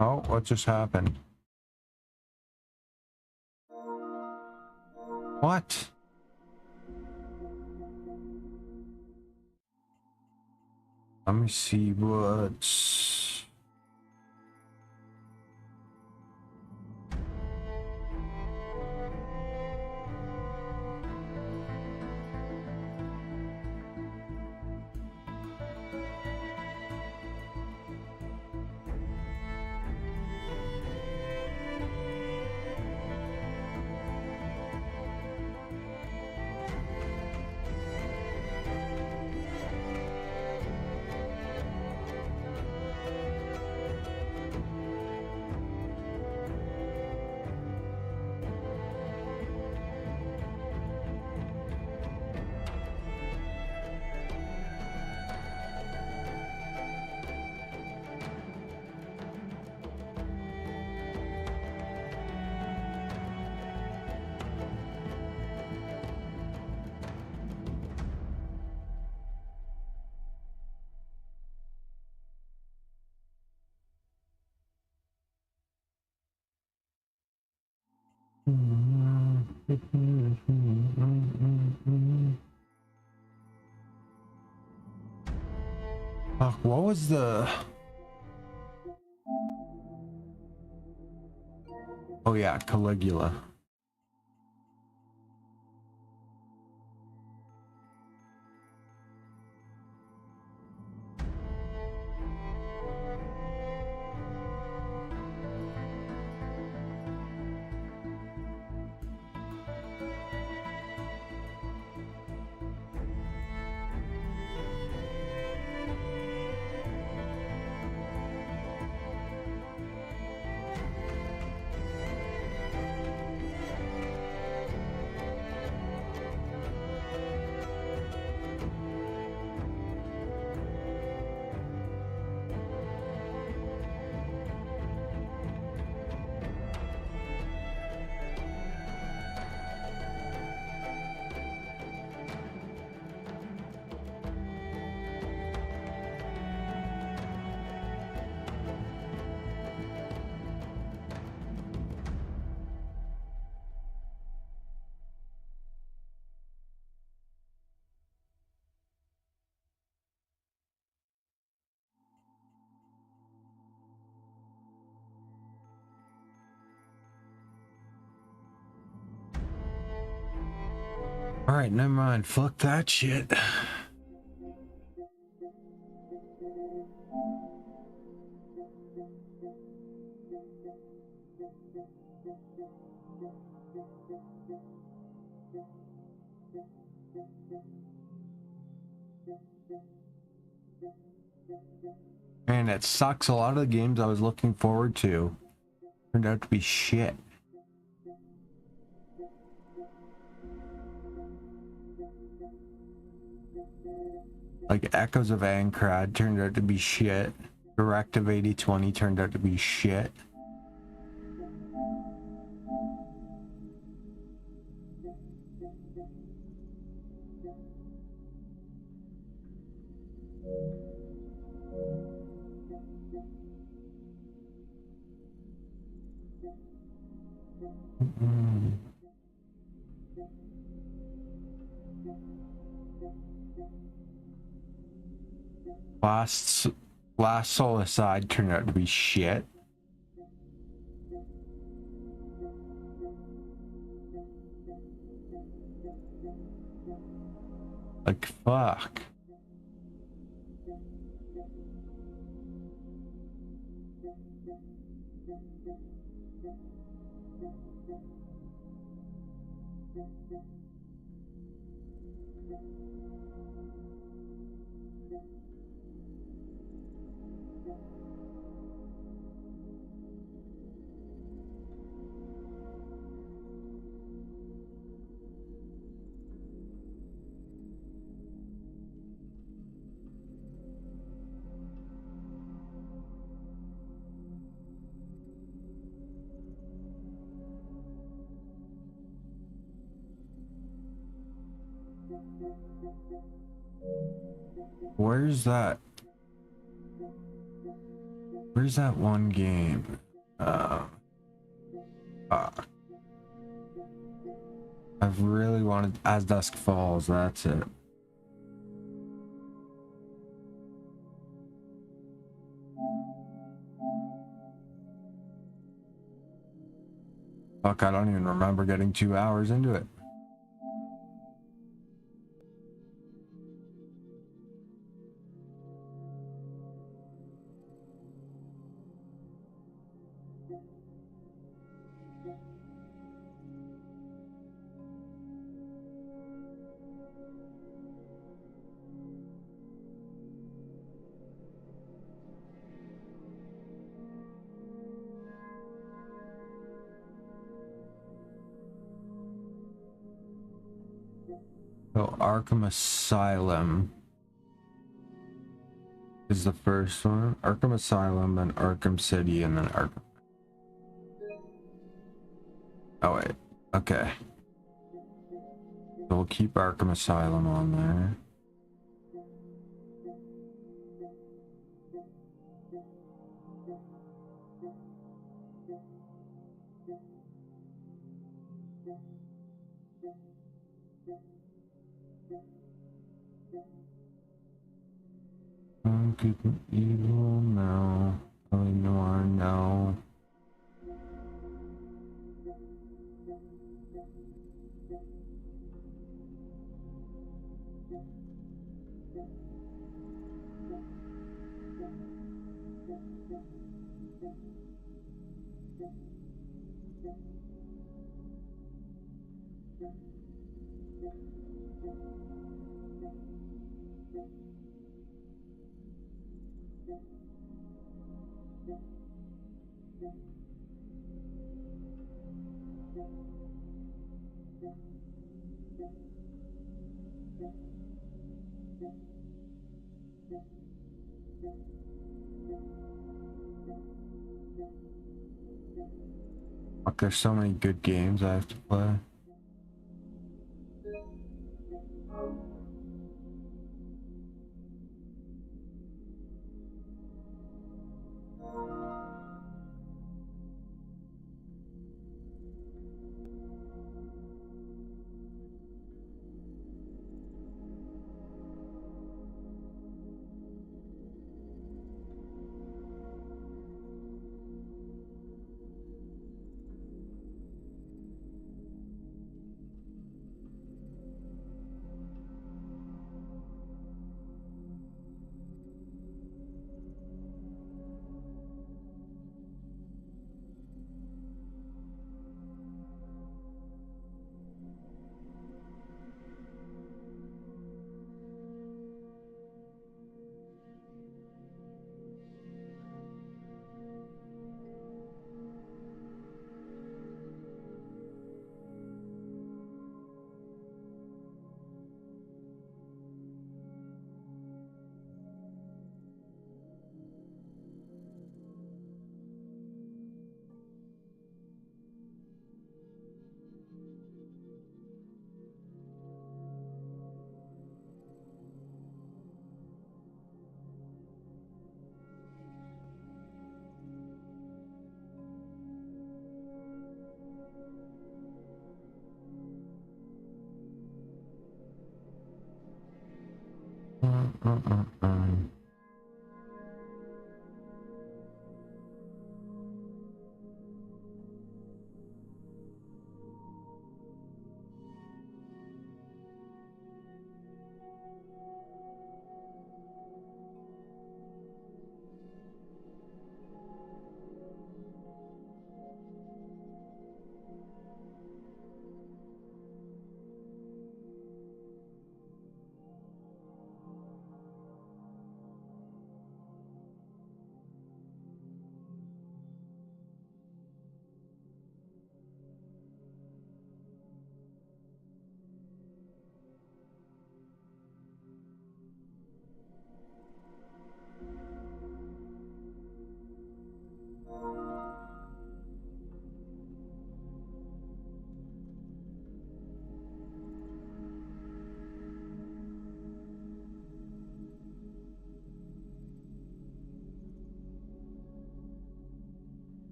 S1: Oh, what just happened? What? Let me see what's... Fuck, what was the... Oh yeah, Caligula. Alright, never mind. Fuck that shit. Man, it sucks. A lot of the games I was looking forward to turned out to be shit. Like Echoes of Ankrad turned out to be shit. Directive 8020 turned out to be shit. Last Soul Aside turned out to be shit. Like, fuck. Where's that? Where's that one game? I've really wanted As Dusk Falls, that's it. Fuck, I don't even remember getting 2 hours into it. So Arkham Asylum is the first one. Arkham Asylum, then Arkham City, and then Arkham. Oh wait, okay. So we'll keep Arkham Asylum on there. good and evil now. Probably noir now. Fuck, there's so many good games I have to play.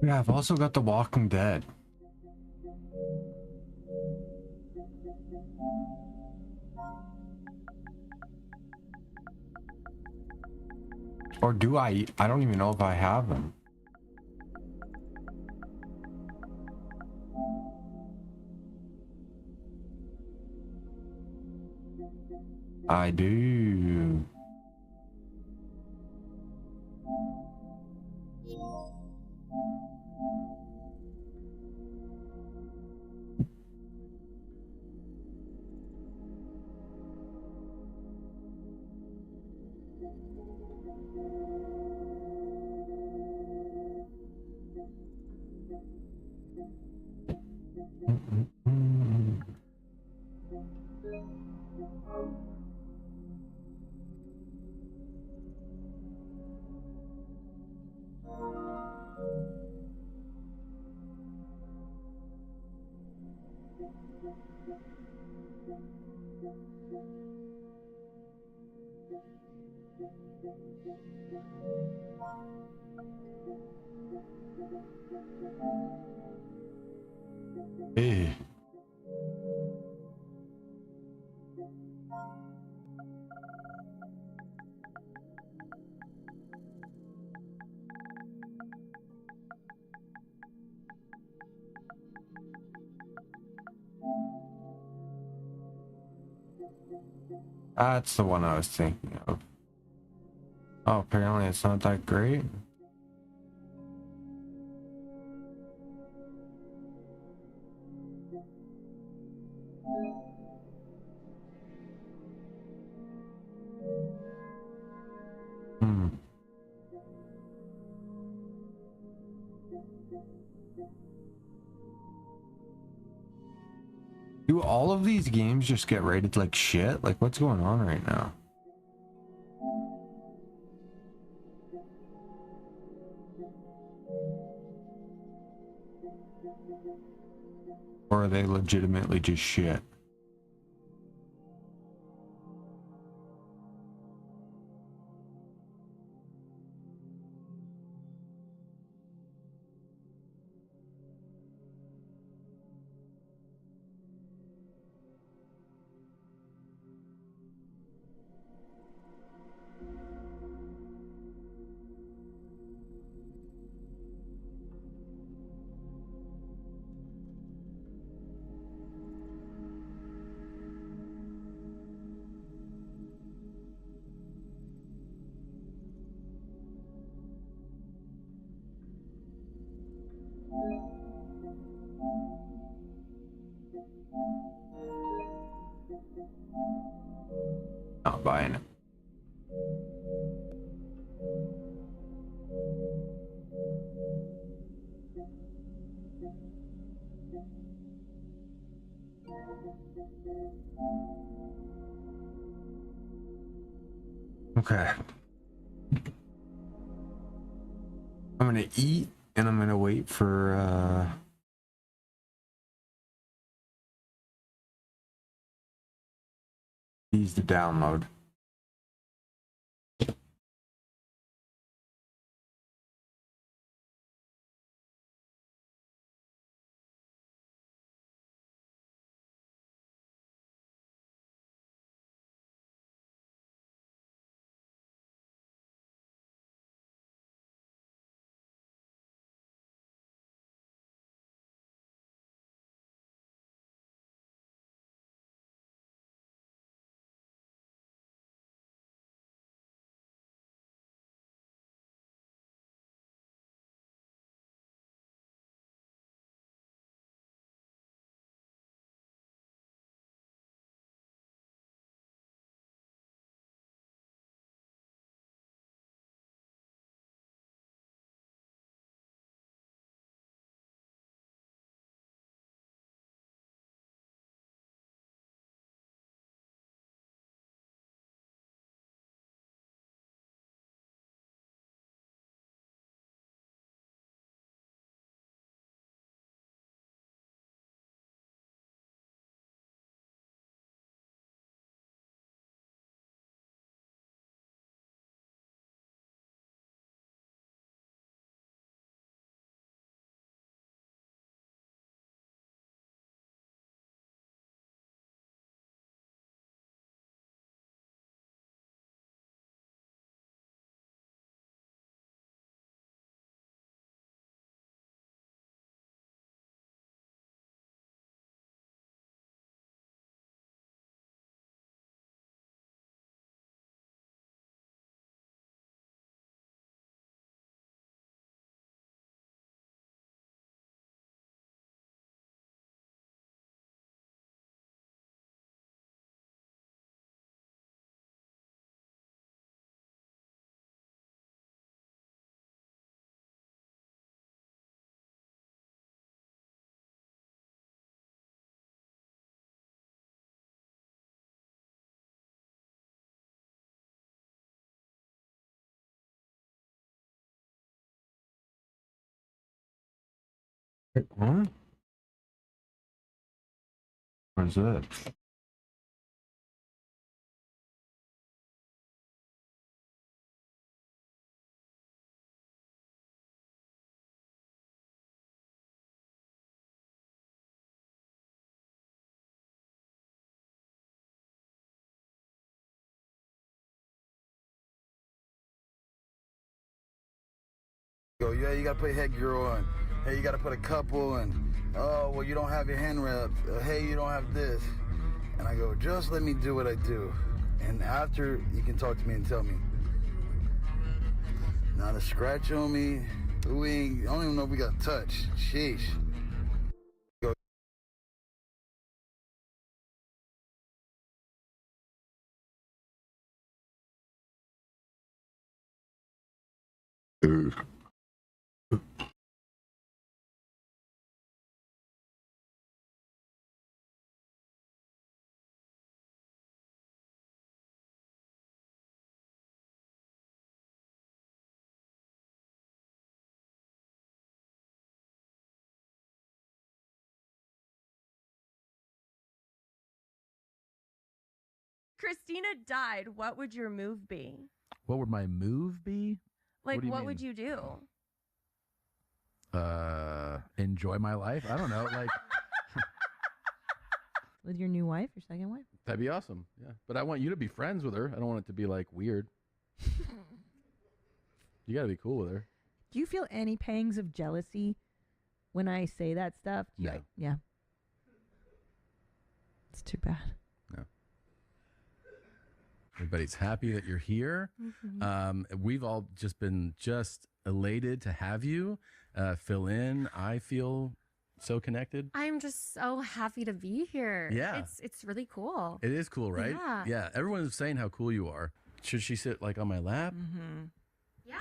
S1: Yeah, I've also got The Walking Dead. Or do I? I don't even know if I have them. I do. Hey. That's the one I was thinking of. Oh, apparently it's not that great. Hmm. Do all of these games just get rated like shit? Like, what's going on right now? Or are they legitimately just shit? Not buying it. Okay. I'm gonna eat and I'm gonna wait for these to download. Huh? Where's that?
S15: Go, yeah, you gotta put headgear on. Hey, you gotta put a couple, and oh, well, you don't have your hand wraps. Hey, you don't have this. And I go, just let me do what I do. And after, you can talk to me and tell me. Not a scratch on me. I don't even know if we got touch. Sheesh. Go.
S17: Christina died. What would your move be?
S18: What would my move be?
S17: Like,
S18: do you
S17: what
S18: mean?
S17: would you do?
S18: Enjoy my life? I don't know. Like,
S19: With your new wife, your second wife?
S18: that'd be awesome. Yeah. But I want you to be friends with her. I don't want it to be like weird. You got to be cool with her.
S19: Do you feel any pangs of jealousy when I say that stuff?
S18: No.
S19: Yeah. It's too bad.
S18: No. Everybody's happy that you're here. We've all just been elated to have you fill in. I feel so connected.
S21: I'm just so happy to be here.
S18: Yeah.
S21: It's really cool.
S18: It is cool, right?
S21: Yeah.
S18: Yeah. Everyone's saying how cool you are. Should she sit like on my lap?
S21: Yeah.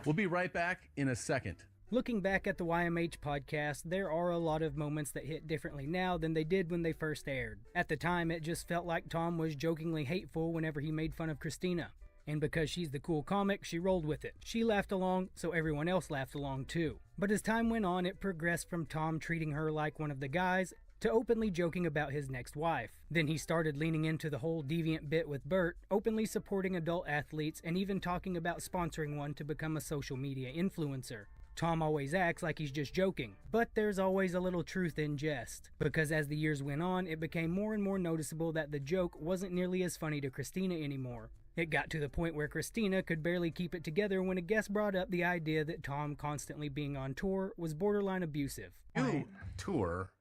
S18: We'll be right back in a second.
S26: Looking back at the YMH podcast, there are a lot of moments that hit differently now than they did when they first aired. At the time, it just felt like Tom was jokingly hateful whenever he made fun of Christina. And because she's the cool comic, she rolled with it. She laughed along, so everyone else laughed along too. But as time went on, it progressed from Tom treating her like one of the guys to openly joking about his next wife. Then he started leaning into the whole deviant bit with Bert, openly supporting adult athletes and even talking about sponsoring one to become a social media influencer. Tom always acts like he's just joking, but there's always a little truth in jest, because as the years went on, it became more and more noticeable that the joke wasn't nearly as funny to Christina anymore. It got to the point where Christina could barely keep it together when a guest brought up the idea that Tom constantly being on tour was borderline abusive.
S27: You tour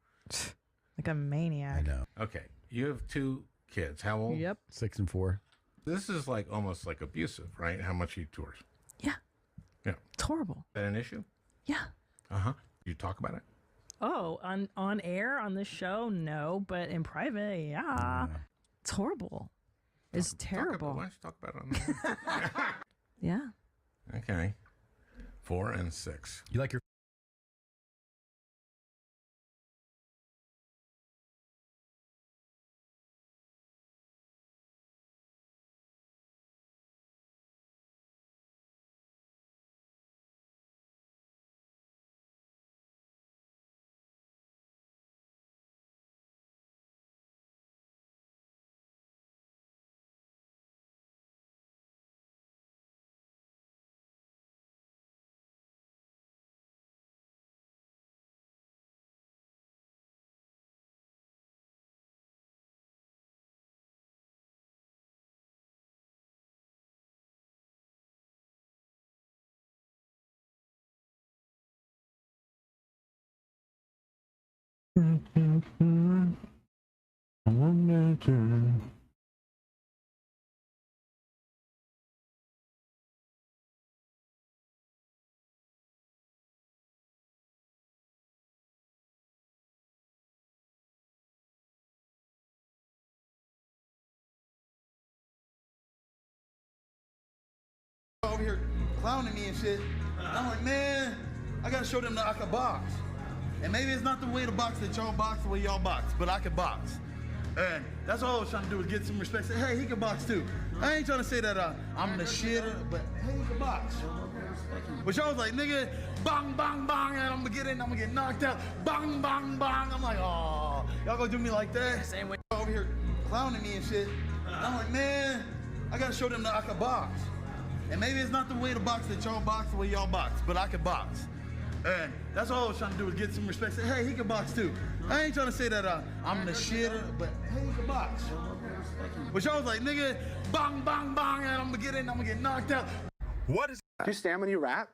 S19: like a maniac.
S18: I know.
S27: Okay, you have 2 kids. How old?
S19: Yep.
S18: 6 and 4.
S27: This is like almost like abusive, right? How much he tours?
S19: Yeah.
S27: Yeah.
S19: It's horrible.
S27: Is that an issue?
S19: Yeah.
S27: You talk about it?
S19: Oh, on air on this show, no, but in private, yeah. It's horrible. It's terrible.
S27: Why don't you talk about it on there?
S19: Yeah.
S27: Okay. 4 and 6.
S18: You like your
S15: Over here clowning me and shit. And I'm like, man, I gotta show them that I can box. And maybe it's not the way to box that y'all box the way y'all box, but I can box. And that's all I was trying to do, is get some respect. Say, hey, he can box too. I ain't trying to say that I'm the shit, but hey, he can box. But y'all was like, nigga, bang, bang, bang, and I'm gonna get knocked out. Bang, bang, bang. I'm like, oh, y'all gonna do me like that? Same way. Over here clowning me and shit. And I'm like, man, I gotta show them that I can box. And maybe it's not the way to box that y'all box the way y'all box, but I can box. And that's all I was trying to do, is get some respect. Say, hey, he can box too. I ain't trying to say that I'm the shit, but hey, he can box. But y'all was like, nigga, bang, bang, bang, and I'm gonna get knocked out.
S4: What is... Do you stand when you rap?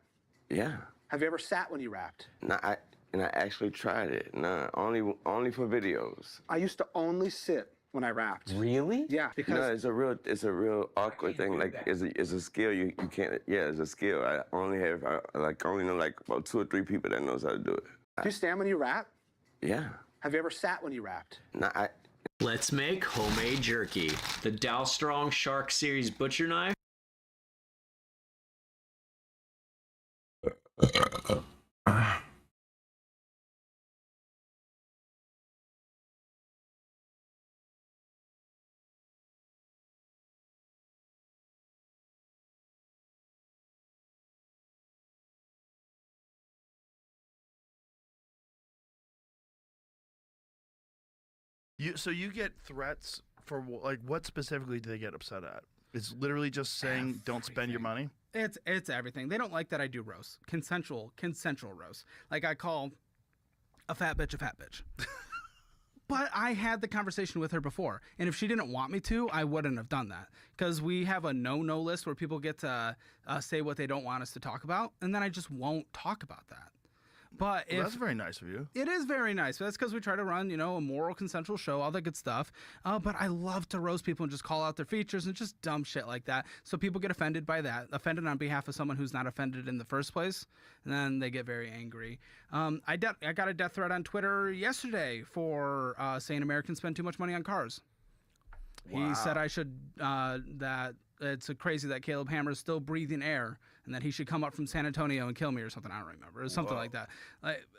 S6: Yeah.
S4: Have you ever sat when you rapped?
S6: No, I actually tried it. No, only for videos.
S4: I used to only sit when I rapped.
S6: Really?
S4: Yeah, because...
S6: No, it's a real awkward thing. Like, it's a skill you can't. Yeah, it's a skill. I only know like about 2 or 3 people that knows how to do it.
S4: Do you stand when you rap?
S6: Yeah.
S4: Have you ever sat when you rapped?
S6: No,
S11: Let's make homemade jerky. The Dow Strong Shark Series butcher knife.
S20: So you get threats for like what specifically do they get upset at? It's literally just saying don't spend your money.
S26: It's everything. They don't like that I do roasts, consensual roasts. Like I call a fat bitch a fat bitch. But I had the conversation with her before, and if she didn't want me to, I wouldn't have done that. Because we have a no list where people get to say what they don't want us to talk about, and then I just won't talk about that. But
S20: Well, that's very nice of you.
S26: It is very nice. That's because we try to run, a moral, consensual show, all that good stuff. But I love to roast people and just call out their features and just dumb shit like that. So people get offended by that, offended on behalf of someone who's not offended in the first place, and then they get very angry. I got a death threat on Twitter yesterday for saying Americans spend too much money on cars.
S20: Wow.
S26: He said I should that it's crazy that Caleb Hammer is still breathing air, and that he should come up from San Antonio and kill me or something. I don't remember. It was something like that.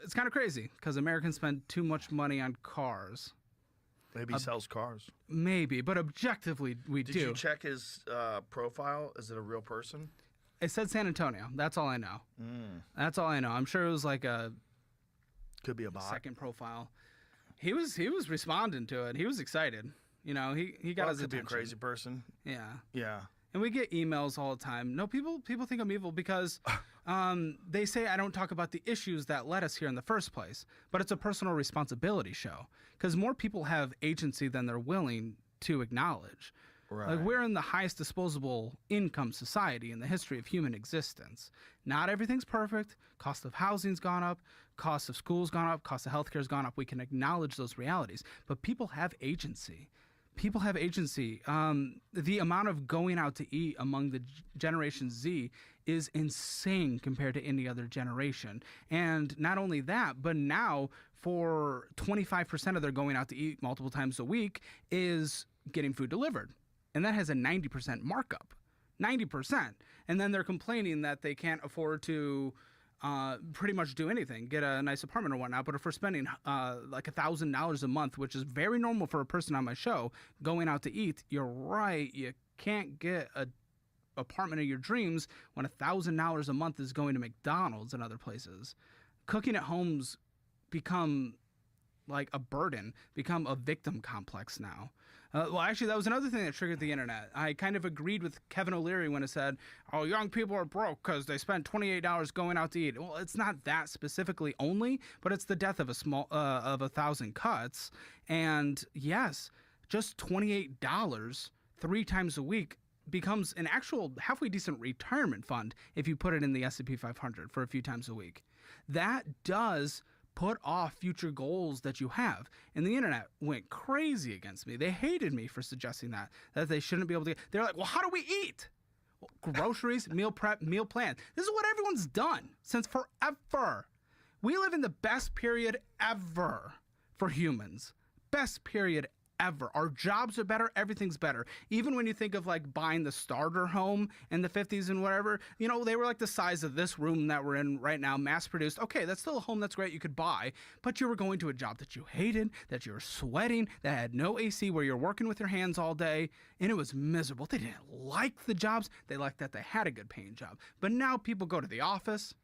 S26: It's kind of crazy because Americans spend too much money on cars.
S20: Maybe he sells cars.
S26: Maybe, but objectively we do.
S20: Did you check his profile? Is it a real person?
S26: It said San Antonio. That's all I know. That's all I know. I'm sure it was like a
S20: could be a bot.
S26: Second profile. He was responding to it. He was excited. He got his attention.
S20: Could be a crazy person.
S26: Yeah.
S20: Yeah.
S26: And we get emails all the time. No, people think I'm evil because they say I don't talk about the issues that led us here in the first place. But it's a personal responsibility show because more people have agency than they're willing to acknowledge.
S20: Right.
S26: Like we're in the highest disposable income society in the history of human existence. Not everything's perfect. Cost of housing's gone up. Cost of school's gone up. Cost of healthcare's gone up. We can acknowledge those realities. But people have agency. People have agency. The amount of going out to eat among the Generation Z is insane compared to any other generation. And not only that, but now for 25% of their going out to eat multiple times a week is getting food delivered. And that has a 90% markup. 90%. And then they're complaining that they can't afford to pretty much do anything, get a nice apartment or whatnot. But if we're spending like $1,000 a month, which is very normal for a person on my show, going out to eat, you're right. You can't get a apartment of your dreams when $1,000 a month is going to McDonald's and other places. Cooking at home's become like a burden, become a victim complex now. Well, actually, that was another thing that triggered the internet. I kind of agreed with Kevin O'Leary when it said, oh, young people are broke because they spend $28 going out to eat. Well, it's not that specifically only, but it's the death of of 1,000 cuts. And yes, just $28 3 times a week becomes an actual halfway decent retirement fund if you put it in the S&P 500 for a few times a week. That does put off future goals that you have. And the internet went crazy against me. They hated me for suggesting that they shouldn't be able to. They're like, well, how do we eat? Well, groceries, meal prep, meal plan. This is what everyone's done since forever. We live in the best period ever for humans. Best period ever. Our jobs are better. Everything's better. Even when you think of like buying the starter home in the 50s and whatever, they were like the size of this room that we're in right now, mass produced. Okay, that's still a home that's great you could buy, but you were going to a job that you hated, that you were sweating, that had no AC, where you're working with your hands all day, and it was miserable. They didn't like the jobs. They liked that they had a good paying job. But now people go to the office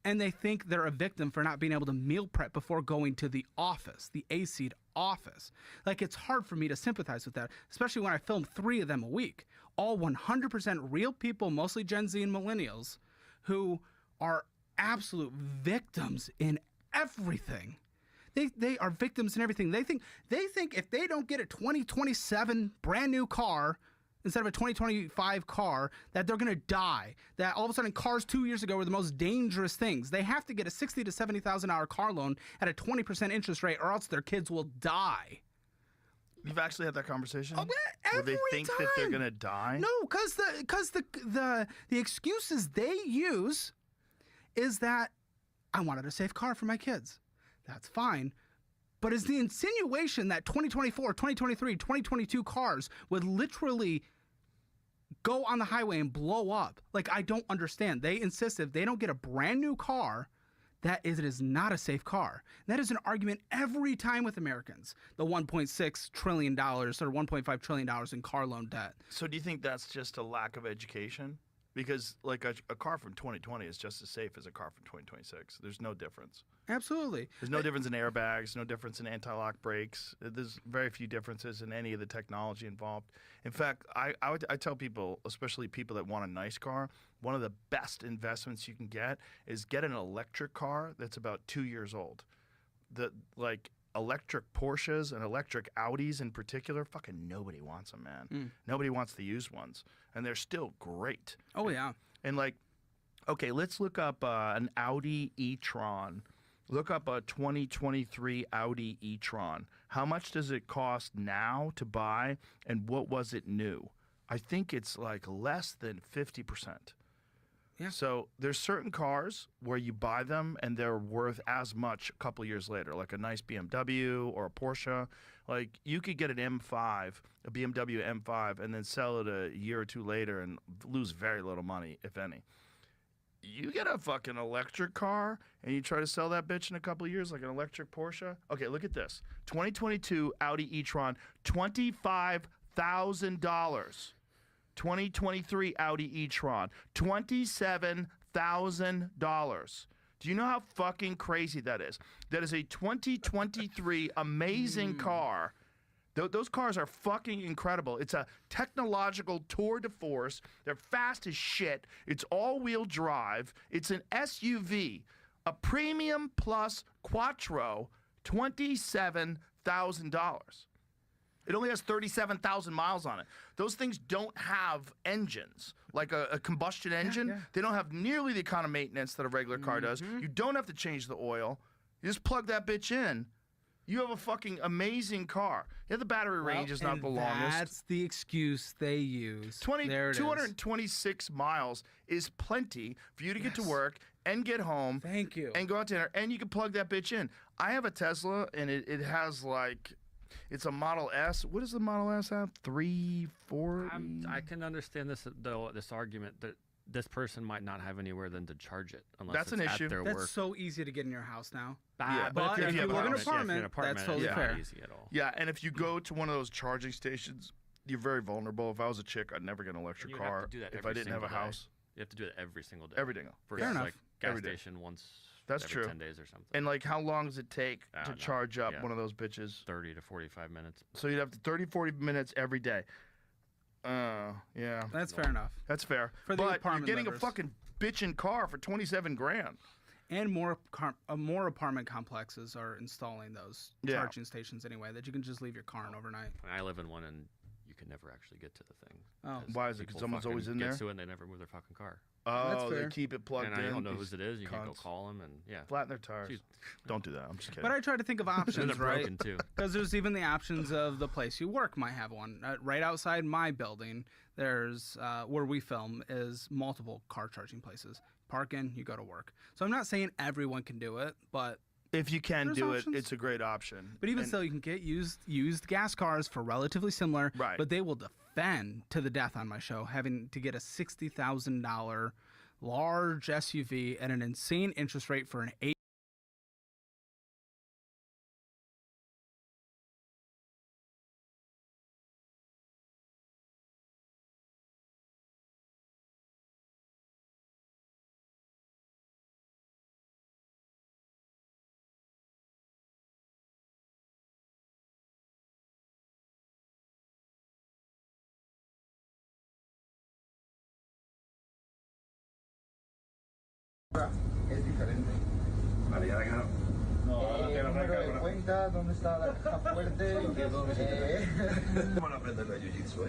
S26: and they think they're a victim for not being able to meal prep before going to the office, the AC'd office. Like, it's hard for me to sympathize with that, especially when I film 3 of them a week. All 100% real people, mostly Gen Z and millennials, who are absolute victims in everything. They are victims in everything. They think if they don't get a 2027 brand new car,
S3: instead of a 2025 car, that they're going to die. That all of a sudden cars 2 years ago were the most dangerous things. They have to get a $60,000 to $70,000 car loan at a 20% interest rate, or else their kids will die.
S20: You've actually had that conversation?
S3: Oh,
S20: where they think
S3: time.
S20: that they're gonna die?
S3: No, because the excuses they use is that I wanted a safe car for my kids. That's fine. But is the insinuation that 2024, 2023, 2022 cars would literally go on the highway and blow up? Like, I don't understand. They insist if they don't get a brand new car, that it is not a safe car. That is an argument every time with Americans. The $1.6 trillion or $1.5 trillion in car loan debt.
S20: So do you think that's just a lack of education? Because like a car from 2020 is just as safe as a car from 2026. There's no difference.
S3: Absolutely.
S20: There's no difference in airbags, no difference in anti-lock brakes. There's very few differences in any of the technology involved. In fact, I tell people, especially people that want a nice car, one of the best investments you can get is get an electric car that's about 2 years old. Electric Porsches and electric Audis in particular, fucking nobody wants them, man. Nobody wants the used ones. And they're still great.
S3: Oh, yeah.
S20: And okay, let's look up an Audi e-tron. Look up a 2023 Audi e-tron. How much does it cost now to buy, and what was it new? I think it's like less than 50%.
S3: Yeah.
S20: So there's certain cars where you buy them and they're worth as much a couple years later, like a nice BMW or a Porsche. Like you could get an M5, a BMW M5, and then sell it a year or two later and lose very little money, if any. You get a fucking electric car and you try to sell that bitch in a couple of years, like an electric Porsche. Okay, look at this. 2022 Audi e-tron, $25,000. 2023 Audi e-tron, $27,000. Do you know how fucking crazy that is? That is a 2023 amazing car. Those cars are fucking incredible. It's a technological tour de force. They're fast as shit. It's all-wheel drive. It's an SUV, a premium plus quattro, $27,000. It only has 37,000 miles on it. Those things don't have engines, like a combustion engine.
S3: Yeah.
S20: They don't have nearly the kind of maintenance that a regular car does. You don't have to change the oil. You just plug that bitch in. You have a fucking amazing car. Yeah, the battery range is not the longest.
S3: That's the excuse they use.
S20: 226 miles is plenty for you to get to work and get home.
S3: Thank you.
S20: And go out to dinner, and you can plug that bitch in. I have a Tesla, and it has like... It's a Model S. What does the Model S have? 340?
S7: I can understand this argument that this person might not have anywhere then to charge it unless
S20: That's
S7: it's
S20: an issue.
S7: at their
S3: That's
S7: work.
S3: so easy to get in your house now.
S20: Yeah,
S3: but if you live in an apartment,
S7: apartment,
S3: that's totally
S7: it's
S3: fair.
S7: not easy at all.
S20: Yeah, and if you go to one of those charging stations, you're very vulnerable. If I was a chick, I'd never get an electric
S7: You
S20: car
S7: have to do that
S20: if
S7: every
S20: I didn't have a
S7: single day.
S20: house.
S7: You have to do it every single day.
S20: Every day.
S7: Versus
S3: Fair enough.
S7: like gas
S20: Every day.
S7: station once
S20: That's
S7: every
S20: true.
S7: 10 days or something.
S20: And like, how long does it take
S7: I
S20: to
S7: don't know.
S20: charge up
S7: Yeah.
S20: one of those bitches?
S7: 30 to 45 minutes.
S20: So you'd have to 30, 40 minutes every day. Yeah.
S3: That's fair enough.
S20: That's fair.
S3: For the
S20: but you're
S3: apartment
S20: getting
S3: livers.
S20: a fucking bitchin' car for 27 grand.
S3: And more apartment complexes are installing those charging stations anyway, that you can just leave your car in overnight.
S7: I live in one and you can never actually get to the thing.
S3: Oh.
S20: Why is it? 'Cause
S7: People
S20: someone's
S7: fucking
S20: always in
S7: get
S20: there?
S7: to it and they never move their fucking car.
S20: Oh, they
S3: fair.
S20: keep it plugged
S7: And
S20: in.
S7: I don't know
S20: these
S7: whose it is. You can go
S20: cunts.
S7: call them and yeah.
S20: Flatten their tires. Don't do that. I'm just kidding.
S3: But I try to think of
S7: And
S3: options,
S7: they're
S3: right?
S7: broken too.
S3: Because there's even the options of the place you work might have one. Right outside my building, there's where we film is multiple car charging places. Park in, you go to work. So I'm not saying everyone can do it, but
S20: if you can
S3: there's
S20: do
S3: options.
S20: it, it's a great option.
S3: But even
S20: And-
S3: still, you can get used gas cars for relatively similar.
S20: Right.
S3: But they will defend to the death on my show having to get a $60,000 large SUV at an insane interest rate for an 8.
S8: Es diferente. Vale, ya la gano. No, número de cuenta, ¿dónde está la caja fuerte? ¿Cómo no aprender la jiu-jitsu,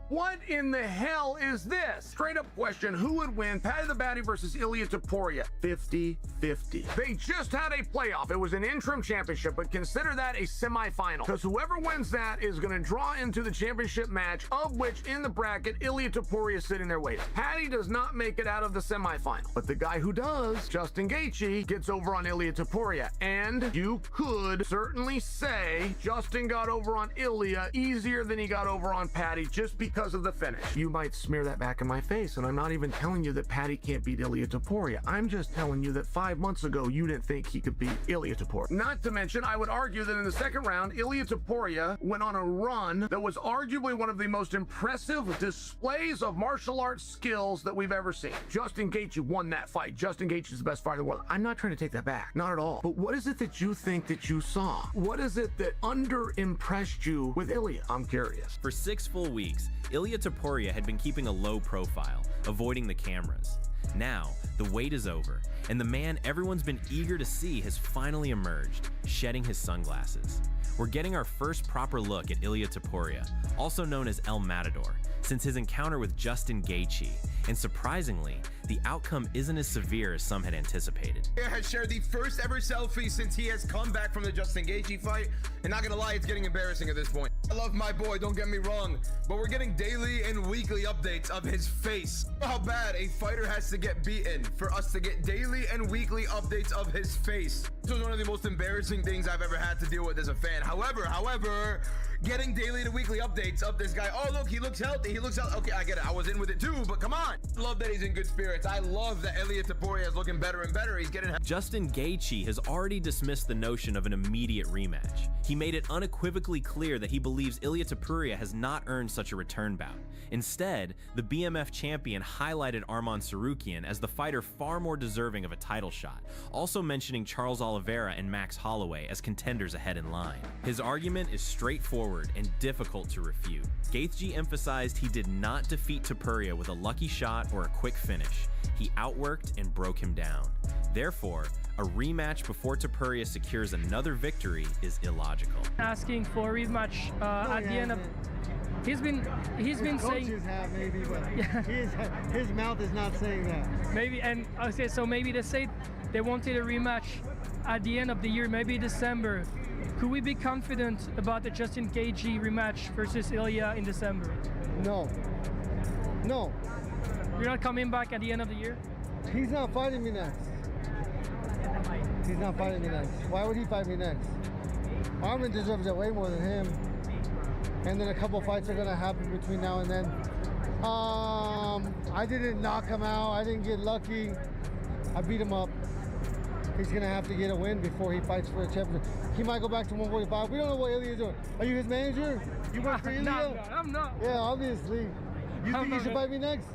S10: What in the hell is this? Straight up question, who would win, Paddy the Baddy versus Ilya Topuria? 50-50. They just had a playoff. It was an interim championship, but consider that a semifinal, because whoever wins that is going to draw into the championship match, of which in the bracket, Ilya Topuria is sitting there waiting. Paddy does not make it out of the semifinal, but the guy who does, Justin Gaethje, gets over on Ilya Topuria, and you could certainly say Justin got over on Ilya easier than he got over on Paddy just because of the finish. You might smear that back in my face, and I'm not even telling you that Paddy can't beat Ilya Topuria. I'm just telling you that 5 months ago, you didn't think he could beat Ilya Topuria. Not to mention, I would argue that in the second round, Ilya Topuria went on a run that was arguably one of the most impressive displays of martial arts skills that we've ever seen. Justin Gaethje won that fight. Justin Gaethje is the best fighter in the world. I'm not trying to take that back. Not at all. But what is it that you think that you saw? What is it that under-impressed you with Ilya? I'm curious.
S13: For 6 full weeks, Ilya Topuria had been keeping a low profile, avoiding the cameras. Now, the wait is over, and the man everyone's been eager to see has finally emerged, shedding his sunglasses. We're getting our first proper look at Ilya Topuria, also known as El Matador, since his encounter with Justin Gaethje, and surprisingly, the outcome isn't as severe as some had anticipated.
S16: He has shared the first ever selfie since he has come back from the Justin Gaethje fight, and not gonna lie, it's getting embarrassing at this point. I love my boy, don't get me wrong, but we're getting daily and weekly updates of his face. How bad a fighter has to get beaten for us to get daily and weekly updates of his face. This was one of the most embarrassing things I've ever had to deal with as a fan. However, getting daily to weekly updates of this guy. Oh, look, he looks healthy. Okay, I get it. I was in with it too, but come on. Love that he's in good spirits. I love that Ilya Topuria is looking better and better. He's getting...
S13: Justin Gaethje has already dismissed the notion of an immediate rematch. He made it unequivocally clear that he believes Ilya Topuria has not earned such a return bout. Instead, the BMF champion highlighted Arman Sarukian as the fighter far more deserving of a title shot, also mentioning Charles Oliveira and Max Holloway as contenders ahead in line. His argument is straightforward and difficult to refute. Gaethje emphasized he did not defeat Topuria with a lucky shot or a quick finish. He outworked and broke him down. Therefore, a rematch before Topuria secures another victory is illogical.
S22: Asking for a rematch at the end of... He's been saying...
S23: have maybe, but his mouth is not saying that.
S22: Maybe, and okay, so maybe they say they wanted a rematch at the end of the year, maybe December. Could we be confident about the Justin Gaethje rematch versus Ilya in December?
S23: No. No.
S22: You're not coming back at the end of the year?
S23: He's not fighting me next. He's not fighting me next. Why would he fight me next? Arman deserves it way more than him. And then a couple fights are gonna happen between now and then. I didn't knock him out. I didn't get lucky. I beat him up. He's gonna have to get a win before he fights for a championship. He might go back to 145. We don't know what Ilya's doing. Are you his manager? You work for Ilya?
S22: No, I'm not.
S23: Yeah, obviously. You think you should fight me next?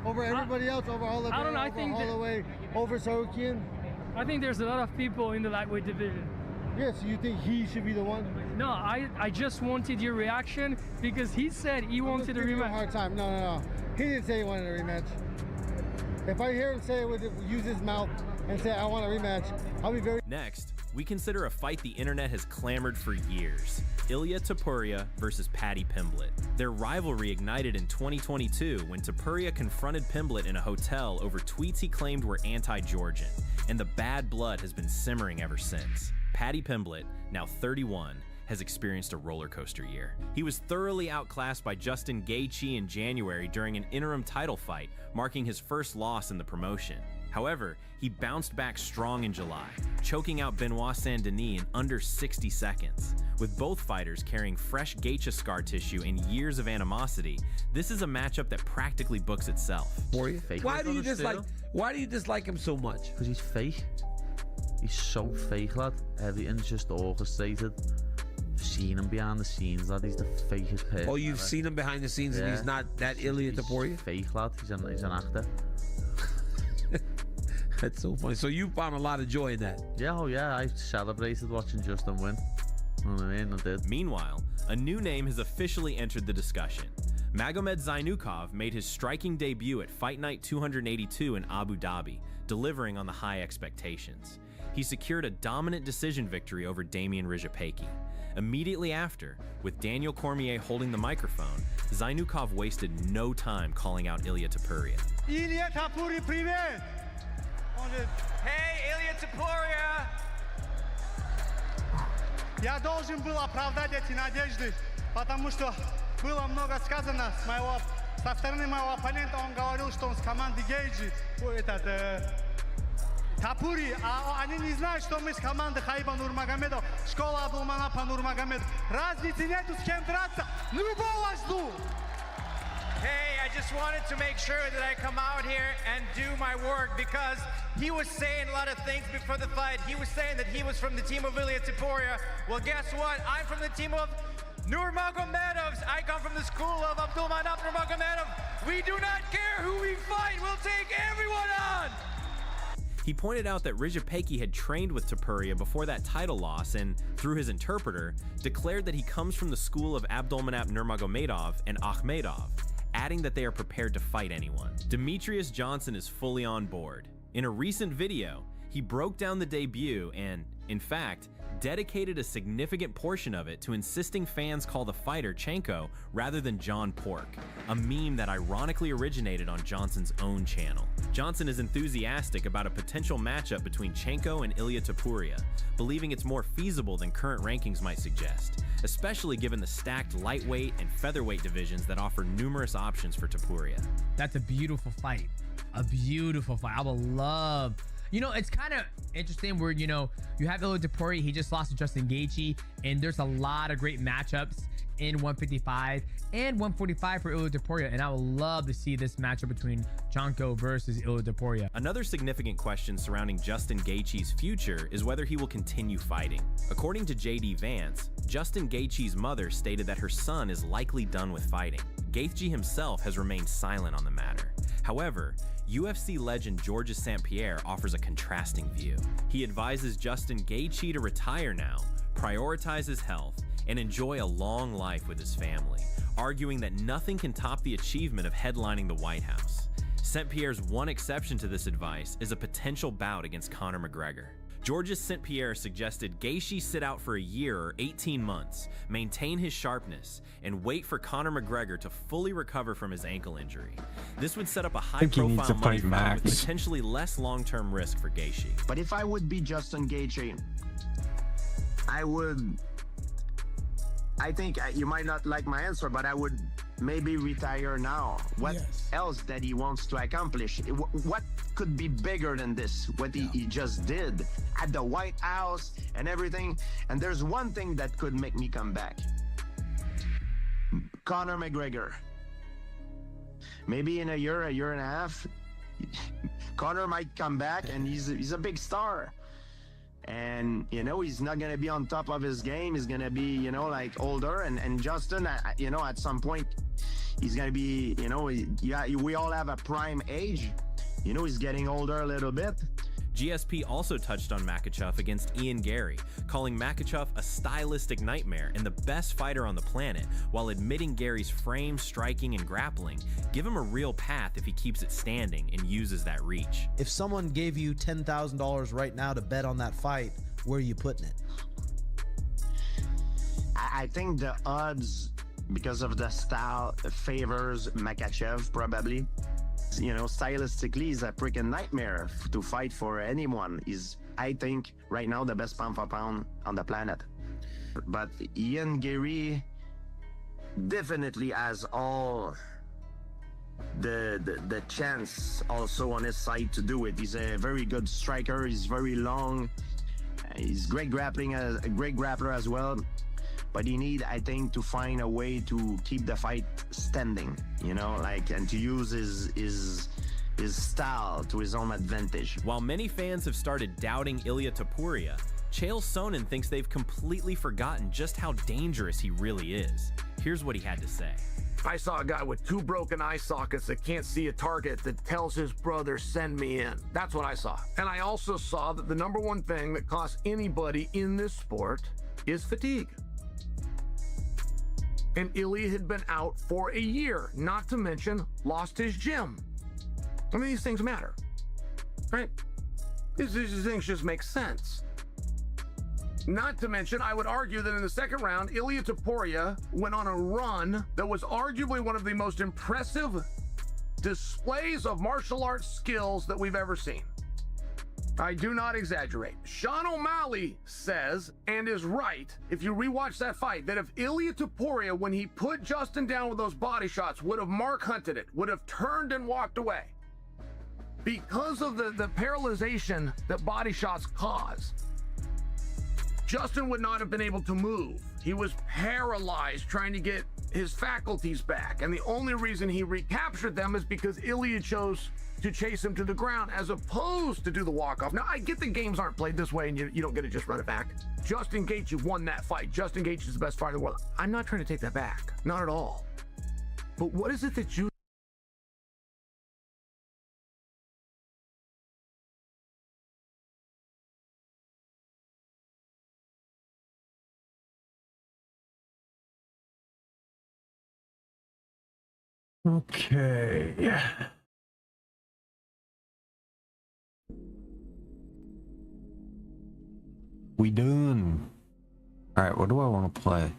S23: Over everybody else? Over Oliveira?
S22: I don't know. I
S23: over
S22: think
S23: Holloway? Over Sarukian?
S22: I think there's a lot of people in the lightweight division.
S23: Yeah, so you think he should be the one?
S22: No, I just wanted your reaction because he said he wanted a rematch.
S23: A hard time. No. He didn't say he wanted a rematch. If I hear him say it with use his mouth and say I want a rematch, I'll be very...
S13: Next, we consider a fight the internet has clamored for years. Ilya Topuria versus Paddy Pimblett. Their rivalry ignited in 2022 when Topuria confronted Pimblett in a hotel over tweets he claimed were anti-Georgian, and the bad blood has been simmering ever since. Paddy Pimblett, now 31, has experienced a roller coaster year. He was thoroughly outclassed by Justin Gaethje in January during an interim title fight, marking his first loss in the promotion. However, he bounced back strong in July, choking out Benoit Saint-Denis in under 60 seconds. With both fighters carrying fresh Gaethje scar tissue and years of animosity, this is a matchup that practically books itself.
S24: Why do you dislike him so much?
S25: Because he's fake. He's so fake, lad. Everything's just orchestrated. Seen him behind the scenes, lad. He's the fakest person.
S24: Oh, you've seen him behind the scenes, and he's not that Ilya Topuria?
S25: Fake, lad. He's an actor.
S24: That's so funny. So you found a lot of joy in that?
S25: Yeah, I celebrated watching Justin win. You know what I mean? I did.
S13: Meanwhile, a new name has officially entered the discussion. Magomed Zainukov made his striking debut at Fight Night 282 in Abu Dhabi, delivering on the high expectations. he secured a dominant decision victory over Damian Rizhapeki. Immediately after, with Daniel Cormier holding the microphone, Zainukov wasted no time calling out Ilya Topuria.
S1: Ilya Topuria, привет! Hey, Ilya Topuria! Я должен был оправдать эти надежды, потому что было много сказано со стороны моего оппонента. Он говорил, что он с команды Гейджи, Тапури, а они не знают, что мы с командой Хаиба Нурмагомедов, школа Абдулманапа Нурмагомедов. Разницы нету с кем драться, любого жду.
S2: Hey, I just wanted to make sure that I come out here and do my work because he was saying a lot of things before the fight. He was saying that he was from the team of Ilya Topuria. Well, guess what? I'm from the team of Nurmagomedovs. I come from the school of Abdulmanap Nurmagomedov. We do not care who we fight. We'll take everyone on.
S13: He pointed out that Rizhapeki had trained with Topuria before that title loss and, through his interpreter, declared that he comes from the school of Abdulmanap Nurmagomedov and Akhmedov, adding that they are prepared to fight anyone. Demetrius Johnson is fully on board. In a recent video, he broke down the debut and, in fact, dedicated a significant portion of it to insisting fans call the fighter Chenko rather than John Pork, a meme that ironically originated on Johnson's own channel. Johnson is enthusiastic about a potential matchup between Chenko and Ilya Topuria, believing it's more feasible than current rankings might suggest, especially given the stacked lightweight and featherweight divisions that offer numerous options for Topuria.
S5: That's a beautiful fight. A beautiful fight. I would love... You know, it's kind of interesting where, you know, you have Ilya Topuria, he just lost to Justin Gaethje, and there's a lot of great matchups in 155 and 145 for Ilya Topuria, and I would love to see this matchup between Chenko versus Ilya Topuria.
S13: Another significant question surrounding Justin Gaethje's future is whether he will continue fighting. According to JD Vance, Justin Gaethje's mother stated that her son is likely done with fighting. Gaethje himself has remained silent on the matter. However, UFC legend Georges St. Pierre offers a contrasting view. He advises Justin Gaethje to retire now, prioritize his health, and enjoy a long life with his family, arguing that nothing can top the achievement of headlining the White House. St. Pierre's one exception to this advice is a potential bout against Conor McGregor. Georges St. Pierre suggested Gaethje sit out for a year or 18 months, maintain his sharpness, and wait for Conor McGregor to fully recover from his ankle injury. This would set up a high-profile money fight with potentially less long-term risk for Gaethje.
S9: But if I would be Justin Gaethje, I think you might not like my answer, but I would maybe retire now. What else that he wants to accomplish? What could be bigger than this? What he just did at the White House and everything. And there's one thing that could make me come back. Conor McGregor. Maybe in a year and a half, Conor might come back and he's a big star. And, you know, he's not going to be on top of his game. He's going to be, you know, like older. And Justin, you know, at some point, he's going to be, you know, we all have a prime age. You know, he's getting older a little bit.
S13: GSP also touched on Makhachev against Ian Gary, calling Makhachev a stylistic nightmare and the best fighter on the planet, while admitting Gary's frame, striking, and grappling give him a real path if he keeps it standing and uses that reach.
S12: If someone gave you $10,000 right now to bet on that fight, where are you putting it?
S9: I think the odds, because of the style, favors Makhachev probably. You know, stylistically, he's a freaking nightmare to fight for anyone. He's, I think, right now the best pound for pound on the planet. But Ian Gary definitely has all the chance also on his side to do it. He's a very good striker. He's very long. He's great grappling, a great grappler as well. But he need, I think, to find a way to keep the fight standing, you know, like, and to use his style to his own advantage.
S13: While many fans have started doubting Ilya Topuria, Chael Sonnen thinks they've completely forgotten just how dangerous he really is. Here's what he had to say.
S10: I saw a guy with 2 broken eye sockets that can't see a target that tells his brother, send me in. That's what I saw. And I also saw that the #1 thing that costs anybody in this sport is fatigue. And Ilya had been out for a year, not to mention lost his gym. I mean, these things matter, right? These things just make sense. Not to mention, I would argue that in the second round, Ilia Topuria went on a run that was arguably one of the most impressive displays of martial arts skills that we've ever seen. I do not exaggerate. Sean O'Malley says, and is right, if you rewatch that fight, that if Ilia Topuria, when he put Justin down with those body shots, would have Mark hunted it, would have turned and walked away, because of the paralyzation that body shots cause, Justin would not have been able to move. He was paralyzed trying to get his faculties back, and the only reason he recaptured them is because Ilia chose to chase him to the ground as opposed to do the walk-off. Now, I get the games aren't played this way and you don't get to just run it back. Justin Gaethje won that fight. Justin Gaethje is the best fighter in the world. I'm not trying to take that back. Not at all. But what is it that you... Okay.
S14: We done. All right, what do I want to play?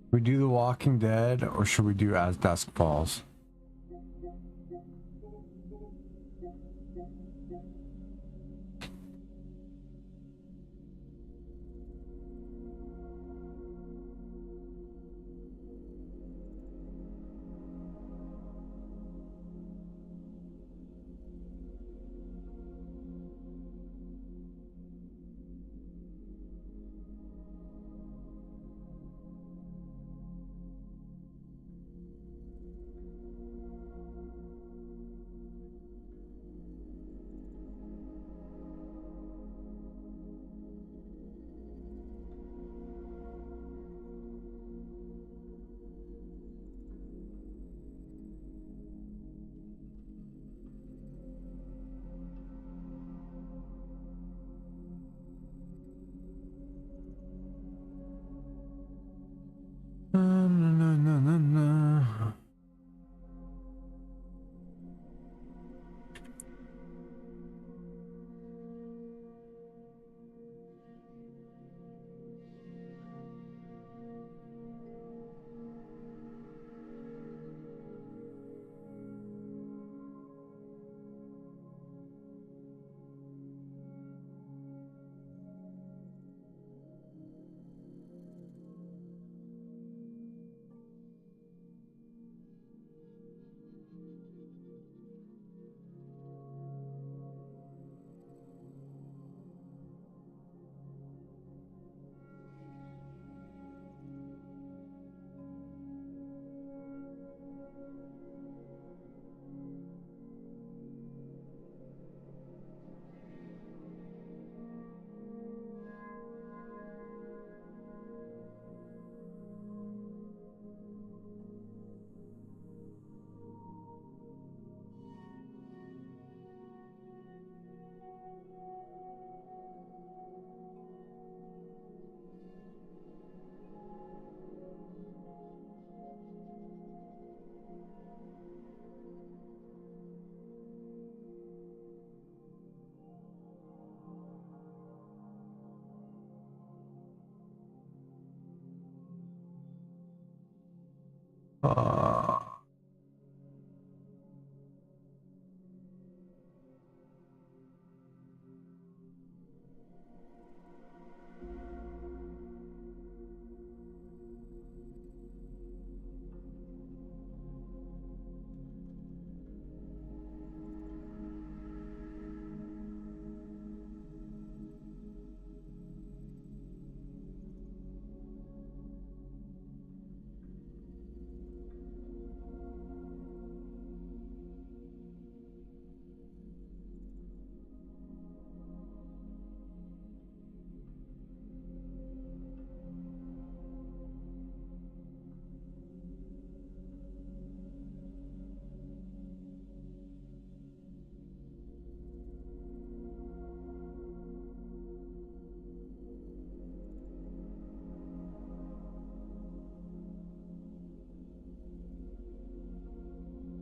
S14: We do The Walking Dead, or should we do As Dusk Falls?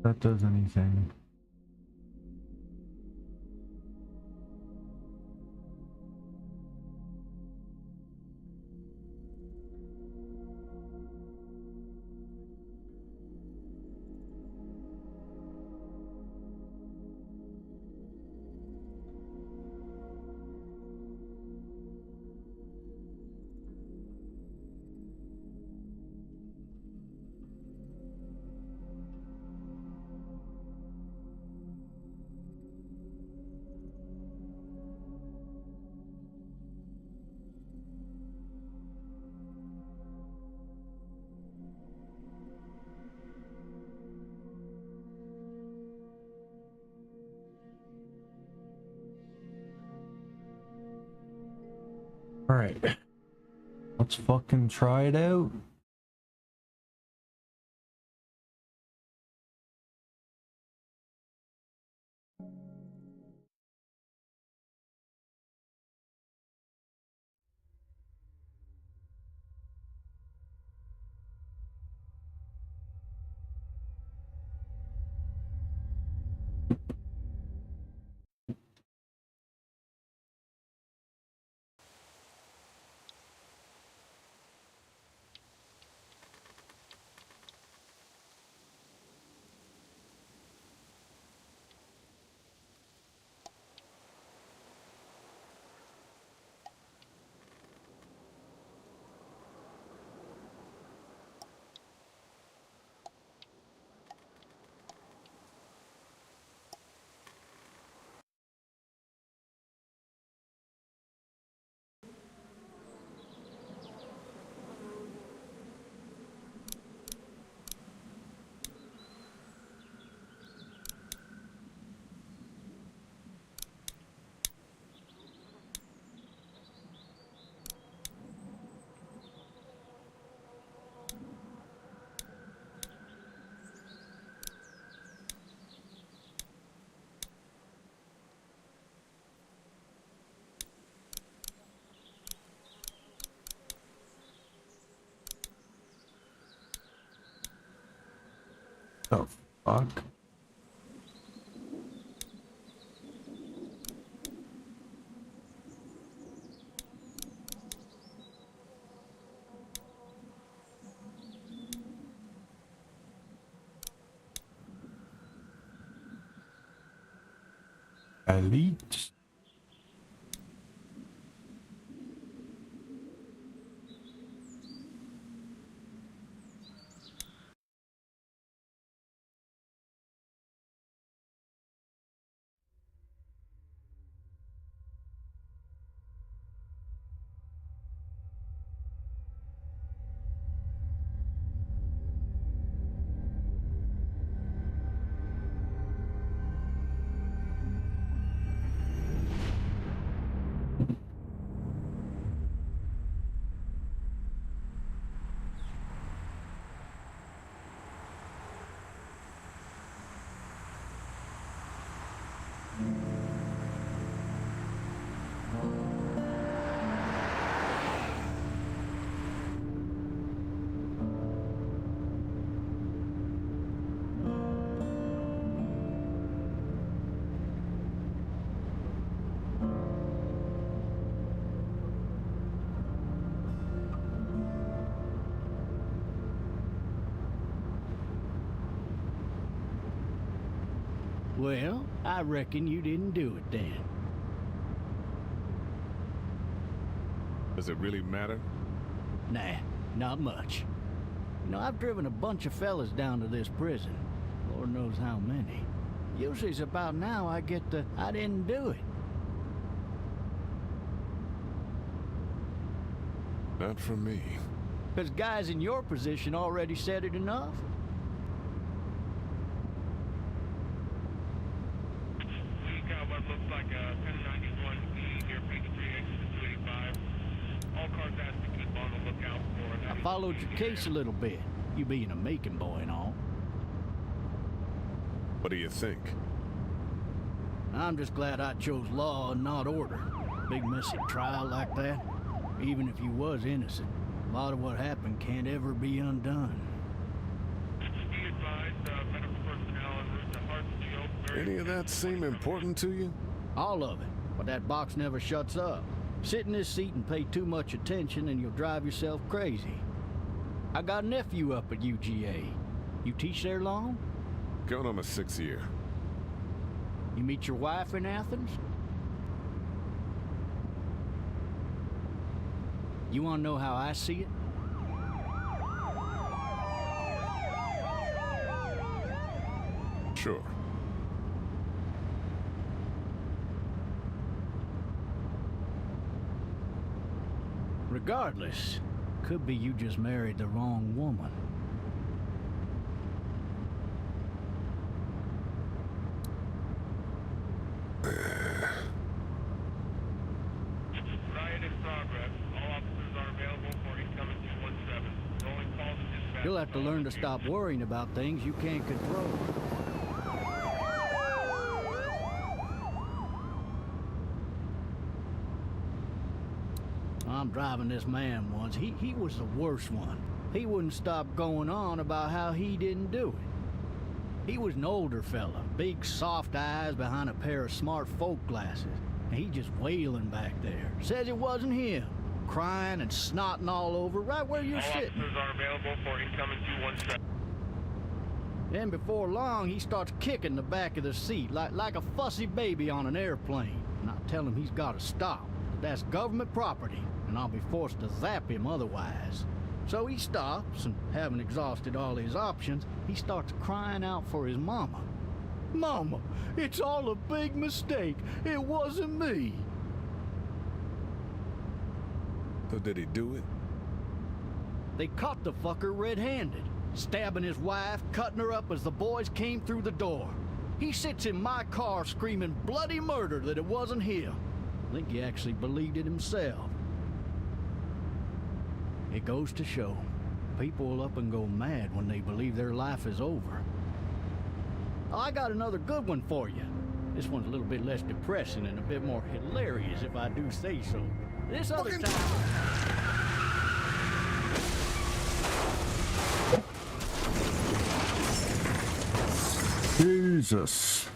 S14: That does anything. Alright. Let's fucking try it out. Oh, fuck. Elite.
S4: Well, I reckon you didn't do it then.
S15: Does it really matter?
S4: Nah, not much. You know, I've driven a bunch of fellas down to this prison. Lord knows how many. Usually it's about now I get the, I didn't do it.
S15: Not for me.
S4: Because guys in your position already said it enough.
S17: Looks like a 1091E near Peak 3 exit 285. All cars asked to keep on the lookout for
S4: I followed your case a little bit, you being a Macon boy and all.
S15: What do you think?
S4: I'm just glad I chose law and not order. Big messy trial like that, even if you was innocent, a lot of what happened can't ever be undone.
S17: Be advised, medical personnel
S15: Any of that seem important to you?
S4: All of it, but that box never shuts up. Sit in this seat and pay too much attention and you'll drive yourself crazy. I got a nephew up at UGA. You teach there long?
S15: Going on my 6th year.
S4: You meet your wife in Athens? You want to know how I see it?
S15: Sure.
S4: Regardless, could be you just married the wrong woman.
S17: Riot in progress. All officers are available for incoming 217. Rolling calls to dispatch.
S4: You'll have to learn to stop worrying about things you can't control. I'm driving this man once. He was the worst one. He wouldn't stop going on about how he didn't do it. He was an older fella, big soft eyes behind a pair of smart folk glasses. And he just wailing back there. Says it wasn't him. Crying and snotting all over right where you're sitting.
S17: All officers are available for incoming 217.
S4: Then before long, he starts kicking the back of the seat like a fussy baby on an airplane. And I tell him he's got to stop. That's government property, and I'll be forced to zap him otherwise. So he stops, and having exhausted all his options, he starts crying out for his mama. Mama, it's all a big mistake. It wasn't me.
S15: So did he do it?
S4: They caught the fucker red-handed, stabbing his wife, cutting her up as the boys came through the door. He sits in my car screaming bloody murder that it wasn't him. I think he actually believed it himself. It goes to show, people will up and go mad when they believe their life is over. Oh, I got another good one for you. This one's a little bit less depressing and a bit more hilarious, if I do say so. This other time...
S14: Jesus.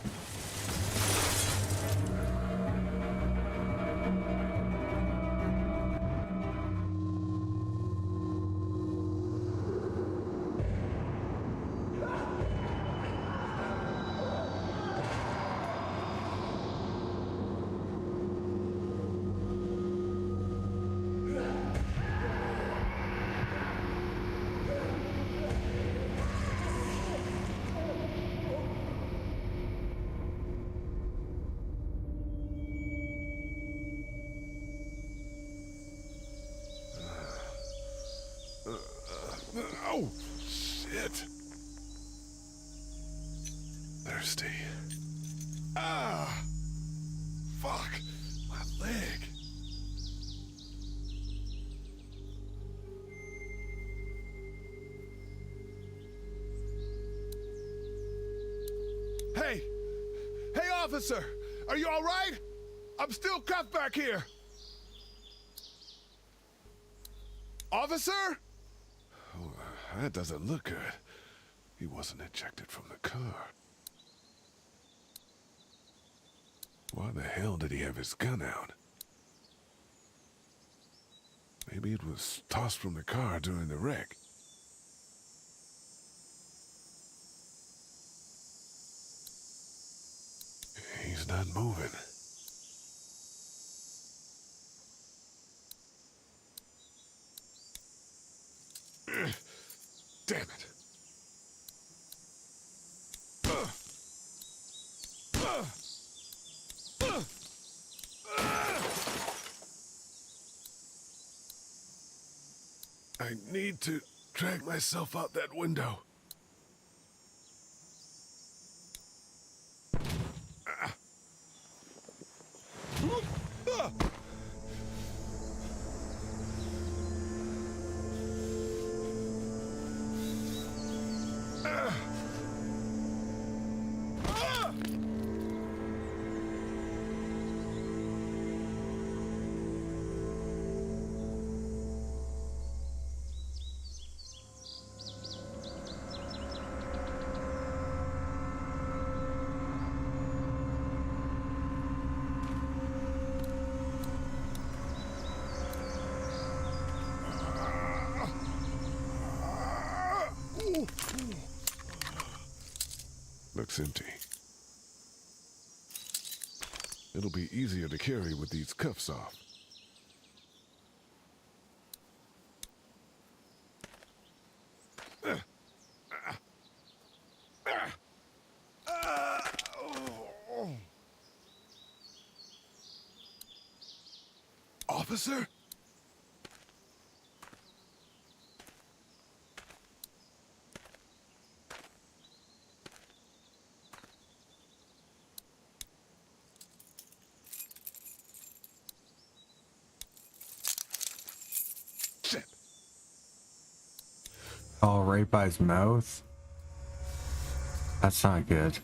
S15: Oh, shit. Thirsty. Ah! Fuck! My leg. Hey! Hey, officer! Are you all right? I'm still cuffed back here. Officer? Oh, that doesn't look good. He wasn't ejected from the car. Why the hell did he have his gun out? Maybe it was tossed from the car during the wreck. He's not moving. Damn it. I need to drag myself out that window. Looks empty. It'll be easier to carry with these cuffs off. Officer? Shit.
S14: Oh, right by his mouth? That's not good.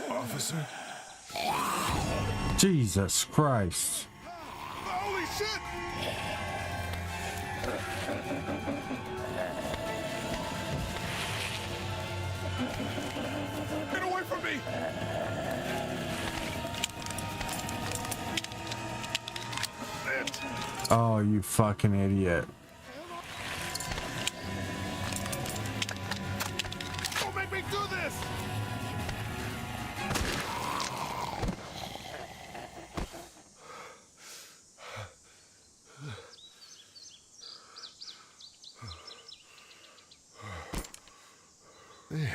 S15: Officer?
S14: Jesus Christ.
S15: Holy shit! Get away from me!
S14: Oh, you fucking idiot.
S15: Don't make me do this! Man.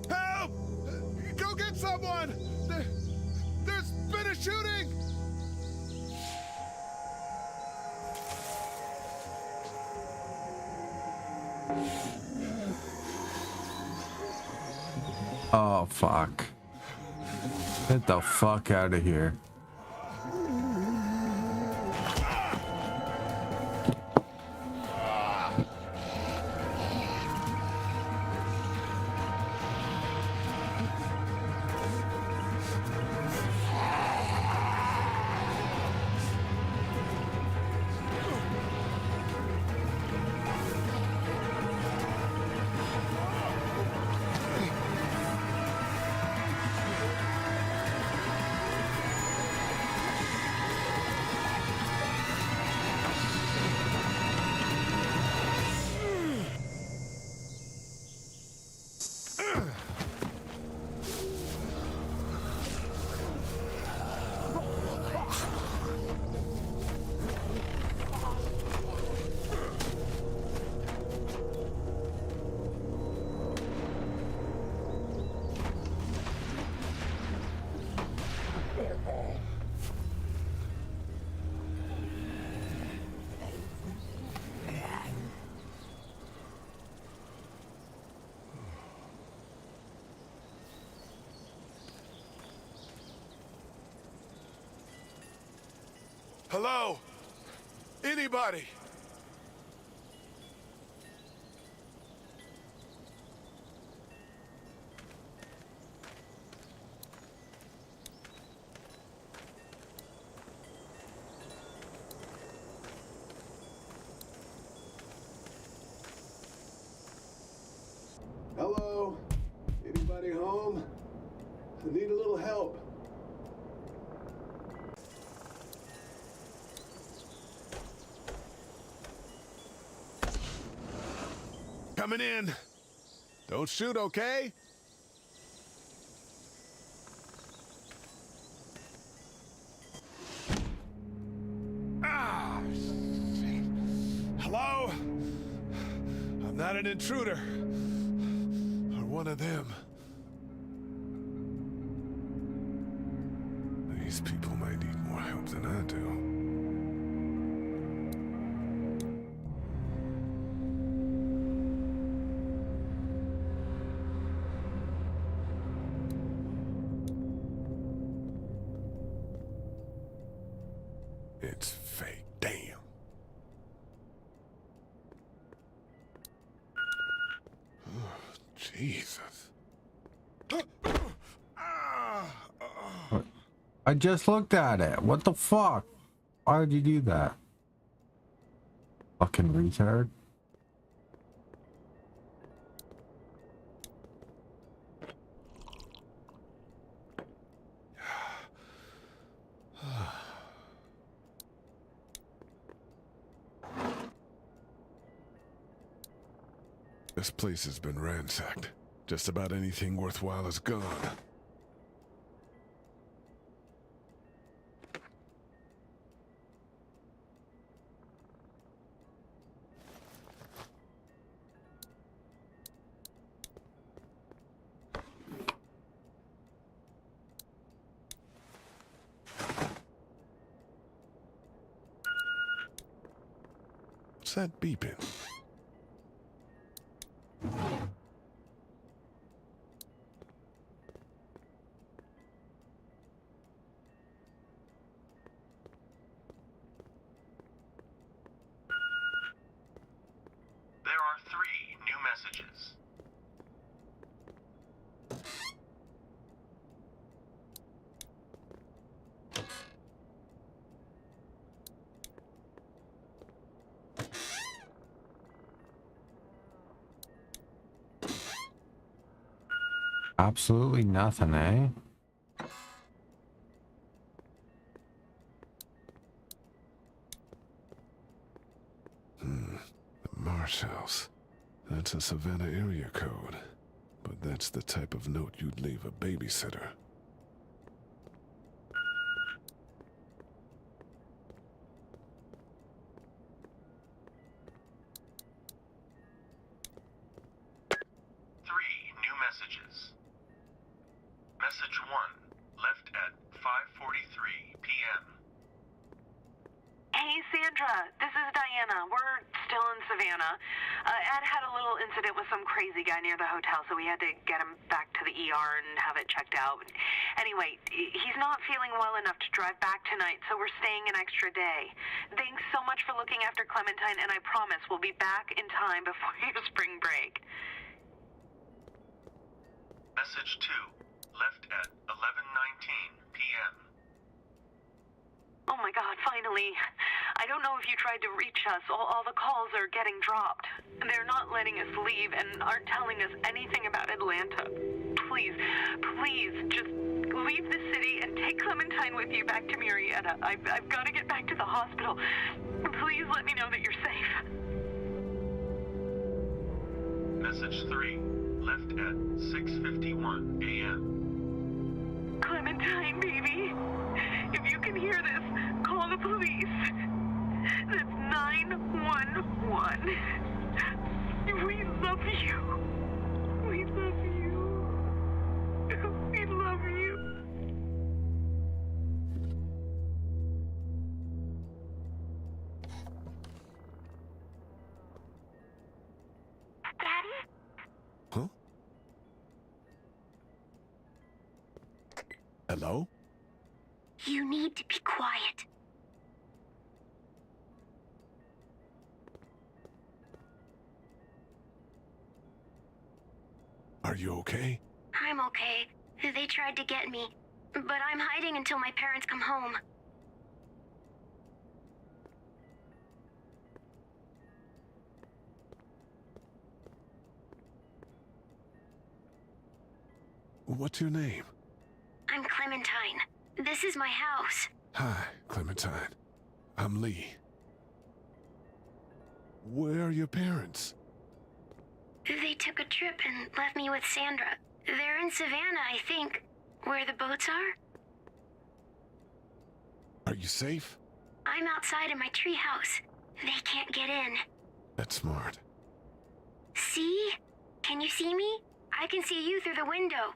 S15: Help! Go get someone! There's been a shooting!
S14: Oh, fuck. Get the fuck out of here.
S15: Hello? Anybody?
S6: Hello? Anybody home? I need a little help.
S15: Coming in. Don't shoot, okay? Ah, shit. Hello? I'm not an intruder. Or one of them. These people might need more help than I do. It's fake. Damn. Oh, Jesus.
S14: I just looked at it. What the fuck? Why would you do that? Fucking retard.
S15: This place has been ransacked. Just about anything worthwhile is gone. What's that beeping?
S7: There are 3 new messages.
S14: Absolutely nothing, eh?
S15: The Marsh House. That's a Savannah area code. But that's the type of note you'd leave a babysitter.
S7: Messages. Message 1, left at 5:43 p.m.
S11: Hey, Sandra, this is Diana. We're still in Savannah. Ed had a little incident with some crazy guy near the hotel, so we had to get him back to the ER and have it checked out. Anyway, he's not feeling well enough to drive back tonight, so we're staying an extra day. Thanks so much for looking after Clementine, and I promise we'll be back in time before your spring break.
S7: Message 2, left at 11:19 p.m.
S11: Oh my God, finally. I don't know if you tried to reach us. All the calls are getting dropped. They're not letting us leave and aren't telling us anything about Atlanta. Please, just leave the city and take Clementine with you back to Murrieta. I've got to get back to the hospital. Please let me know that you're safe.
S7: Message 3, left at 6:51 a.m.
S11: Clementine, baby. If you can hear this, call the police. That's 911. We love you. We love you. We love you. Daddy?
S15: Huh? Hello?
S18: You need to be quiet.
S15: Are you okay?
S18: I'm okay. They tried to get me, but I'm hiding until my parents come home.
S15: What's your name?
S18: I'm Clementine. This is my house.
S15: Hi, Clementine. I'm Lee. Where are your parents?
S18: They took a trip and left me with Sandra. They're in Savannah, I think. Where the boats are?
S15: Are you safe?
S18: I'm outside in my treehouse. They can't get in.
S15: That's smart.
S18: See? Can you see me? I can see you through the window.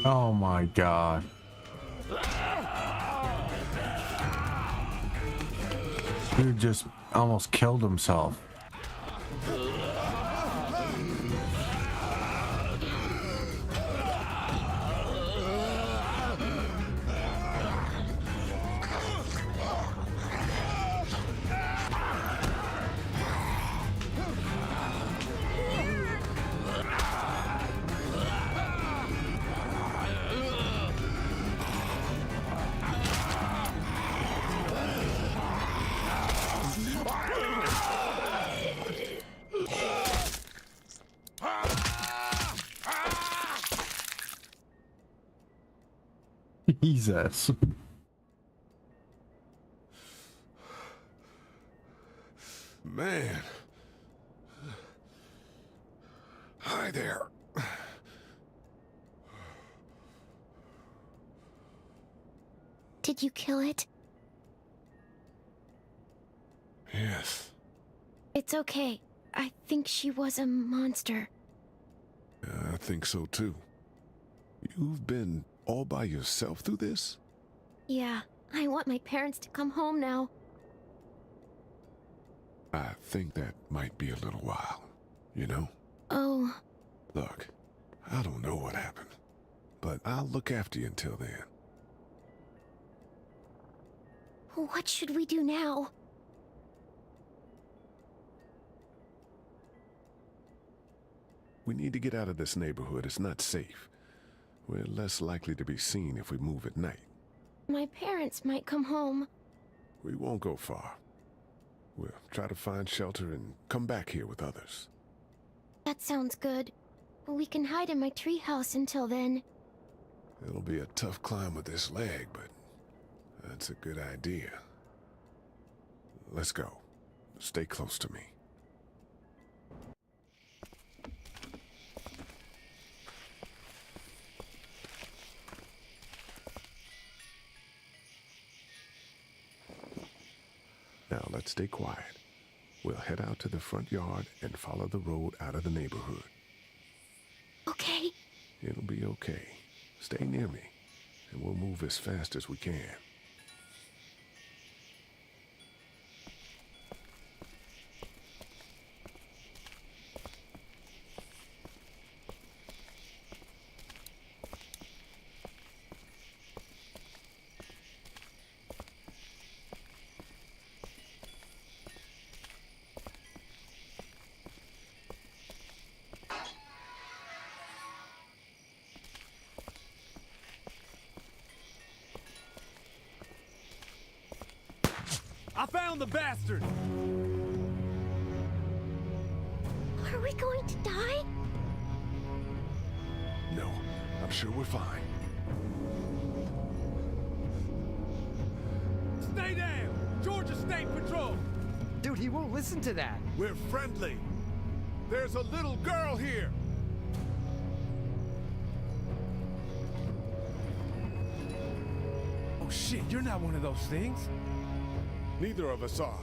S14: Oh my God. Dude just almost killed himself. Jesus.
S15: Man. Hi there.
S18: Did you kill it?
S15: Yes.
S18: It's okay. I think she was a monster.
S15: I think so too. You've been all by yourself through this?
S18: Yeah, I want my parents to come home now.
S15: I think that might be a little while, you know?
S18: Oh.
S15: Look, I don't know what happened, but I'll look after you until then.
S18: What should we do now?
S15: We need to get out of this neighborhood. It's not safe. We're less likely to be seen if we move at night.
S18: My parents might come home.
S15: We won't go far. We'll try to find shelter and come back here with others.
S18: That sounds good. We can hide in my treehouse until then.
S15: It'll be a tough climb with this leg, but that's a good idea. Let's go. Stay close to me. Now let's stay quiet. We'll head out to the front yard and follow the road out of the neighborhood.
S18: Okay.
S15: It'll be okay. Stay near me, and we'll move as fast as we can.
S3: I found the bastard!
S18: Are we going to die?
S15: No, I'm sure we're fine.
S3: Stay down! Georgia State Patrol!
S8: Dude, he won't listen to that.
S15: We're friendly. There's a little girl here.
S3: Oh shit, you're not one of those things.
S15: Neither of us are.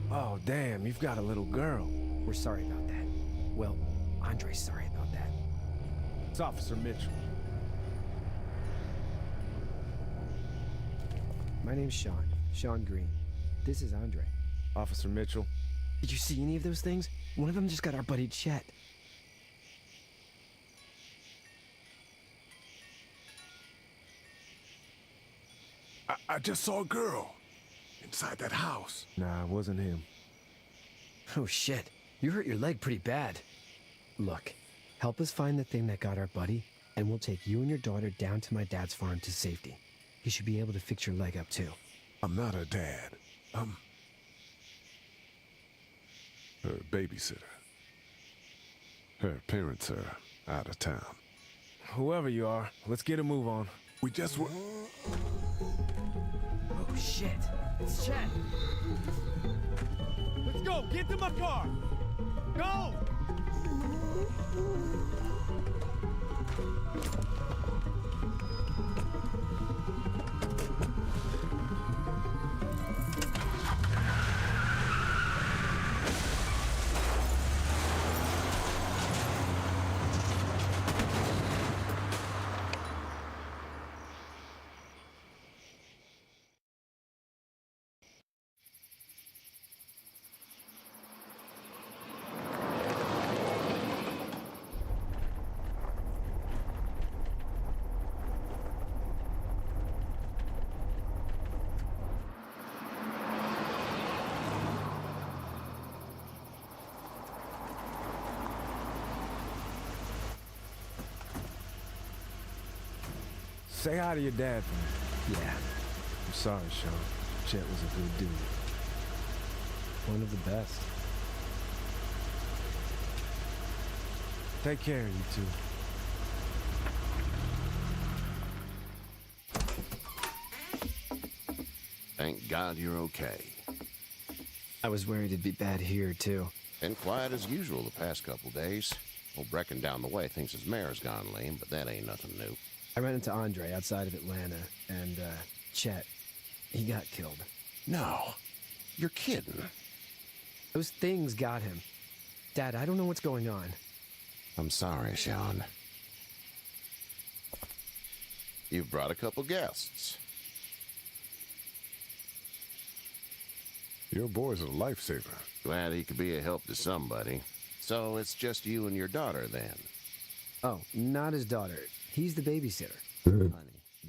S3: Oh damn, you've got a little girl.
S8: We're sorry about that. Well, Andre's sorry about that.
S3: It's Officer Mitchell.
S8: My name's Sean. Sean Green. This is Andre.
S3: Officer Mitchell.
S8: Did you see any of those things? One of them just got our buddy Chet.
S15: I just saw a girl inside that house.
S3: Nah, it wasn't him.
S8: Oh shit, you hurt your leg pretty bad. Look, help us find the thing that got our buddy, and we'll take you and your daughter down to my dad's farm to safety. He should be able to fix your leg up too.
S15: I'm not her dad. I'm her babysitter. Her parents are out of town.
S3: Whoever you are, let's get a move on.
S15: We just were...
S8: Oh shit, it's Chet.
S3: Let's go, get to my car. Go! Say hi to your dad for me.
S8: Yeah.
S3: I'm sorry, Sean. Chet was a good dude.
S8: One of the best.
S3: Take care of you two.
S16: Thank God you're okay.
S8: I was worried it'd be bad here, too.
S16: Been quiet as usual the past couple days. Old Brecken down the way thinks his mare's gone lame, but that ain't nothing new.
S8: I ran into Andre outside of Atlanta, and, Chet, he got killed.
S16: No. You're kidding.
S8: Those things got him. Dad, I don't know what's going on.
S16: I'm sorry, Sean. You've brought a couple guests.
S15: Your boy's a lifesaver.
S16: Glad he could be a help to somebody. So it's just you and your daughter, then?
S8: Oh, not his daughter. He's the babysitter.
S16: Honey,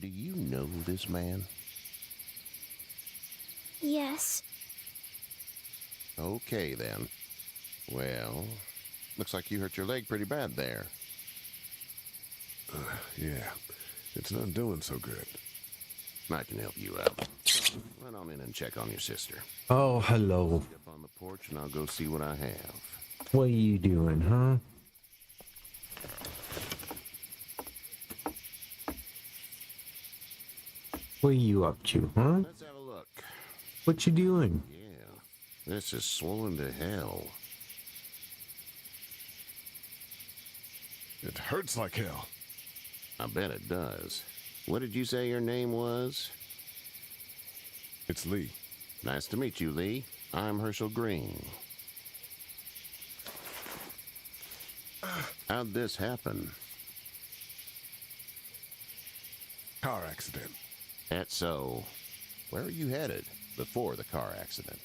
S16: do you know this man?
S18: Yes.
S16: Okay, then. Well, looks like you hurt your leg pretty bad there.
S15: Yeah, it's not doing so good.
S16: I can help you out. Run on in and check on your sister.
S14: Oh, hello.
S16: Get up on the porch and I'll go see what I have.
S14: What are you doing, huh? What are you up to, huh?
S16: Let's have a look.
S14: What you doing?
S16: Yeah, this is swollen to hell.
S15: It hurts like hell.
S16: I bet it does. What did you say your name was?
S15: It's Lee.
S16: Nice to meet you, Lee. I'm Herschel Green. How'd this happen?
S15: Car accident.
S16: That's so. Where are you headed before the car accident?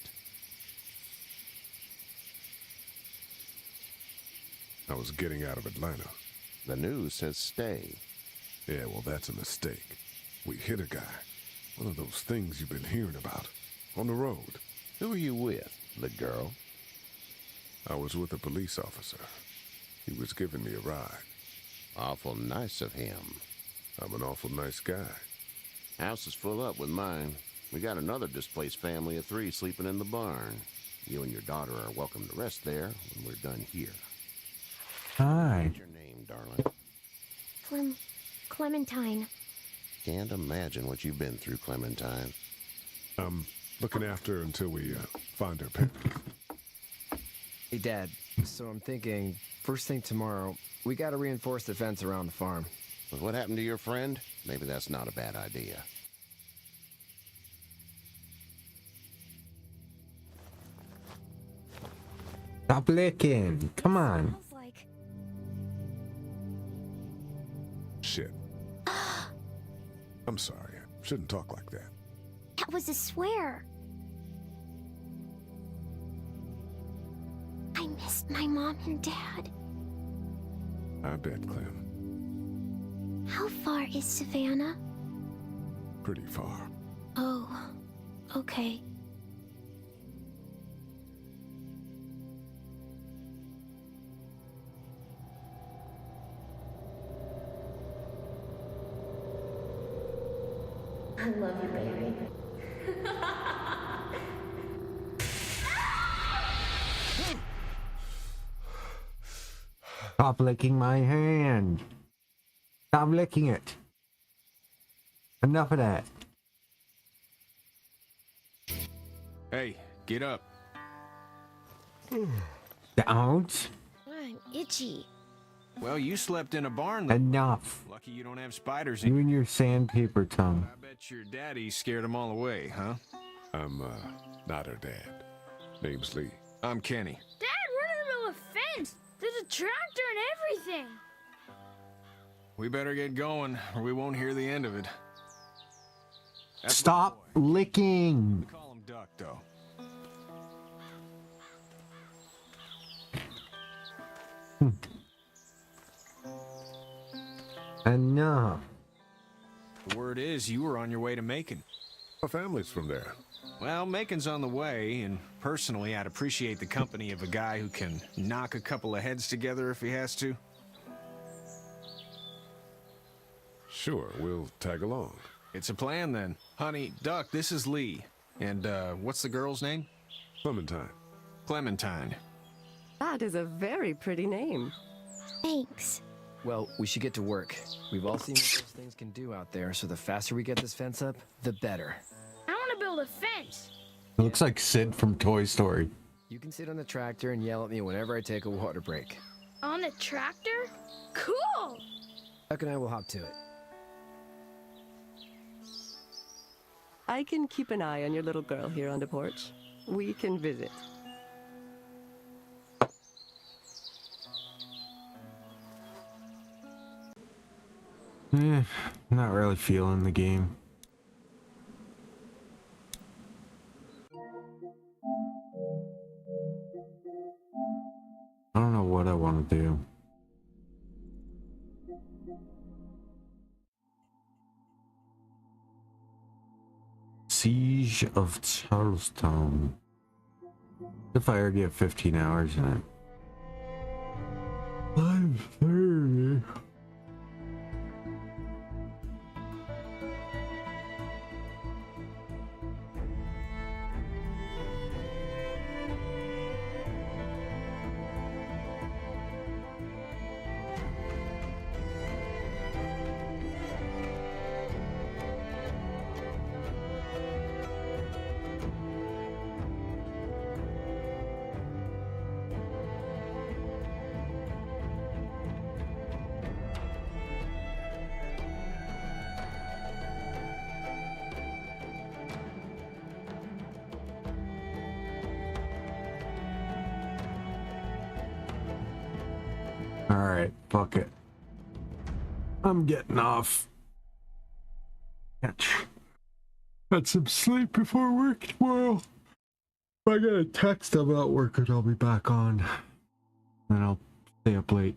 S15: I was getting out of Atlanta.
S16: The news says stay.
S15: Yeah, well, that's a mistake. We hit a guy. One of those things you've been hearing about. On the road.
S16: Who are you with? The girl?
S15: I was with a police officer. He was giving me a ride.
S16: Awful nice of him.
S15: I'm an awful nice guy.
S16: House is full up with mine. We got another displaced family of 3 sleeping in the barn. You and your daughter are welcome to rest there when we're done here.
S14: Hi.
S16: What's your name, darling?
S18: Clementine.
S16: Can't imagine what you've been through, Clementine.
S15: I'm looking after her until we find her parents.
S8: Hey, Dad. So I'm thinking, first thing tomorrow, we gotta reinforce the fence around the farm.
S16: With what happened to your friend? Maybe that's not a bad idea.
S14: Stop licking. Come on.
S18: Smells like...
S15: Shit. I'm sorry. I shouldn't talk like that.
S18: That was a swear. I missed my mom and dad.
S15: I bet, Clem.
S18: How far is Savannah?
S15: Pretty far.
S18: Oh, okay.
S19: I love you, baby.
S14: Stop licking my hand. Stop licking it. Enough of that.
S3: Hey, get up.
S14: Don't.
S18: I'm itchy.
S3: Well, you slept in a barn.
S14: Enough.
S3: Lucky you don't have spiders
S14: You
S3: in.
S14: and your sandpaper tongue.
S3: I bet your daddy scared them all away, huh?
S15: I'm, not her dad. Name's Lee.
S3: I'm Kenny.
S19: Dad, we're in the middle of a fence. There's a tractor and everything.
S3: We better get going, or we won't hear the end of it. That's
S14: Stop licking.
S3: Call him Duck, though.
S14: Enough.
S3: The word is you were on your way to Macon.
S15: My family's from there.
S3: Well, Macon's on the way, and personally, I'd appreciate the company of a guy who can knock a couple of heads together if he has to.
S15: Sure, we'll tag along.
S3: It's a plan, then. Honey, Duck, this is Lee. And, what's the girl's name?
S15: Clementine.
S3: Clementine.
S20: That is a very pretty name.
S18: Thanks.
S8: Well, we should get to work. We've all seen what those things can do out there, so the faster we get this fence up, the better.
S19: I want to build build a fence.
S14: It looks like Sid from Toy Story.
S8: You can sit on the tractor and yell at me whenever I take a water break.
S19: On the tractor? Cool!
S8: Chuck and I will hop to it.
S20: I can keep an eye on your little girl here on the porch. We can visit.
S14: Not really feeling the game. I don't know what I want to do. Siege of Charlestown. If I already have 15 hours in it. 5:30. Alright, fuck it. I'm getting off. Got some sleep before work tomorrow. If I get a text about work, I'll be back on. Then I'll stay up late.